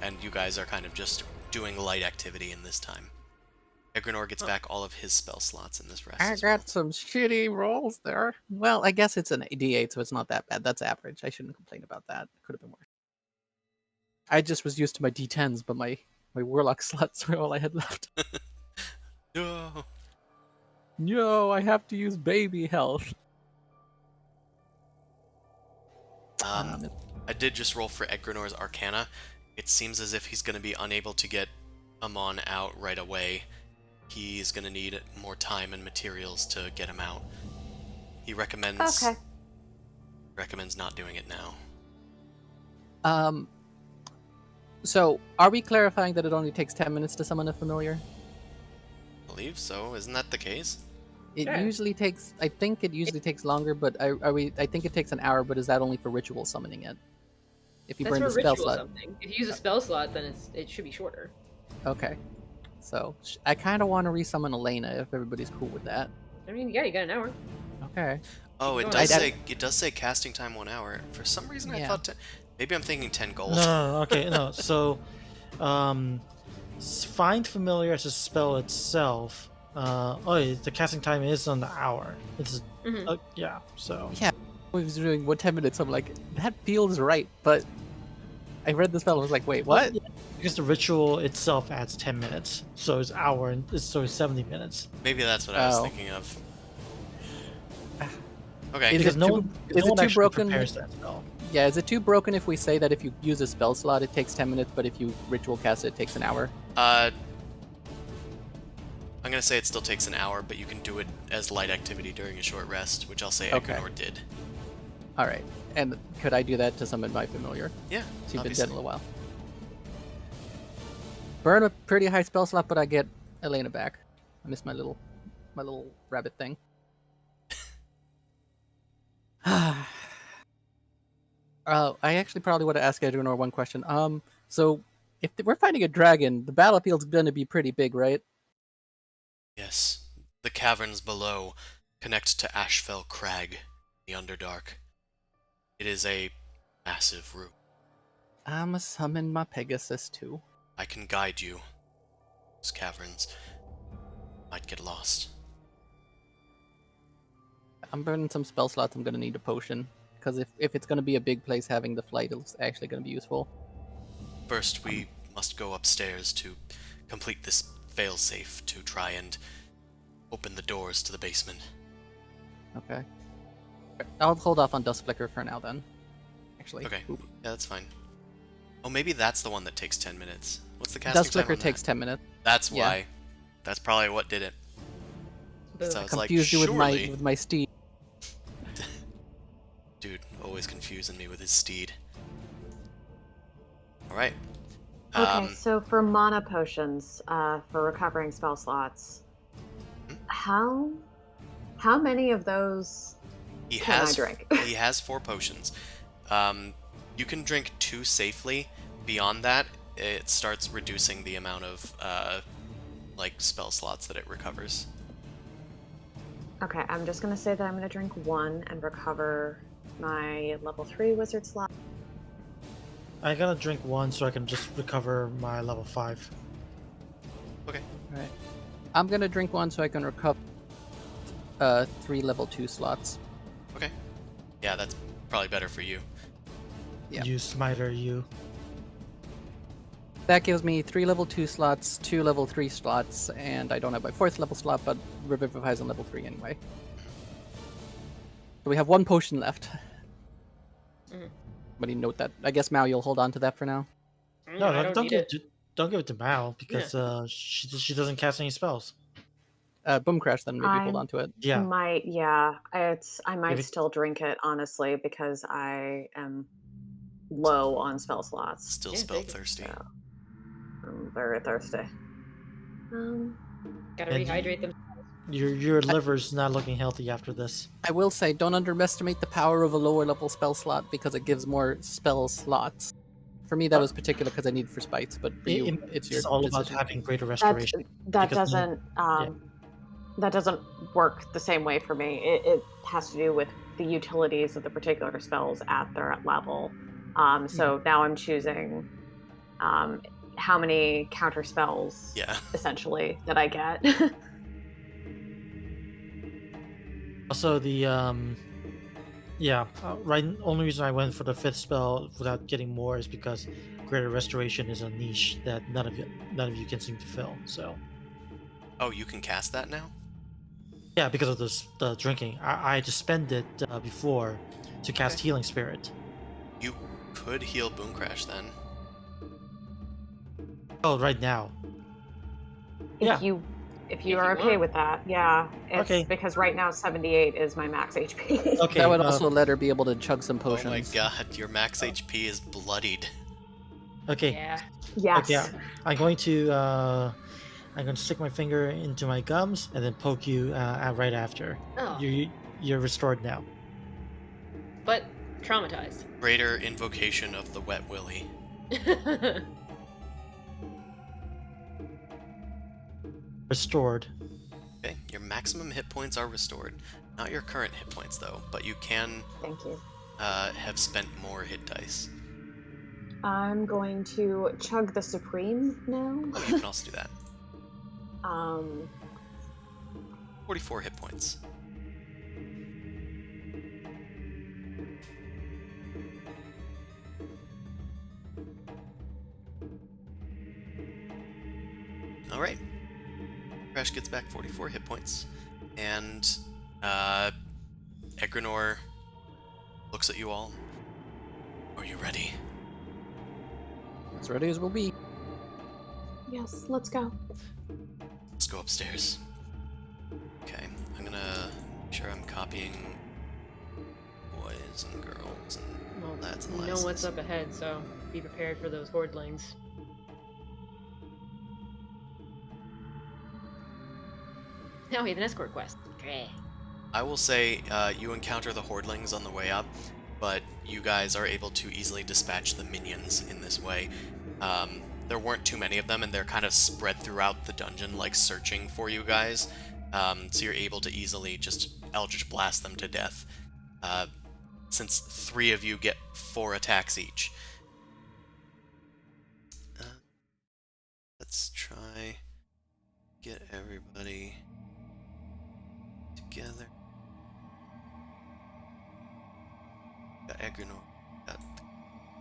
and you guys are kind of just doing light activity in this time. Edgrenor gets back all of his spell slots in this rest. I as well. got some shitty rolls there. Well, I guess it's an D8, so it's not that bad. That's average. I shouldn't complain about that. Could have been worse. I just was used to my D10s, but my warlock slots were all I had left. No. No, I have to use baby health. I did just roll for Edgrenor's Arcana. It seems as if he's going to be unable to get Amon out right away. He's going to need more time and materials to get him out. He recommends recommends not doing it now. So, are we clarifying that it only takes 10 minutes to summon a familiar? I believe so. Isn't that the case? It Sure. usually takes. I think it usually takes longer, but I think it takes an hour. But is that only for ritual summoning it? If you That's burn for the spell ritual slot. something. If you use a spell slot, then it should be shorter. Okay. So I kind of want to resummon Elena if everybody's cool with that. I mean, yeah, you got an hour. Okay. Oh, Keep it going. does say casting time 1 hour. For some reason, I Yeah. thought maybe I'm thinking 10 gold. No, okay, no. So, find familiar as a spell itself. The casting time is on the hour. It's Mhm. yeah. So Yeah. I was doing 10 minutes. I'm like, that feels right, but I read the spell. I was like, wait, what? Yeah, because the ritual itself adds 10 minutes, so it's hour and it's 70 minutes. Maybe that's what I was Oh. thinking of. Okay. Is Because it no too- one, is no it one too actually broken? prepares that spell. Yeah, is it too broken if we say that if you use a spell slot, it takes 10 minutes, but if you ritual cast it, it takes an hour? I'm gonna say it still takes an hour, but you can do it as light activity during a short rest, which I'll say Okay. Edgrenor did. All right. And could I do that to summon my familiar? Yeah, She's been obviously. dead in a while. Burn a pretty high spell slot, but I get Elena back. I missed my little rabbit thing. I actually probably would have asked Edgrenor one question. So if we're fighting a dragon, the battlefield's gonna be pretty big, right? Yes. The caverns below connect to Ashfell Crag, the Underdark. It is a massive room. I'ma summon my Pegasus too. I can guide you. Those caverns might get lost. I'm burning some spell slots. I'm gonna need a potion because if it's gonna be a big place, having the flight is actually gonna be useful. First, we must go upstairs to complete this failsafe to try and open the doors to the basement. Okay. I'll hold off on Dust Flicker for now then. Actually. Okay. Oop. Yeah, that's fine. Oh, maybe that's the one that takes 10 minutes. What's the casting Dust time Flicker on takes that? 10 minutes. That's yeah. why. That's probably what did it. Boo. So it's like, Confused you surely... with my steed. Dude, always confusing me with his steed. Alright. Okay, so for mana potions, for recovering spell slots, how many of those He can I has drink? he has 4 potions. You can drink 2 safely. Beyond that, it starts reducing the amount of spell slots that it recovers. Okay, I'm just gonna say that I'm gonna drink 1 and recover my level 3 wizard slot. I gotta drink 1 so I can just recover my level 5. Okay. Alright. I'm gonna drink 1 so I can recover 3 level 2 slots. Okay. Yeah, that's probably better for you. Yeah. You smiter, you. That gives me 3 level 2 slots, 2 level 3 slots, and I don't have my 4th level slot, but Revivifies on level 3 anyway. So we have 1 potion left. Mhm. Somebody note that. I guess Mao, you'll hold on to that for now. No, I don't need give it. don't give it to Mal because she doesn't cast any spells. Boom Crash, then maybe hold I'm- on to it. Yeah, I might Give it- still drink it honestly because I am low on spell slots. Still Yeah, spell take it. thirsty. So I'm very thirsty. Gotta And rehydrate them. your liver's not looking healthy after this. I will say, don't underestimate the power of a lower level spell slot because it gives more spell slots. For me, that was particular because I need for spites, but for you, it's your all about decision. having greater That restoration. that because doesn't that doesn't work the same way for me. It has to do with the utilities of the particular spells at their level. So now I'm choosing how many counter spells Yeah. essentially that I get. Also, the right. Only reason I went for the 5th spell without getting more is because greater restoration is a niche that none of you can seem to fill. So Oh, you can cast that now? yeah, because of the drinking, I had to spend it before to cast Okay. Healing Spirit. You could heal Boom Crash then. Oh, right now. If Yeah. you If you If are you okay want. with that, yeah. It's Okay. because right now 78 is my max HP. Okay. That would also let her be able to chug some Oh my potions. god, your max HP is bloodied. Okay. Yeah. Okay. Yes. I'm going to stick my finger into my gums and then poke you right after. Oh, You're restored now. but traumatized. Greater invocation of the wet willy. Restored. Okay, your maximum hit points are restored. Not your current hit points though, but you can Thank you. have spent more hit dice. I'm going to chug the Supreme now. Oh, you can also do that. um, 44 hit points. Alright. Crash gets back 44 hit points. And Edgrenor looks at you all. Are you ready? As ready as we'll be. yes, let's go. Let's go upstairs. Okay, I'm gonna make sure I'm copying boys and girls and Well, lads and you know lasses. what's up ahead, so be prepared for those hordlings. Now we have an escort quest. Great. I will say you encounter the hordlings on the way up, but you guys are able to easily dispatch the minions in this way. There weren't too many of them, and they're kind of spread throughout the dungeon, like searching for you guys. So you're able to easily just Eldritch Blast them to death. Since 3 of you get 4 attacks each. Let's try get everybody together. Got Edgrenor,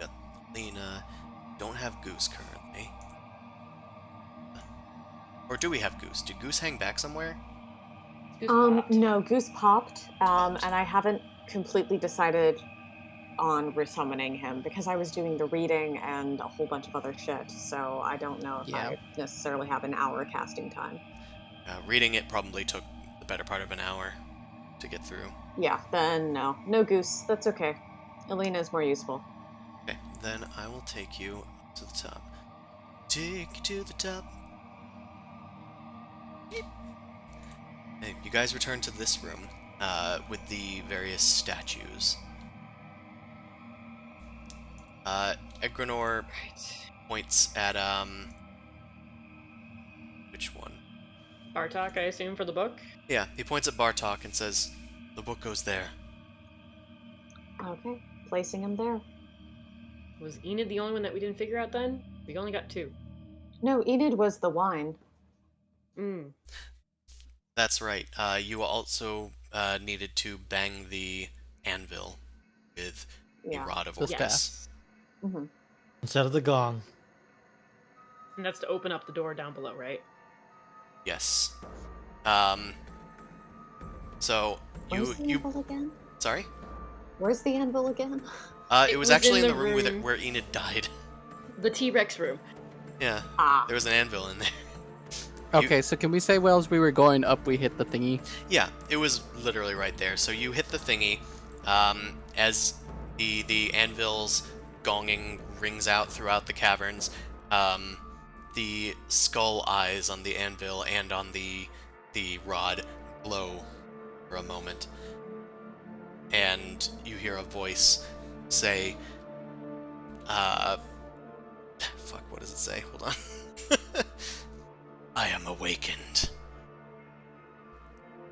got Lena. Don't have Goose currently. Or do we have Goose? Did Goose hang back somewhere? Goose popped. No, Goose popped, Popped. and I haven't completely decided on resummoning him because I was doing the reading and a whole bunch of other shit. So I don't know if Yeah. I necessarily have an hour casting time. Reading it probably took the better part of an hour to get through. Yeah, then no Goose. That's okay. Elena is more useful. Okay, then I will take you up to the top. Take you to the top. Hey, you guys return to this room with the various statues. Edgrenor Right. points at which one? Bartok, I assume, for the book? Yeah, he points at Bartok and says, "The book goes there." Okay, placing him there. Was Enid the only one that we didn't figure out then? We only got 2. No, Enid was the wine. Mm. That's right. You also needed to bang the anvil with the Yeah. rod of The staff. Orcus. hmm Instead of the gong. And that's to open up the door down below, right? Yes. So Where's the you anvil again? sorry? Where's the anvil again? It It was was actually in in the the room room. where Enid died. The T-Rex room. Yeah, Ah, there was an anvil in there. Okay, so can we say, well, as we were going up, we hit the thingy? Yeah, it was literally right there. So you hit the thingy, as the anvil's gonging rings out throughout the caverns. The skull eyes on the anvil and on the rod glow for a moment, and you hear a voice say, fuck, what does it say? Hold on. I am awakened.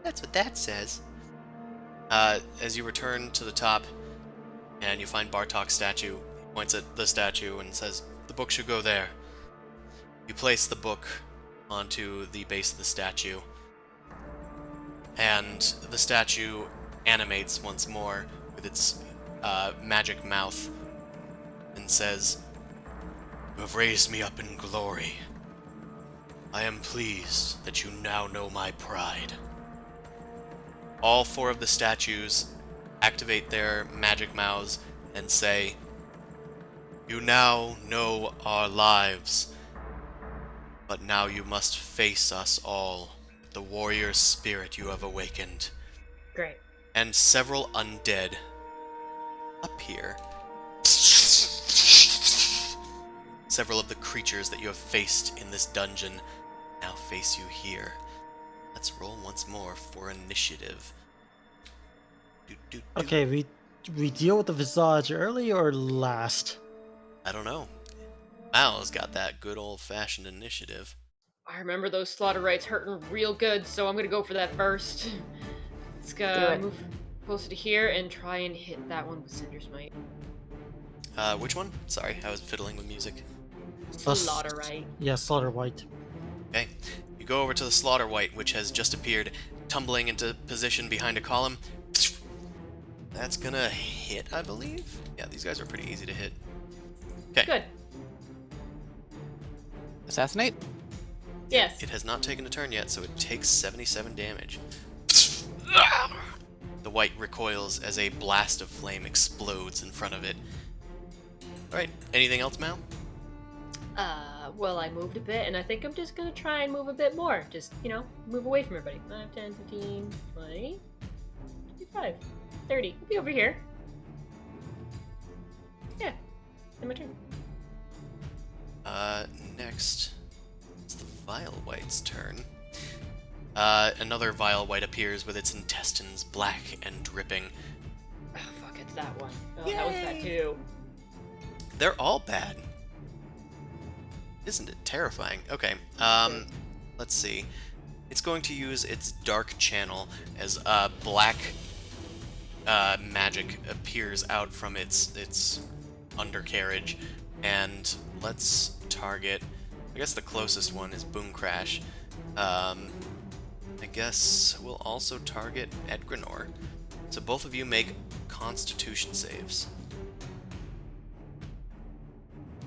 That's what that says. As you return to the top and you find Bartok's statue, he points at the statue and says, "The book should go there." You place the book onto the base of the statue, and the statue animates once more with its magic mouth and says, "You have raised me up in glory. I am pleased that you now know my pride." All 4 of the statues activate their magic mouths and say, "You now know our lives, but now you must face us all." the warrior spirit you have awakened. Great. And several undead appear. Several of the creatures that you have faced in this dungeon now face you here. Let's roll once more for initiative. Do. Okay, we deal with the visage early or last? I don't know. Mal's got that good old-fashioned initiative. I remember those slaughter rites hurting real good, so I'm gonna go for that first. Let's Do go it. move closer to here and try and hit that one with Cinder's Might. Which one? Sorry, I was fiddling with music. Slaughter rite. Yeah, Slaughter White. Okay, you go over to the Slaughter White, which has just appeared, tumbling into position behind a column. That's gonna hit, I believe? Yeah, these guys are pretty easy to hit. Okay. Good. Assassinate? Yes. It has not taken a turn yet, so it takes 77 damage. The white recoils as a blast of flame explodes in front of it. Alright, anything else, Mal? Well, I moved a bit, and I think I'm just gonna try and move a bit more. Just, move away from everybody. 5, 10, 15, 20, 25, 30. We'll be over here. Yeah. End my turn. Next, it's the Vile White's turn. Another Vile White appears with its intestines black and dripping. Oh, fuck, it's that one. Oh, that was bad too. They're all bad. Isn't it terrifying? Okay, let's see. It's going to use its Dark Channel as black magic appears out from its undercarriage, and let's target. I guess the closest one is Boom Crash. I guess we'll also target Edgrenor. So both of you make Constitution saves.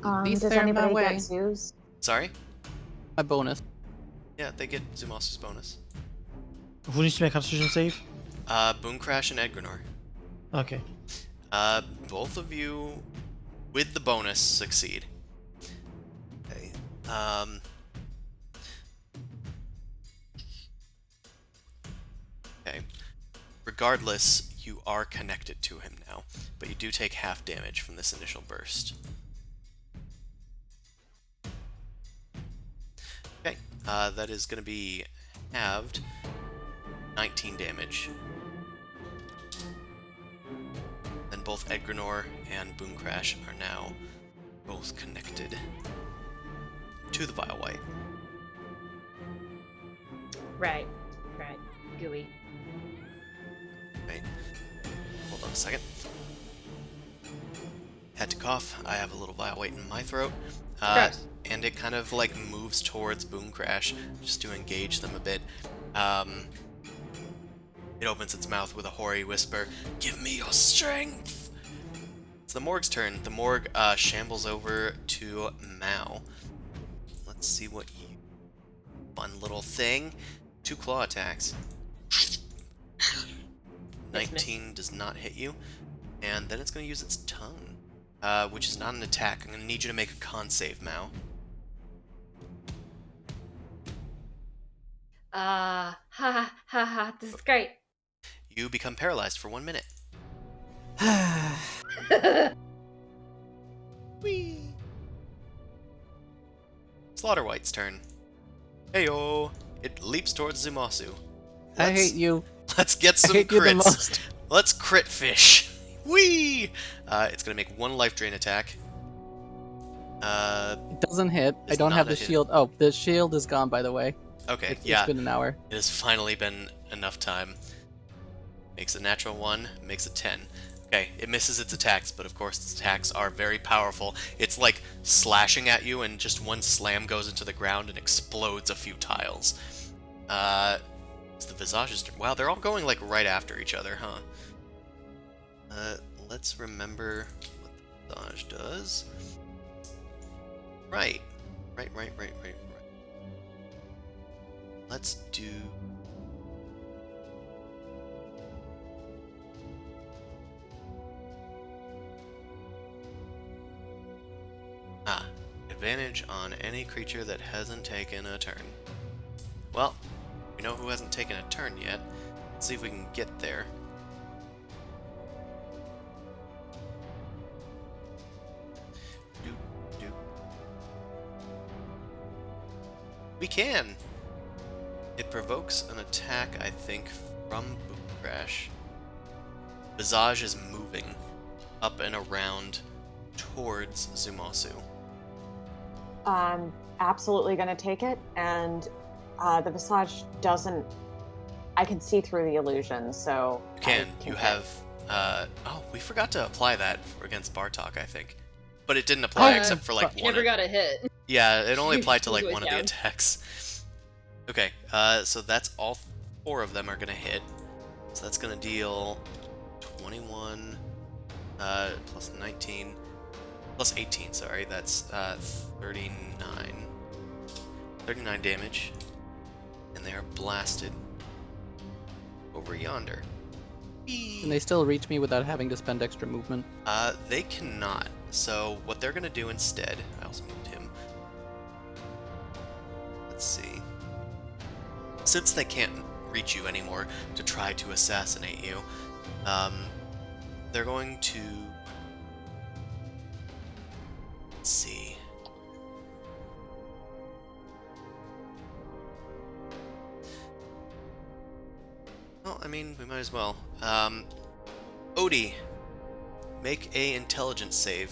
Please Does clear my anybody way. get Zeus? Sorry? My bonus. Yeah, they get Zumasu's bonus. Who needs to make a Constitution save? Boom Crash and Edgrenor. Okay. Both of you, with the bonus, succeed. Okay. Okay. Regardless, you are connected to him now, but you do take half damage from this initial burst. Okay. That is going to be halved. 19 damage. Then both Edgrenor and Boom Crash are now both connected to the Vile White. Right. Gooey. Okay. Hold on a second. Had to cough. I have a little Vile White in my throat. Gross. And it kind of like moves towards Boom Crash just to engage them a bit. It opens its mouth with a hoary whisper. Give me your strength! It's the Morg's turn. The Morg shambles over to Mao. Let's see what you... Fun little thing. 2 claw attacks. 19 does not hit you. And then it's going to use its tongue, which is not an attack. I'm going to need you to make a con save, Mao. This is great. You become paralyzed for 1 minute. Whee! Slaughter White's turn. Heyo! It leaps towards Zumasu. I hate you. Let's get some hate you the crits. most. Let's crit fish. Whee! It's gonna make 1 life drain attack. It doesn't hit. I It's don't not have a the hit. shield. Oh, the shield is gone, by the way. Okay, It's yeah. been an hour. It has finally been enough time. Makes a natural 1, makes a 10. Okay, it misses its attacks, but of course its attacks are very powerful. It's like slashing at you, and just one slam goes into the ground and explodes a few tiles. It's the Visage's turn. Wow, they're all going like right after each other, huh? Let's remember what the Visage does. Right. Right. Let's do... Advantage on any creature that hasn't taken a turn. Well, We know who hasn't taken a turn yet. Let's see if we can get there. Doop, doop. We can! It provokes an attack, I think, from Boom Crash. Visage is moving up and around towards Zumasu. I'm absolutely going to take it, and the Visage doesn't... I can see through the illusion, so... You can. I You hit. have... oh, we forgot to apply that against Bartok, I think. But it didn't apply except for, like, You one... never got a hit. Yeah, it only applied to, like, It one was of the down. attacks. Okay, so that's all 4 of them are gonna hit. So that's gonna deal 21, plus 19, plus 18, sorry, that's 39. 39 damage. And they are blasted over yonder. Can they still reach me without having to spend extra movement? They cannot. So what they're gonna do instead, I also moved him. Let's see. Since they can't reach you anymore to try to assassinate you, they're going to... Let's see. Well, I mean, we might as well. Odie, make a intelligence save.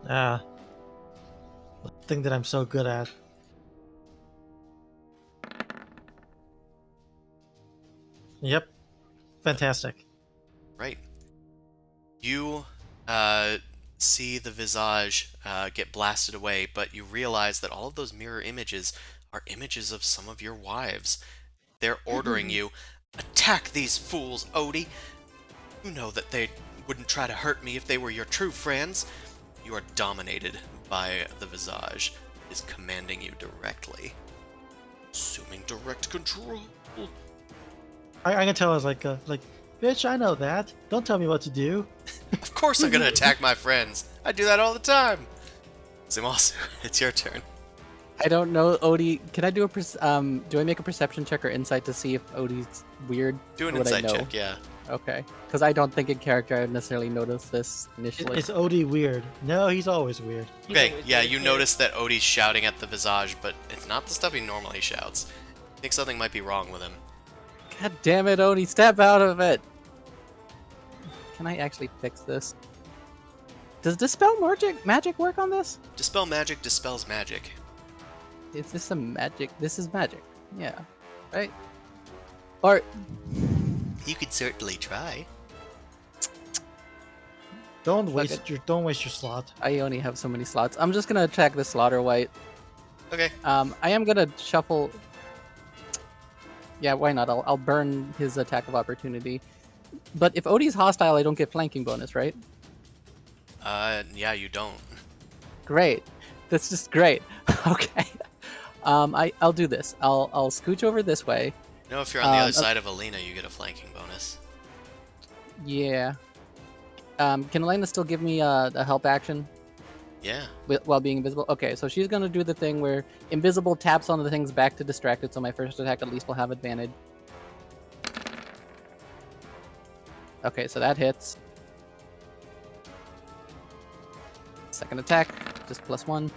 The thing that I'm so good at. Yep. Fantastic. Right. You see the Visage get blasted away, but you realize that all of those mirror images are images of some of your wives. They're ordering you, attack these fools, Odie. You know that they wouldn't try to hurt me if they were your true friends. You are dominated by the Visage. It is commanding you directly. Assuming direct control. I can tell it's like, bitch, I know that. Don't tell me what to do. Of course I'm gonna attack my friends. I do that all the time. Zumasu, it's your turn. I don't know, Odie. Can I do do I make a perception check or insight to see if Odie's weird? Do an Or would I insight know? check, yeah. Okay, because I don't think in character I would necessarily notice this initially. Is Odie weird? No, he's always weird. He's Okay, always yeah, very you cute. notice that Odie's shouting at the Visage, but it's not the stuff he normally shouts. I think something might be wrong with him. God damn it, Odie, step out of it! Can I actually fix this? Does Dispel magic work on this? Dispel magic dispels magic. Is this a magic? This is magic. Yeah. Right? Or... You could certainly try. Don't Fuck waste your slot. I only have so many slots. I'm just gonna attack the Slaughter White. Okay. I am gonna shuffle... Yeah, why not? I'll burn his attack of opportunity. But if Odie's hostile, I don't get flanking bonus, right? Yeah, you don't. Great. That's just great. Okay. I'll do this. I'll scooch over this way. You know, if you're on the other okay. side of Alina, you get a flanking bonus. Yeah. Can Elena still give me a help action Yeah. while being invisible? Okay, so she's gonna do the thing where invisible taps on the things back to distract it, so my first attack at least will have advantage. Okay, so that hits. Second attack, just +1.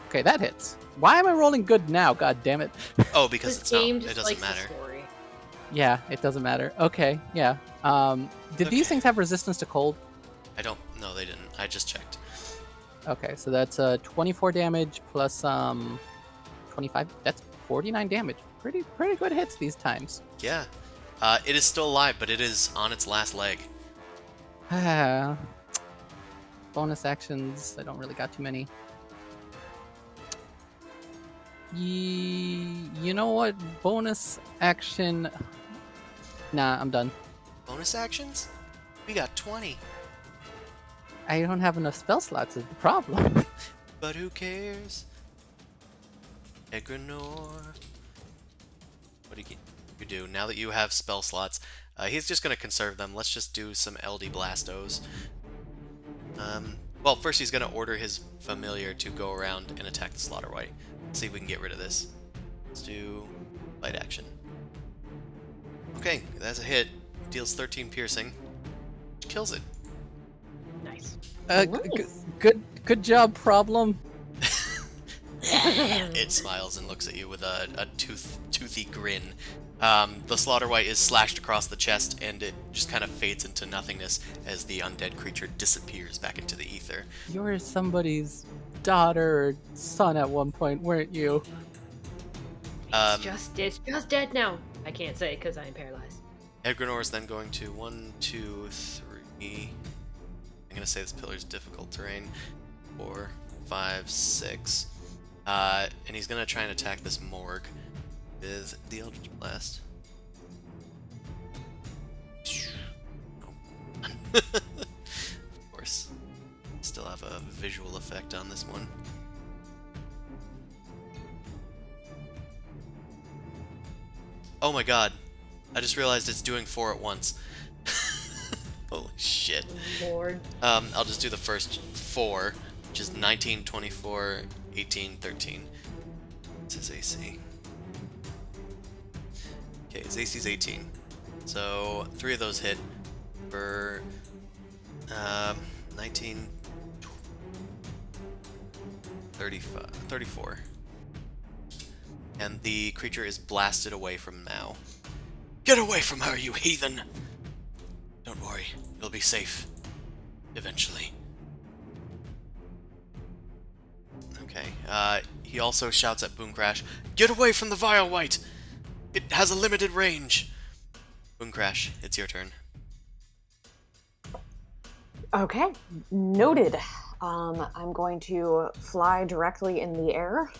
Okay, that hits. Why am I rolling good now? God damn it. Oh, because This it's not. game It just doesn't likes matter. the story. Yeah, it doesn't matter. Okay, yeah. Did these Okay. things have resistance to cold? I don't. No, they didn't. I just checked. Okay, so that's 24 damage plus 25. That's 49 damage. Pretty good hits these times. Yeah. It is still alive, but it is on its last leg. Bonus actions. I don't really got too many. You know what? Bonus action. Nah, I'm done. Bonus actions? We got 20. I don't have enough spell slots is the problem. But who cares? Edgrenor. What do you do? Now that you have spell slots, he's just going to conserve them. Let's just do some LD Blastos. Well, first he's going to order his familiar to go around and attack the Slaughter White. See if we can get rid of this. Let's do Light action. Okay, that's a hit. Deals 13 piercing. Kills it. Nice. Nice. Good job, problem. It smiles and looks at you with a toothy grin. The slaughter white is slashed across the chest, and it just kind of fades into nothingness as the undead creature disappears back into the ether. You were somebody's daughter or son at one point, weren't you? It's just dead now. I can't say because I'm paralyzed. Edgrenor is then going to 1, 2, 3. I'm gonna say this pillar's difficult terrain. 4, 5, 6. And he's gonna try and attack this morgue with the Eldritch Blast. No. Of course. Still have a visual effect on this one. Oh my god. I just realized it's doing 4 at once. Holy shit. Lord. I'll just do the first 4, which is 19, 24, 18, 13. What's his AC? Okay, his AC's 18. So 3 of those hit for 19, 35, 34. And the creature is blasted away from Mao. Get away from her, you heathen! Don't worry, you'll be safe. Eventually. Okay, he also shouts at Boomcrash, get away from the Vile White! It has a limited range! Boomcrash, it's your turn. Okay, noted. I'm going to fly directly in the air.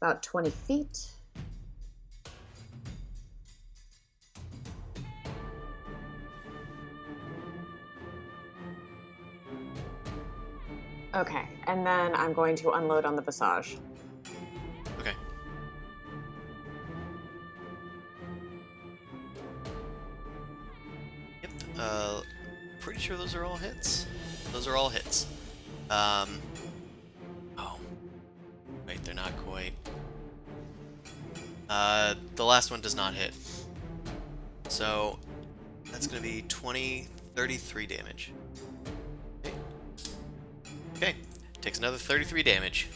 About 20 feet. Okay, and then I'm going to unload on the Visage. Okay. Yep, pretty sure those are all hits. Those are all hits. Oh. Wait, they're not quite. The last one does not hit. So, that's gonna be 20, 33 damage. Okay, takes another 33 damage.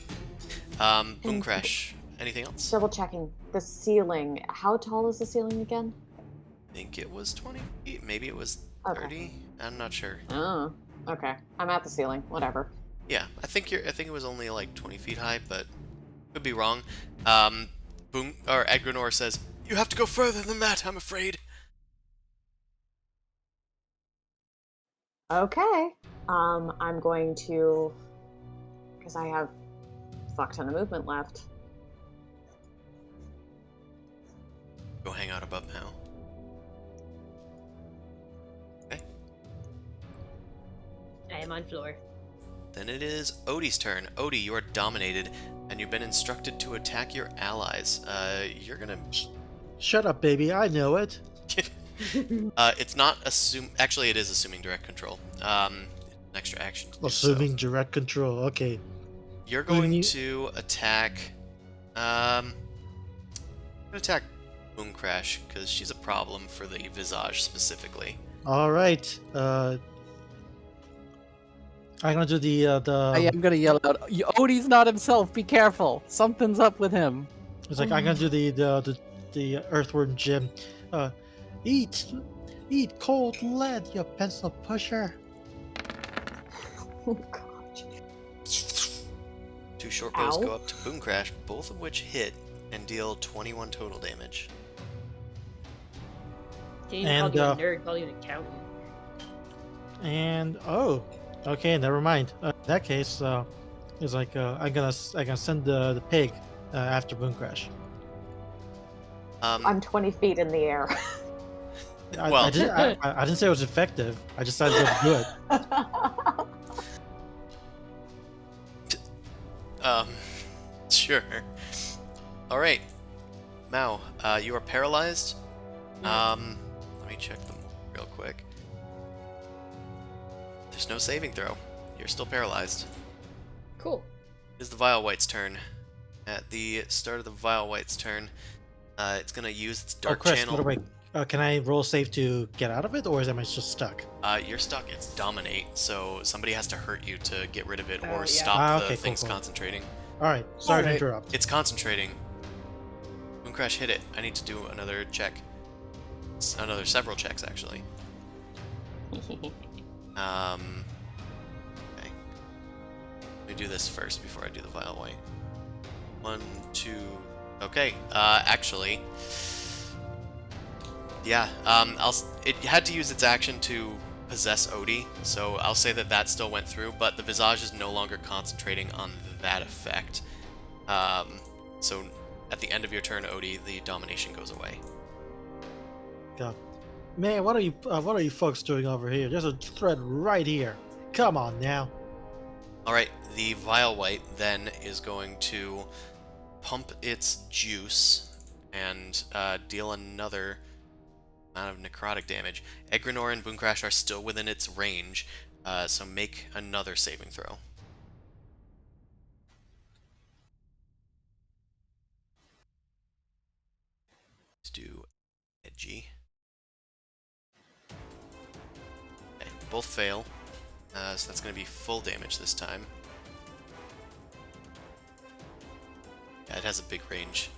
Boomcrash, anything else? Double checking. The ceiling. How tall is the ceiling again? I think it was 20 feet, maybe it was 30. Okay. I'm not sure. Oh, okay. I'm at the ceiling. Whatever. Yeah, I think it was only like 20 feet high, but could be wrong. Edgrenor says, "You have to go further than that, I'm afraid." Okay. I'm going to, because I have a fuck ton of movement left. Go hang out above now. Okay. I am on floor. Then it is Odie's turn. Odie, you are dominated, and you've been instructed to attack your allies. You're gonna... Shut up, baby. I know it. It's not actually, it is assuming direct control. An extra action to do so. Assuming direct control. Okay. You're going to attack... I'm gonna attack Boomcrash, because she's a problem for the Visage, specifically. All right. I'm gonna do I am gonna yell out, Odie's not himself, be careful! Something's up with him. It's like I'm gonna do the earthworm gym. Eat cold lead, you pencil pusher. Oh, gosh. 2 short bows Ow. go up to Boomcrash, both of which hit and deal 21 total damage. Didn't And, call you a nerd, call you an accountant. And okay, never mind. In that case, it's like I'm gonna send the pig after Boomcrash. I'm 20 feet in the air. I didn't say it was effective. I just said it was good. Sure. All right, Mao, you are paralyzed. Let me check them real quick. There's no saving throw. You're still paralyzed. Cool. It is the Vile White's turn. At the start of the Vile White's turn, it's gonna use its Oh, Dark Chris, Channel. what do can I roll save to get out of it, or am I just stuck? You're stuck. It's Dominate, so somebody has to hurt you to get rid of it Oh, or yeah. stop the Okay, cool, things cool. concentrating. All right, sorry to Alright. interrupt. It's concentrating. Mooncrash hit it. I need to do another check. Several checks, actually. Okay. Let me do this first before I do the Vile White. 1, 2... Okay, actually... Yeah, it had to use its action to possess Odie, so I'll say that that still went through, but the Visage is no longer concentrating on that effect. So at the end of your turn, Odie, the domination goes away. God. Man, what are you folks doing over here? There's a thread right here. Come on now. Alright, the Vile White then is going to pump its juice and deal another amount of necrotic damage. Edgrenor and Booncrash are still within its range, so make another saving throw. Let's do edgy. Okay, both fail, so that's going to be full damage this time. Yeah, it has a big range.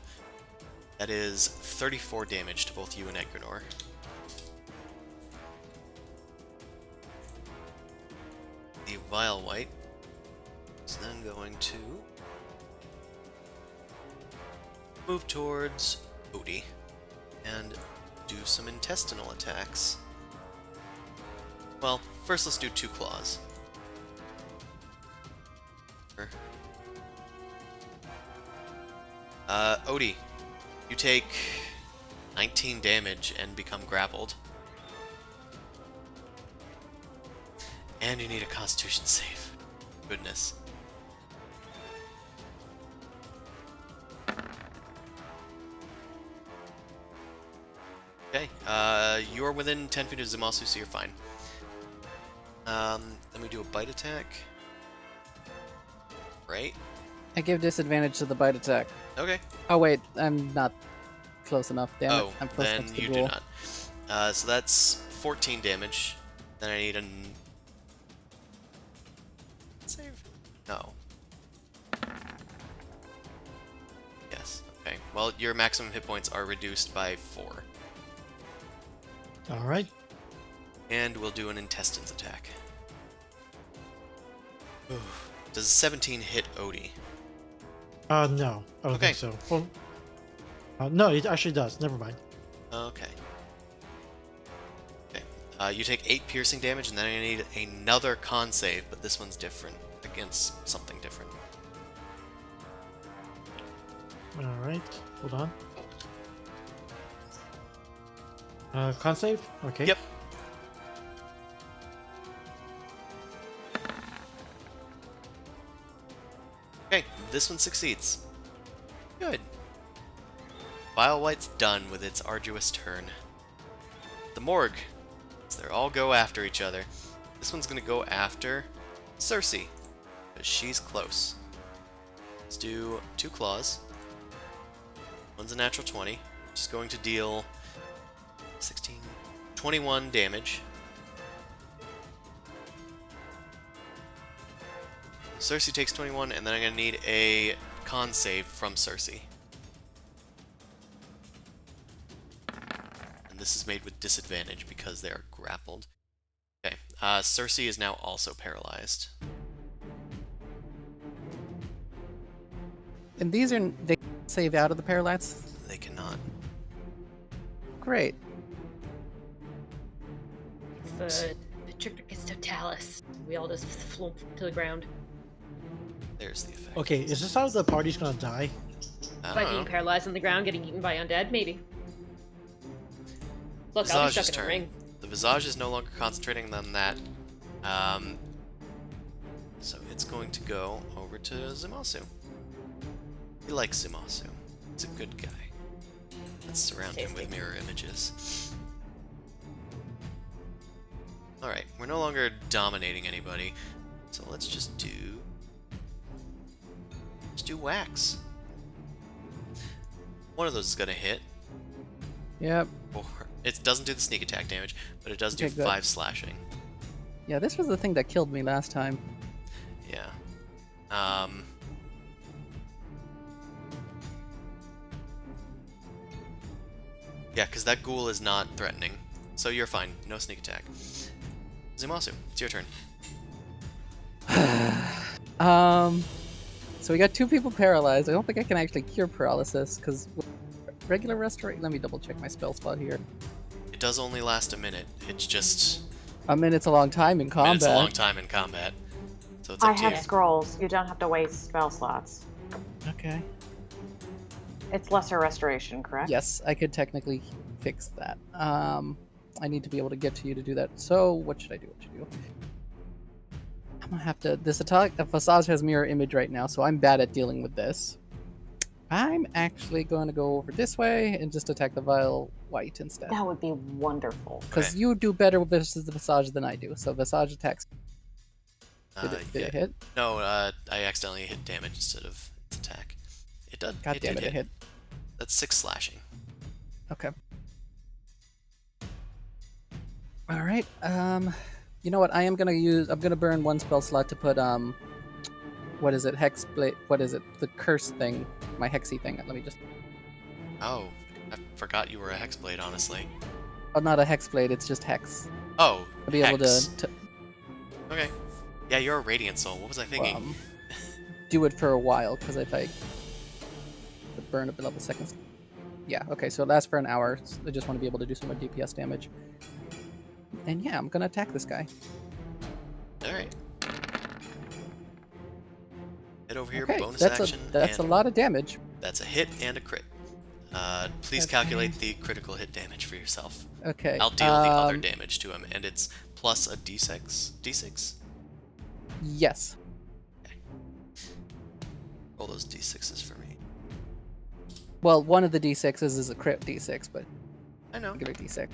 That is 34 damage to both you and Edgrenor. The Vile White is then going to move towards Odie and do some intestinal attacks. Well, first let's do 2 claws. Odie, you take 19 damage and become grappled. And you need a Constitution save. Goodness. Okay, you're within 10 feet of Zamasu, so you're fine. Then we do a bite attack. Right? I give disadvantage to the bite attack. Okay. Oh wait, I'm not close enough. Damn it. Oh, I'm close then enough to you the do rule. not. So that's 14 damage. Then I need a... Save? No. Yes, okay. Well, your maximum hit points are reduced by 4. All right. And we'll do an intestines attack. Does 17 hit Odie? No, I don't Okay. think so. Well, no, it actually does. Never mind. Okay. Okay. You take 8 piercing damage, and then I need another con save, but this one's different. Against something different. All right, hold on. Con save? Okay. Yep. Okay, this one succeeds. Good. Vile White's done with its arduous turn. The Morgue. So they all go after each other. This one's gonna go after Cersei, because she's close. Let's do 2 claws. One's a natural 20, which is going to deal 16, 21 damage. Cersei takes 21, and then I'm going to need a con save from Cersei. And this is made with disadvantage because they are grappled. Okay, Cersei is now also paralyzed. And these are they save out of the paralyze? They cannot. Great. It's the Tripticus Totalis. We all just flump to the ground. There's the effect. Okay, is this how the party's gonna die? I By don't being know. paralyzed on the ground, getting eaten by undead, maybe. Look, I'll be Visage's stuck in a turn. ring. The Visage is no longer concentrating on that. So it's going to go over to Zamasu. He likes Zamasu. He's a good guy. Let's surround him with Tasty. mirror images. Alright, we're no longer dominating anybody. So let's just do... Wax. One of those is gonna hit. Yep. Or it doesn't do the sneak attack damage, but it does do Okay, good. 5 slashing. Yeah, this was the thing that killed me last time. Yeah. Yeah, because that ghoul is not threatening. So you're fine. No sneak attack. Zumasu, it's your turn. So we got 2 people paralyzed. I don't think I can actually cure paralysis because regular restoration. Let me double check my spell slot here. It does only last a minute. It's just... A minute's a long time in I combat. mean, it's a long time in combat. So it's I up to have you. scrolls. You don't have to waste spell slots. Okay. It's lesser restoration, correct? Yes, I could technically fix that. I need to be able to get to you to do that. So what should I do? What should I do? I'm gonna have to. This attack, the Visage has mirror image right now, so I'm bad at dealing with this. I'm actually going to go over this way and just attack the Vile White instead. That would be wonderful. Because Okay. you do better versus the Visage than I do. So Visage attacks. Did Yeah. it hit? No, I accidentally hit damage instead of its attack. It did. God damn did it, it hit. That's 6 slashing. Okay. All right. You know what? I'm gonna burn 1 spell slot to put what is it? Hex blade. What is it? The curse thing. My hexy thing. Let me just. Oh, I forgot you were a hexblade, honestly. Oh, not a hex blade. It's just hex. Oh, I'll be able hex. to Okay. Yeah, you're a radiant soul. What was I thinking? do it for a while because if I burn up a level seconds. Yeah. Okay. So it lasts for an hour. So I just want to be able to do some more DPS damage. And yeah, I'm gonna attack this guy. All right. Head over here, Okay, bonus that's action. a and lot of damage. That's a hit and a crit. Please Okay. calculate the critical hit damage for yourself. Okay. I'll deal the other damage to him, and it's plus a d6. D6? Yes. Roll those d6s for me. Well, one of the d6s is a crit d6, but I know. regular d6.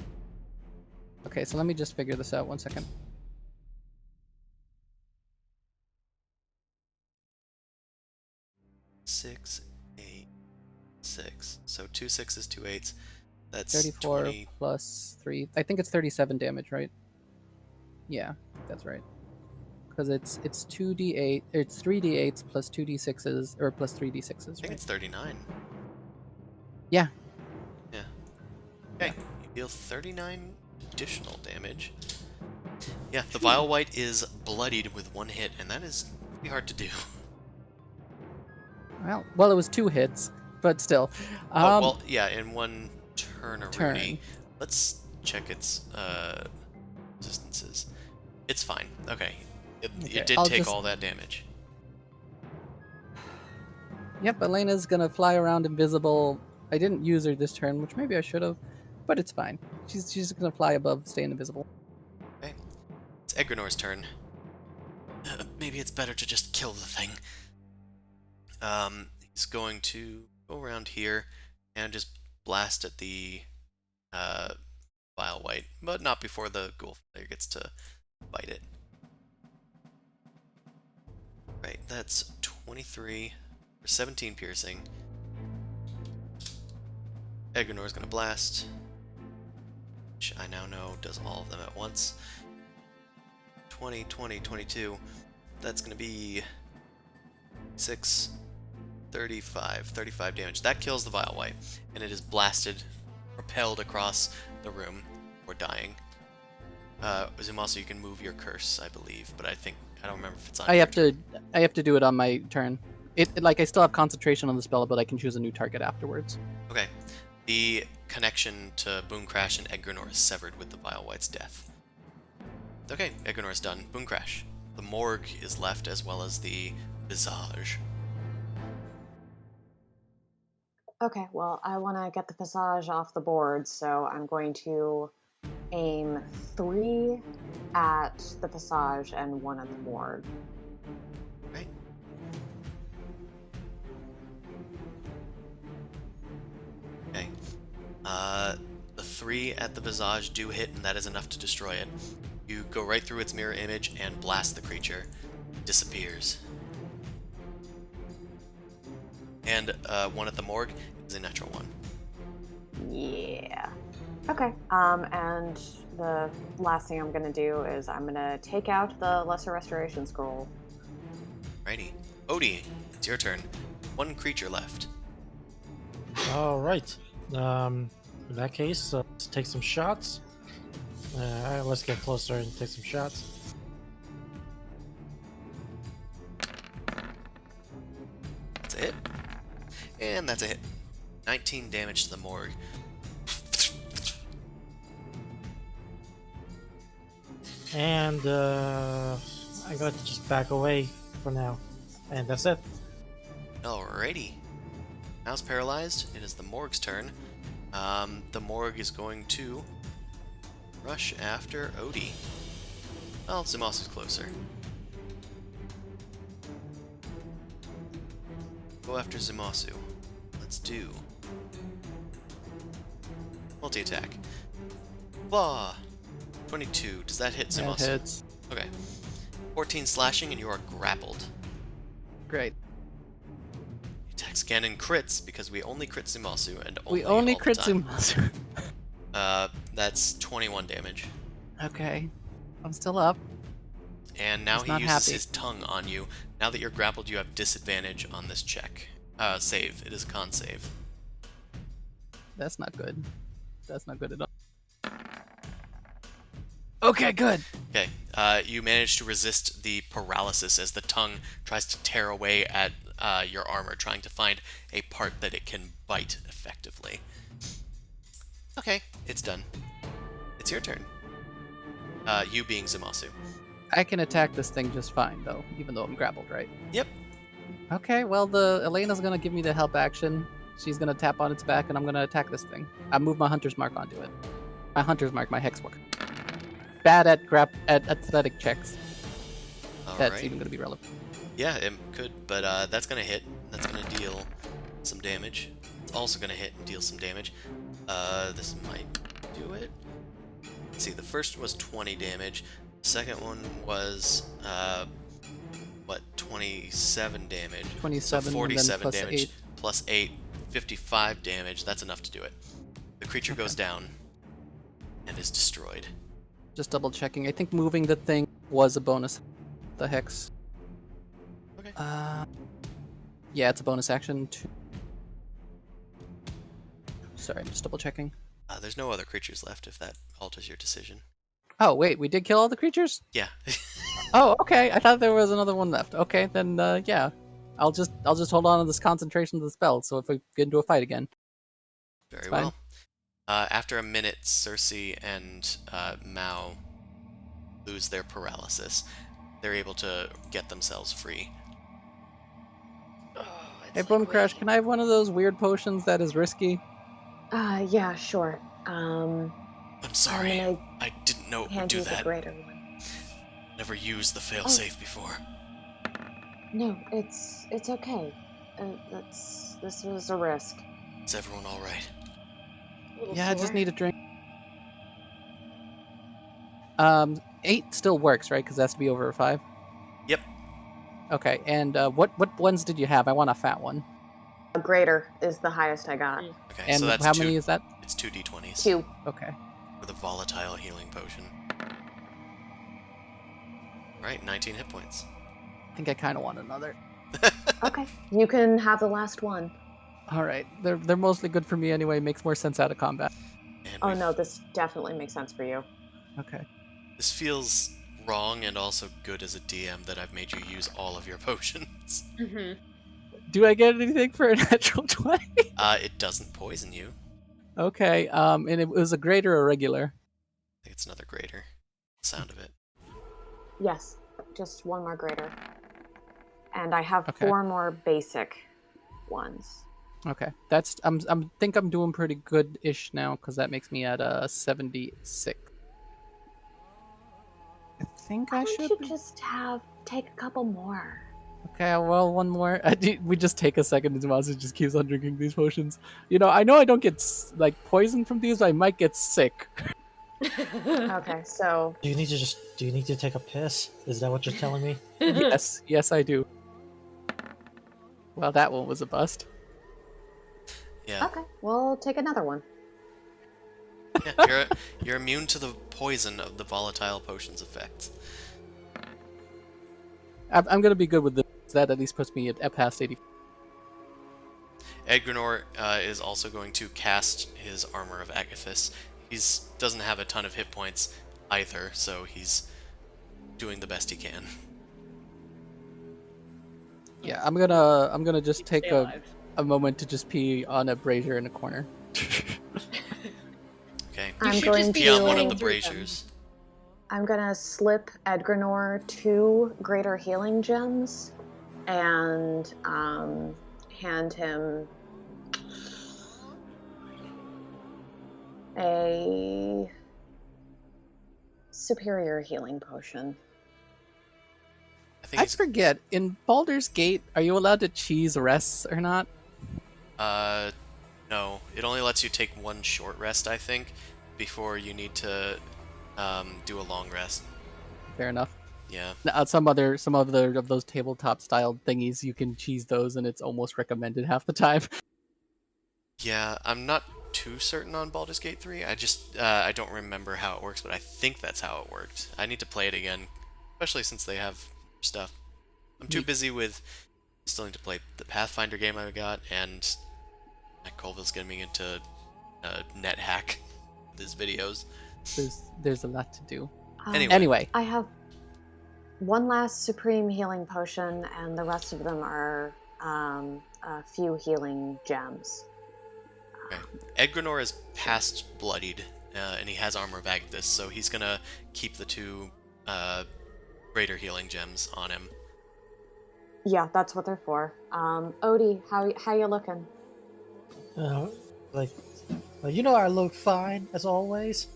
Okay, so let me just figure this out 1 second. Six, 8, 6. So 2 6s, 2 8s. That's 34 20. plus 3. I think it's 37 damage, right? Yeah, that's right. Because it's 2d8. It's 3d8s plus 2d6s, or plus 3d6s, I think right? it's 39. Yeah. Yeah. Okay, you deal 39 additional damage. Yeah, the Vile White is bloodied with 1 hit, and that is pretty hard to do. Well, it was 2 hits, but still. Oh, well, yeah, in 1 turn. Turn. Let's check its resistances. It's fine. Okay. Okay, It did I'll take just- all that damage. Yep, Elena's gonna fly around invisible. I didn't use her this turn, which maybe I should have, but it's fine. She's just gonna fly above, stay invisible. Okay. It's Edgrenor's turn. Maybe it's better to just kill the thing. He's going to go around here and just blast at the Vile White, but not before the Ghoul player gets to bite it. Right, that's 23 for 17 piercing. Edgrenor's gonna blast, which I now know does all of them at once. 20, 20, 22. That's gonna be 6, 35 damage. That kills the Vile White, and it is blasted, propelled across the room, or dying. Zumasu, you can move your curse, I believe, but I don't remember if it's on. I have to do it on my turn. Like I still have concentration on the spell, but I can choose a new target afterwards. Okay. The connection to Boom Crash and Edgrenor is severed with the Vile White's death. Okay, Edgrenor's done. Boom Crash. The morgue is left, as well as the visage. Okay, well, I want to get the Visage off the board, so I'm going to aim 3 at the Visage and 1 at the morgue. Right. Okay. The 3 at the visage do hit, and that is enough to destroy it. You go right through its mirror image and blast the creature. It disappears. And 1 at the morgue, is a natural 1. Yeah. Okay. And the last thing I'm gonna do is I'm gonna take out the Lesser Restoration Scroll. Righty. Odie, it's your turn. 1 creature left. All right. In that case, let's take some shots. Let's get closer and take some shots. That's a hit. And that's a hit. 19 damage to the morgue. And I'm going to just back away for now. And that's it. Alrighty. Mau's paralyzed. It is the morgue's turn. The morgue is going to rush after Odie. Well, Zimos is closer. Go after Zumasu. Let's do multi-attack. Claw. 22. Does that hit That Zumasu? hits. Okay. 14 slashing, and you are grappled. Great. Attacks again and crits because we only crit Zumasu and We only all the crit time. Zumasu. That's 21 damage. Okay. I'm still up. And now He's he not uses happy. his tongue on you. Now that you're grappled, you have disadvantage on this check. Save. It is a con save. That's not good. That's not good at all. Okay, good. Okay. You manage to resist the paralysis as the tongue tries to tear away at your armor, trying to find a part that it can bite effectively. Okay, it's done. It's your turn. You being Zumasu. I can attack this thing just fine, though, even though I'm grappled, right? Yep. Okay, well, Elena's gonna give me the help action. She's gonna tap on its back, and I'm gonna attack this thing. I move my Hunter's Mark onto it. My Hunter's Mark, my Hex work. Bad at athletic checks. That's Alright. even gonna be relevant. Yeah, it could, but that's gonna hit. That's gonna deal some damage. It's also gonna hit and deal some damage. This might do it. Let's see, the first was 20 damage. The second one was, 27 damage. 27, So and then 47 plus damage 8. plus 8, 55 damage. That's enough to do it. The creature goes down and is destroyed. Just double checking. I think moving the thing was a bonus. The Hex. Okay. Yeah, it's a bonus action. Sorry, I'm just double checking. There's no other creatures left if that alters your decision. Oh, wait, we did kill all the creatures? Yeah. Oh, okay. I thought there was another one left. Okay, then yeah. I'll just hold on to this concentration of the spell, so if we get into a fight again. Very fine. well. After a minute, Cersei and Mao lose their paralysis. They're able to get themselves free. Oh, Hey, Bone Crash, can I have one of those weird potions that is risky? Yeah, sure. I'm sorry. gonna I didn't know it would hand do you the that. greater one. Never used the failsafe before. No, it's okay. This was a risk. Is everyone all right? Yeah, I just need a drink. 8 still works, right? Because it has to be over a 5. Yep. Okay, and what ones did you have? I want a fat one. A greater is the highest I got. Okay, And so that's how two. many is that? It's 2d20s 2. Okay. with a volatile healing potion. Right, 19 hit points. I think I kind of want another. Okay, you can have the last one. All right, they're mostly good for me anyway. Makes more sense out of combat. And Oh no, this definitely makes sense for you. Okay. This feels wrong and also good as a DM that I've made you use all of your potions. Mm-hmm. Do I get anything for a natural 20? It doesn't poison you. Okay. And it was a greater or regular. I think it's another greater. Sound of it. Yes, just one more greater. And I have Okay. 4 more basic ones. Okay. That's think I'm doing pretty good-ish now because that makes me at 76. I think I Why should. don't you just take a couple more? Okay, well, one more. We just take a second, and Zamasu just keeps on drinking these potions. You know I don't get poisoned from these. I might get sick. Okay, so Do you need to take a piss? Is that what you're telling me? Yes, I do. Well, that one was a bust. Yeah. Okay, we'll take another one. Yeah, you're immune to the poison of the volatile potion's effects. I'm gonna be good with this. That at least puts me at past 80. Edgrenor is also going to cast his Armor of Agathis. He doesn't have a ton of hit points either, so he's doing the best he can. Yeah, I'm gonna just take Stay alive. a moment to just pee on a brazier in a corner. Okay. You I'm should going just be Pee on one of swimming the through them. braziers. I'm gonna slip Edgrenor 2 greater healing gems and hand him a superior healing potion. I think I he's forget, in Baldur's Gate, are you allowed to cheese rests or not? no. It only lets you take one short rest, I think, before you need to do a long rest. Fair enough. Yeah. Some other of those tabletop style thingies, you can cheese those, and it's almost recommended half the time. Yeah, I'm not too certain on Baldur's Gate 3. I don't remember how it works, but I think that's how it worked. I need to play it again, especially since they have stuff. I'm too busy with still need to play the Pathfinder game I got, and Matt Colville's getting me into net hack with his videos. There's a lot to do. Anyway. I have one last supreme healing potion, and the rest of them are a few healing gems. Okay. Edgrenor is past bloodied, and he has Armor of Agathis, so he's gonna keep the 2 greater healing gems on him. Yeah, that's what they're for. Odie, how you looking? Like, you know, I look fine as always.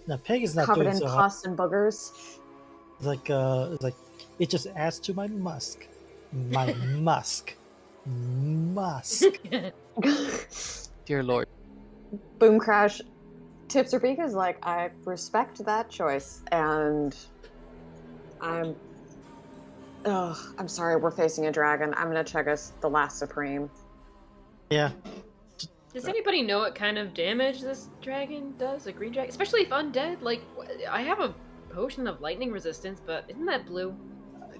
Now, Peg is not Covered doing in so hot. pus and boogers. Like, it just adds to my musk. My musk. Dear Lord. Boom Crash tips her beak is like, I respect that choice, and I'm sorry, we're facing a dragon. I'm gonna check us the last supreme. Yeah. Does anybody know what kind of damage this dragon does? A green dragon? Especially if undead? Like, I have a potion of lightning resistance, but isn't that blue?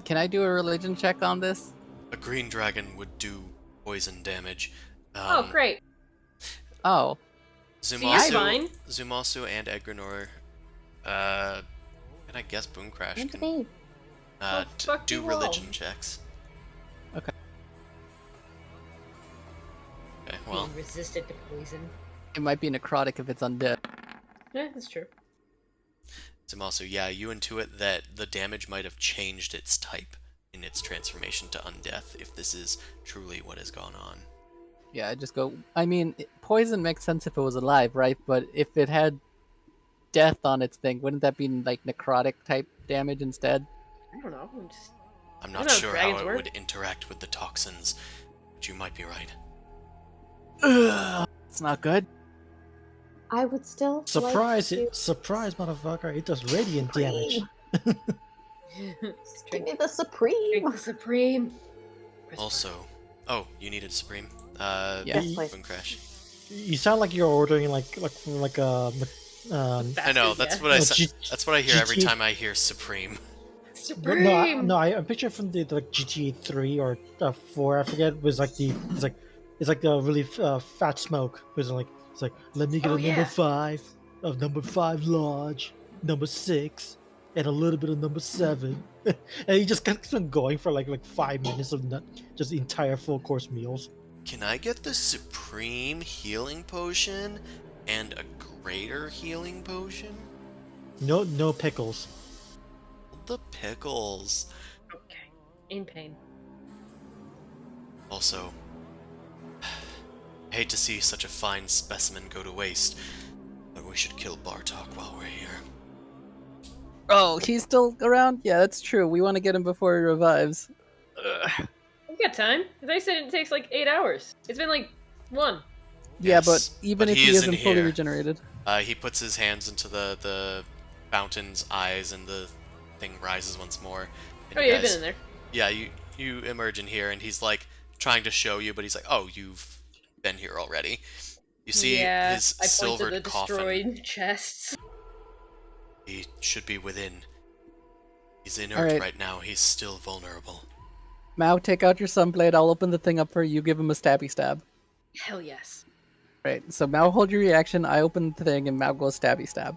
Can I do a religion check on this? A green dragon would do poison damage. Oh, great. Oh. So you're fine. Zumasu and Edgrenor, and I guess Boom Crash It's can me. fuck do you all. religion checks. Okay. Okay, well, Being resistant to poison. It might be necrotic if it's undead. Yeah, that's true. Zumasu, yeah, you intuit that the damage might have changed its type in its transformation to undeath, if this is truly what has gone on. Yeah, I just go. I mean, poison makes sense if it was alive, right? But if it had death on its thing, wouldn't that be like necrotic type damage instead? I don't know. I'm I not don't know if sure how dragons it work. would interact with the toxins, but you might be right. Ugh, it's not good. I would still Surprise! like to... Surprise, motherfucker! It does radiant damage. Give me the supreme. Drink the supreme. Also, oh, you needed Supreme? Yes, please. Boom Crash. You sound like you're ordering like a. I know, that's what I that's what I hear every GT time I hear Supreme. Supreme. I picture from the like GTA 3 or 4, I forget. Was like it's like the really fat smoke. It was like it's like let me get Oh, a number yeah. 5 of number 5 large, number 6, and a little bit of number 7, and he just keeps on going for like 5 minutes of just the entire full course meals. Can I get the Supreme Healing Potion and a Greater Healing Potion? No pickles. The pickles. Okay. In pain. Also, I hate to see such a fine specimen go to waste, but we should kill Bartok while we're here. Oh, he's still around? Yeah, that's true. We want to get him before he revives. Ugh. We've got time. They said it takes like 8 hours. It's been like 1. Yeah, Yes, but even but if he he isn't isn't fully here. regenerated. He puts his hands into the fountain's eyes, and the thing rises once more. And Oh you yeah, you've guys- been in there. Yeah, you emerge in here, and he's like trying to show you, but he's like, "Oh, you've been here already. You see Yeah, his I point to the silvered coffin. destroyed chests. He should be within. He's All inert right, right now. He's still vulnerable. Mao, take out your sunblade. I'll open the thing up for you. Give him a stabby stab. Hell yes. Right. So Mao, hold your reaction. I open the thing, and Mao goes stabby stab.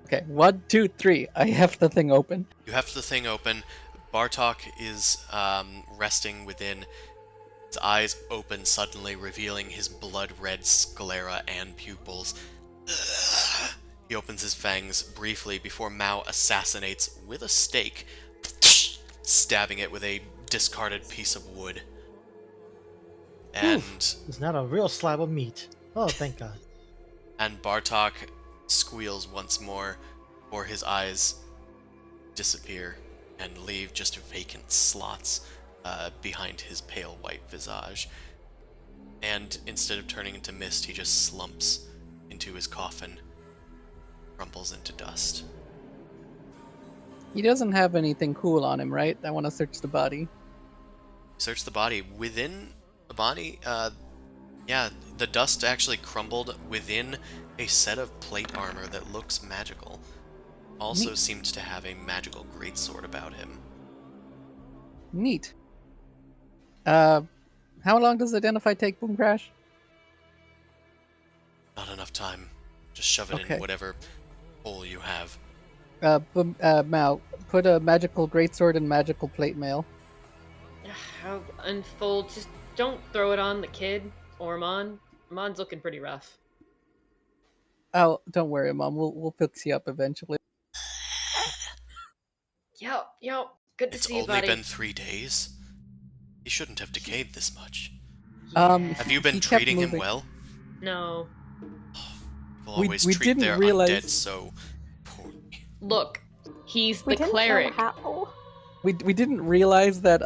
Okay, 1, 2, 3. I have the thing open. You have the thing open. Bartok is resting within. His eyes open suddenly, revealing his blood-red sclera and pupils. He opens his fangs briefly before Mao assassinates with a stake, stabbing it with a discarded piece of wood. And It's not a real slab of meat. Oh, thank God. Bartok squeals once more, or his eyes disappear and leave just vacant slots behind his pale white visage. And instead of turning into mist, he just slumps into his coffin, crumbles into dust. He doesn't have anything cool on him, right? I want to search the body. Search the body. Within the body, yeah, the dust actually crumbled within a set of plate armor that looks magical. Also Neat. seemed to have a magical greatsword about him. Neat. How long does Identify take, Boom Crash? Not enough time. Just shove it Okay. in whatever hole you have. Mao, put a magical greatsword and magical plate mail. I'll unfold. Just don't throw it on the kid or Amon. Amon's looking pretty rough. Oh, don't worry, Mom. We'll fix you up eventually. Yo, good to It's see you, only buddy. been 3 days. He shouldn't have decayed this much. Yeah. Have you been He kept treating him moving. well? No. People We always treat didn't their realize- undead so poorly. Look, he's We the didn't cleric. know how. We didn't realize that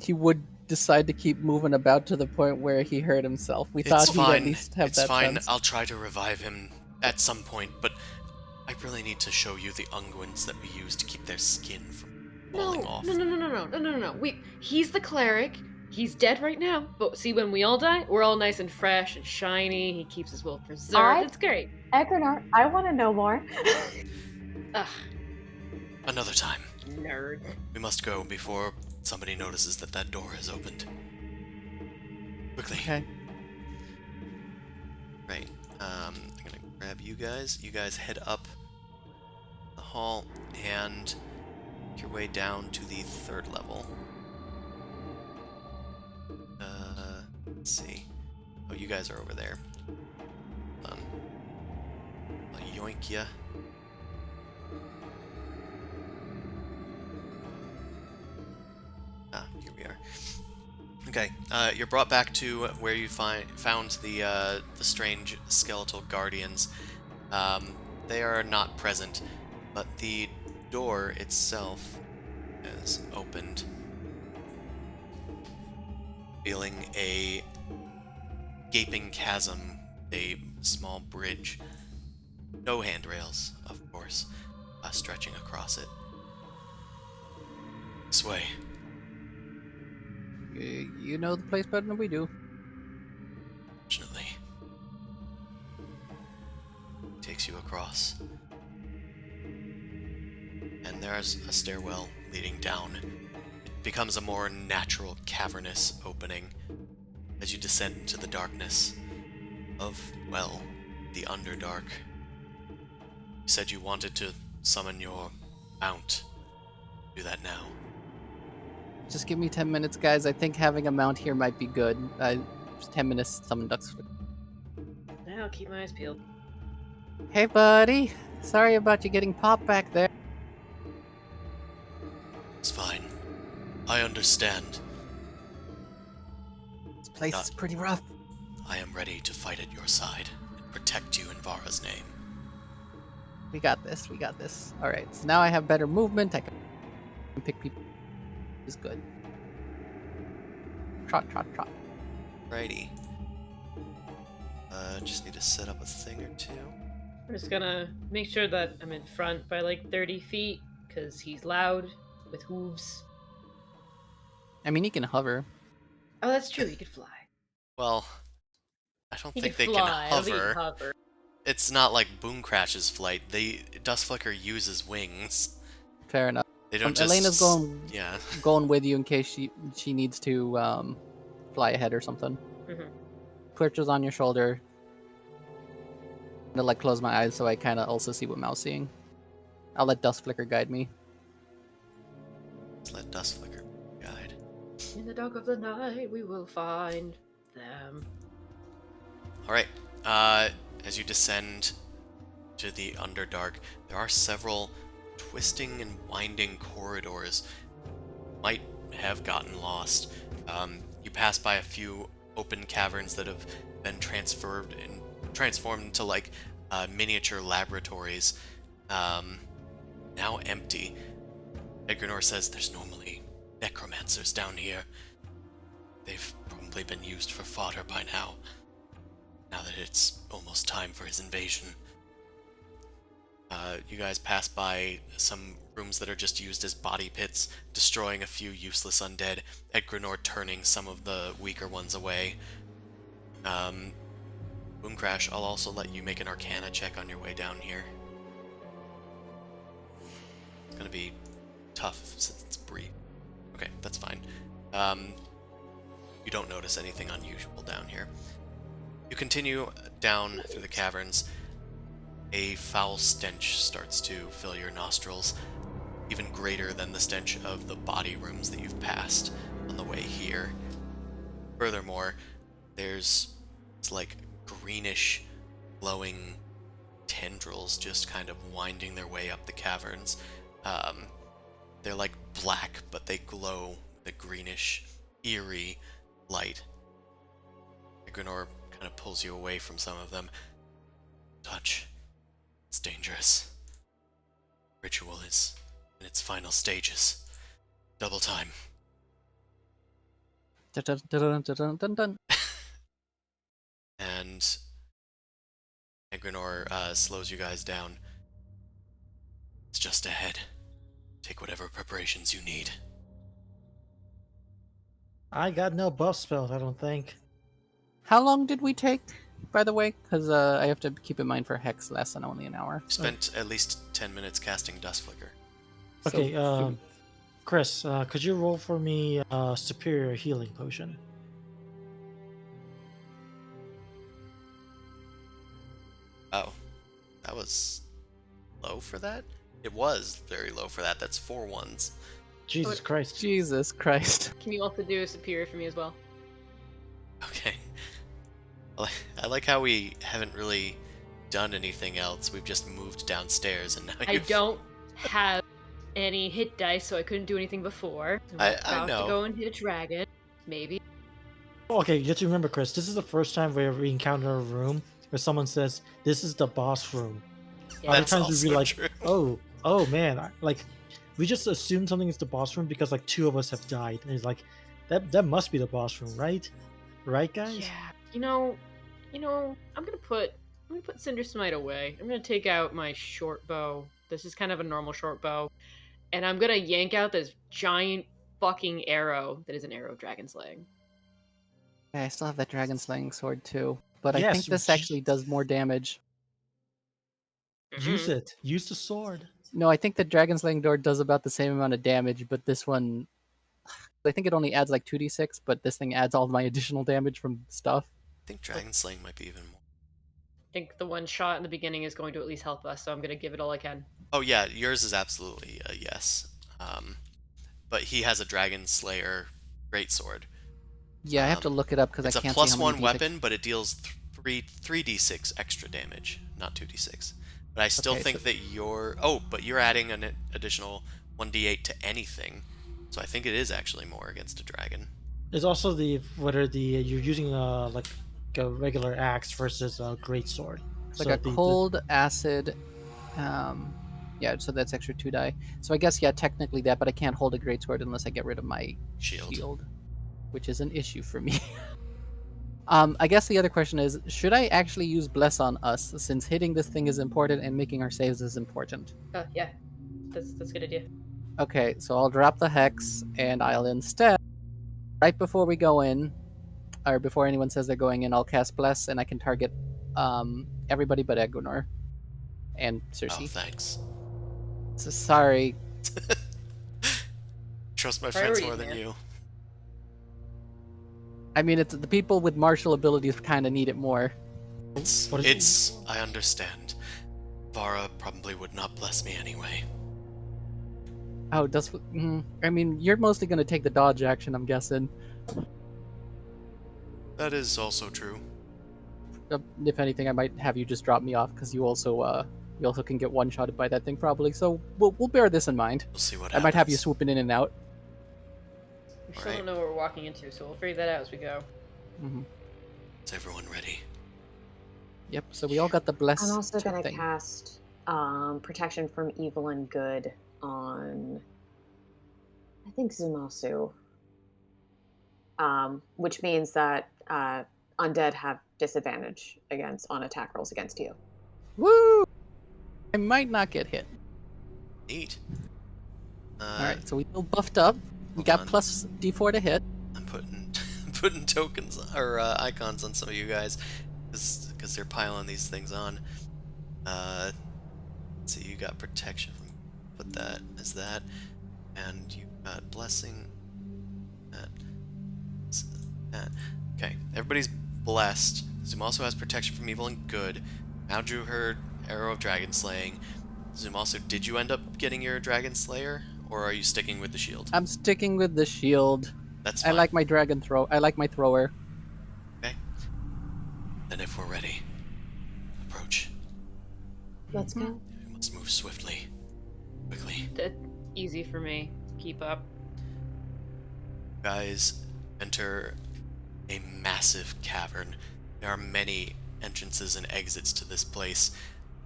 he would decide to keep moving about to the point where he hurt himself. We thought It's he'd at fine. least have It's that fine. chance. I'll try to revive him at some point, but I really need to show you the unguents that we use to keep their skin from falling off. No. He's the cleric. He's dead right now. But see, when we all die, we're all nice and fresh and shiny. He keeps his will preserved. It's great. Edgrenor, I want to know more. Ugh, Another time. nerd. We must go before somebody notices that that door has opened. Quickly. Okay. Right. I'm gonna grab you guys. You guys head up the hall and make your way down to the 3rd level. Let's see. Oh, you guys are over there. I'll yoink ya. Ah, here we are. Okay, you're brought back to where you found the strange skeletal guardians. They are not present, but the door itself is opened, revealing a gaping chasm, a small bridge, no handrails, of course, stretching across it. This way. You know the place better than we do. Fortunately. Takes you across. And there's a stairwell leading down. It becomes a more natural, cavernous opening as you descend into the darkness of, well, the Underdark. You said you wanted to summon your mount. Do that now. Just give me 10 minutes, guys. I think having a mount here might be good. Just 10 minutes, summon ducks. I'll keep my eyes peeled. Hey, buddy. Sorry about you getting popped back there. It's fine. I understand. This place is pretty rough. I am ready to fight at your side and protect you in Vara's name. We got this. All right. So now I have better movement. I can pick people. Is good. Trot. Righty. Just need to set up a thing or two. I'm just gonna make sure that I'm in front by like 30 feet, because he's loud with hooves. I mean, he can hover. Oh, that's true. He could fly. Well, I don't He think could they fly. can I don't think he hover. can hover. It's not like Boom Crash's flight. Dust Flicker uses wings. Fair enough. They don't just. Elena's Yeah. going with you in case she needs to fly ahead or something. Mhm. Twitches on your shoulder. I'm gonna like close my eyes so I kind of also see what Mal's seeing. I'll let Dust Flicker guide me. Let's let Dust Flicker guide. In the dark of the night, we will find them. All right. As you descend to the Underdark, there are several twisting and winding corridors. Might have gotten lost. You pass by a few open caverns that have been transformed into like miniature laboratories. Now empty. Edgrenor says there's normally necromancers down here. They've probably been used for fodder by now. Now that it's almost time for his invasion. You guys pass by some rooms that are just used as body pits, destroying a few useless undead, Edgrenor turning some of the weaker ones away. Boom Crash, I'll also let you make an Arcana check on your way down here. It's gonna be tough since it's brief. Okay, that's fine. You don't notice anything unusual down here. You continue down through the caverns. A foul stench starts to fill your nostrils, even greater than the stench of the body rooms that you've passed on the way here. Furthermore, there's like greenish, glowing tendrils just kind of winding their way up the caverns. They're like black, but they glow with a greenish, eerie light. Edgrenor kind of pulls you away from some of them. Touch. It's dangerous. Ritual is in its final stages. Double time. Dun, dun, dun, dun, dun, dun, dun. And Edgrenor slows you guys down. It's just ahead. Take whatever preparations you need. I got no buff spells, I don't think. How long did we take, by the way? Because I have to keep in mind for Hex less than only an hour. Spent at least 10 minutes casting Dust Flicker. Okay, So, Chris, could you roll for me Superior Healing Potion? Oh, that was low for that? It was very low for that. That's 4 ones. Jesus Christ. Jesus Christ. Can you also do a superior for me as well? Okay. I like how we haven't really done anything else. We've just moved downstairs and now I you've... don't have any hit dice, so I couldn't do anything before. I'm I about know. to go and hit a dragon. Maybe. Okay, you have to remember, Chris, this is the first time where we encounter a room where someone says, "This is the boss room." Yeah. Other That's times we'd be also like, true. oh man, like we just assume something is the boss room because like 2 of us have died, and it's like that must be the boss room, right? Right, guys? Yeah. You know, I'm gonna put Cinder Smite away. I'm gonna take out my short bow. This is kind of a normal short bow. And I'm gonna yank out this giant fucking arrow that is an arrow of dragon slaying. Yeah, I still have that dragon slaying sword too, but I Yes, think this actually does more damage. Use it. Use the sword. No, I think the dragon slaying door does about the same amount of damage, but this one, I think it only adds like 2d6, but this thing adds all my additional damage from stuff. I think Dragon Slaying might be even more. I think the one shot in the beginning is going to at least help us, so I'm gonna give it all I can. Oh yeah, yours is absolutely a yes. But he has a Dragon Slayer greatsword. Yeah, I have to look it up because I It's a can't plus see how many 1 d6. weapon, but it deals 3d6 extra damage, not 2d6. But I still Okay, think so- that but you're adding an additional 1d8 to anything. So I think it is actually more against a dragon. There's also whether you're using like a regular axe versus a great sword. It's like a cold acid. Yeah, so that's extra 2 die. So I guess yeah, technically that, but I can't hold a greatsword unless I get rid of my Shield. which is an issue for me. I guess the other question is, should I actually use Bless on us, since hitting this thing is important and making our saves is important? Yeah, that's a good idea. Okay, so I'll drop the Hex, and I'll instead right before we go in, or before anyone says they're going in, I'll cast Bless, and I can target everybody but Edgrenor and Oh, Cersei. thanks. So sorry. Trust my friends Priorities, more than man. you. I mean, it's the people with martial abilities kind of need it more. What is I understand. Vara probably would not bless me anyway. Oh, I mean, you're mostly going to take the dodge action, I'm guessing. That is also true. If anything, I might have you just drop me off because you also can get one-shotted by that thing probably. So we'll bear this in mind. We'll see what I happens. might have you swooping in and out. We still Alright. don't know what we're walking into, so we'll figure that out as we go. Hmm. Is everyone ready? Yep. So we all got the bless. I'm also going to thing. cast protection from evil and good on, I think, Zumasu. Which means that undead have disadvantage on attack rolls against you. Woo! I might not get hit. Neat. All right. So we feel buffed up. We hold got on. plus D4 to hit. I'm putting tokens or icons on some of you guys because they're piling these things on. Let's see, you got protection from. Put that as that, and you got blessing. That. Okay, everybody's blessed. Zoom also has protection from evil and good. Now drew her arrow of dragon slaying. Zoom also, did you end up getting your dragon slayer, or are you sticking with the shield? I'm sticking with the shield. That's I fine. like my dragon throw. I like my thrower. Okay. Then if we're ready, approach. Let's go. We must move swiftly. Quickly. That's easy for me to keep up. Guys, enter a massive cavern. There are many entrances and exits to this place,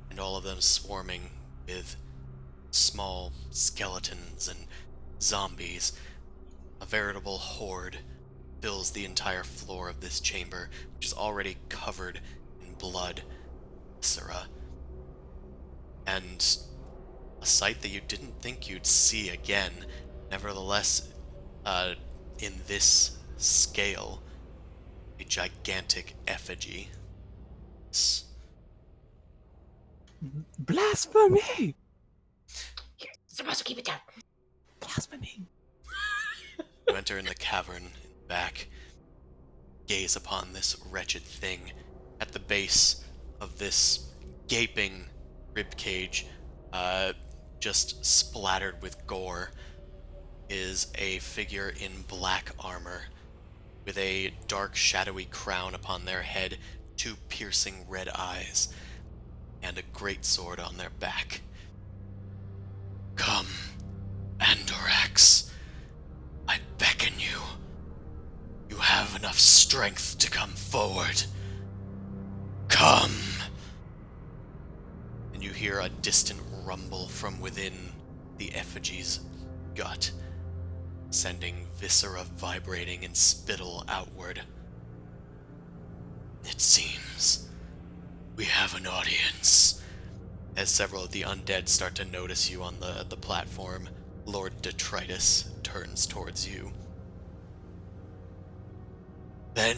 and all of them swarming with small skeletons and zombies. A veritable horde fills the entire floor of this chamber, which is already covered in blood, viscera, and a sight that you didn't think you'd see again. Nevertheless, in this scale, a gigantic effigy. Blasphemy! Here, supposed to keep it down. Blasphemy! You enter in the cavern in the back, gaze upon this wretched thing. At the base of this gaping ribcage, just splattered with gore, is a figure in black armor, with a dark, shadowy crown upon their head, two piercing red eyes, and a great sword on their back. Come, Andorax. I beckon you. You have enough strength to come forward. Come. And you hear a distant rumble from within the effigy's gut, sending viscera vibrating and spittle outward. It seems we have an audience. As several of the undead start to notice you on the platform, Lord Detritus turns towards you. Then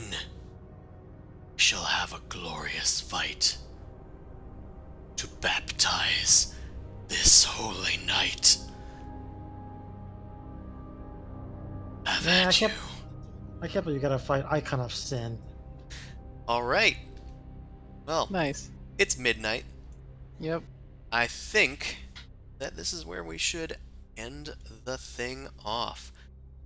we shall have a glorious fight to baptize this holy night. Have Yeah, at you. I can't believe you gotta fight Icon of Sin. All right. Well, Nice. it's midnight. Yep. I think that this is where we should end the thing off.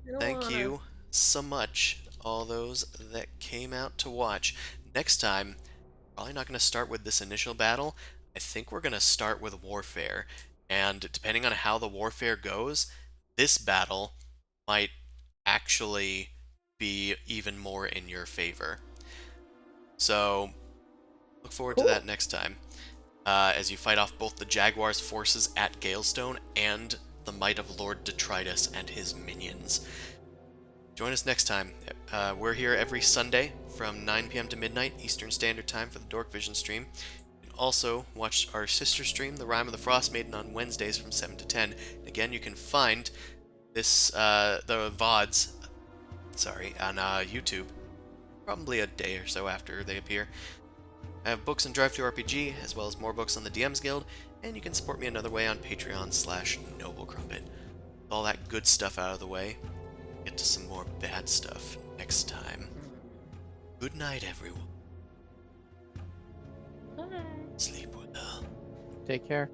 I don't Thank wanna. you so much, all those that came out to watch. Next time, probably not going to start with this initial battle. I think we're going to start with warfare. And depending on how the warfare goes, this battle might actually be even more in your favor. So, look forward to that next time. As you fight off both the Jaguar's forces at Galestone and the might of Lord Detritus and his minions. Join us next time. We're here every Sunday from 9 p.m. to midnight Eastern Standard Time for the Dorkvision stream. You can also watch our sister stream, The Rime of the Frost Maiden, on Wednesdays from 7 to 10. Again, you can find this the VODs Sorry, on YouTube, probably a day or so after they appear. I have books on Drive2RPG, as well as more books on the DM's Guild, and you can support me another way on Patreon/NobleCrumpet. All that good stuff out of the way, get to some more bad stuff next time. Good night, everyone. Bye. Sleep well. Take care.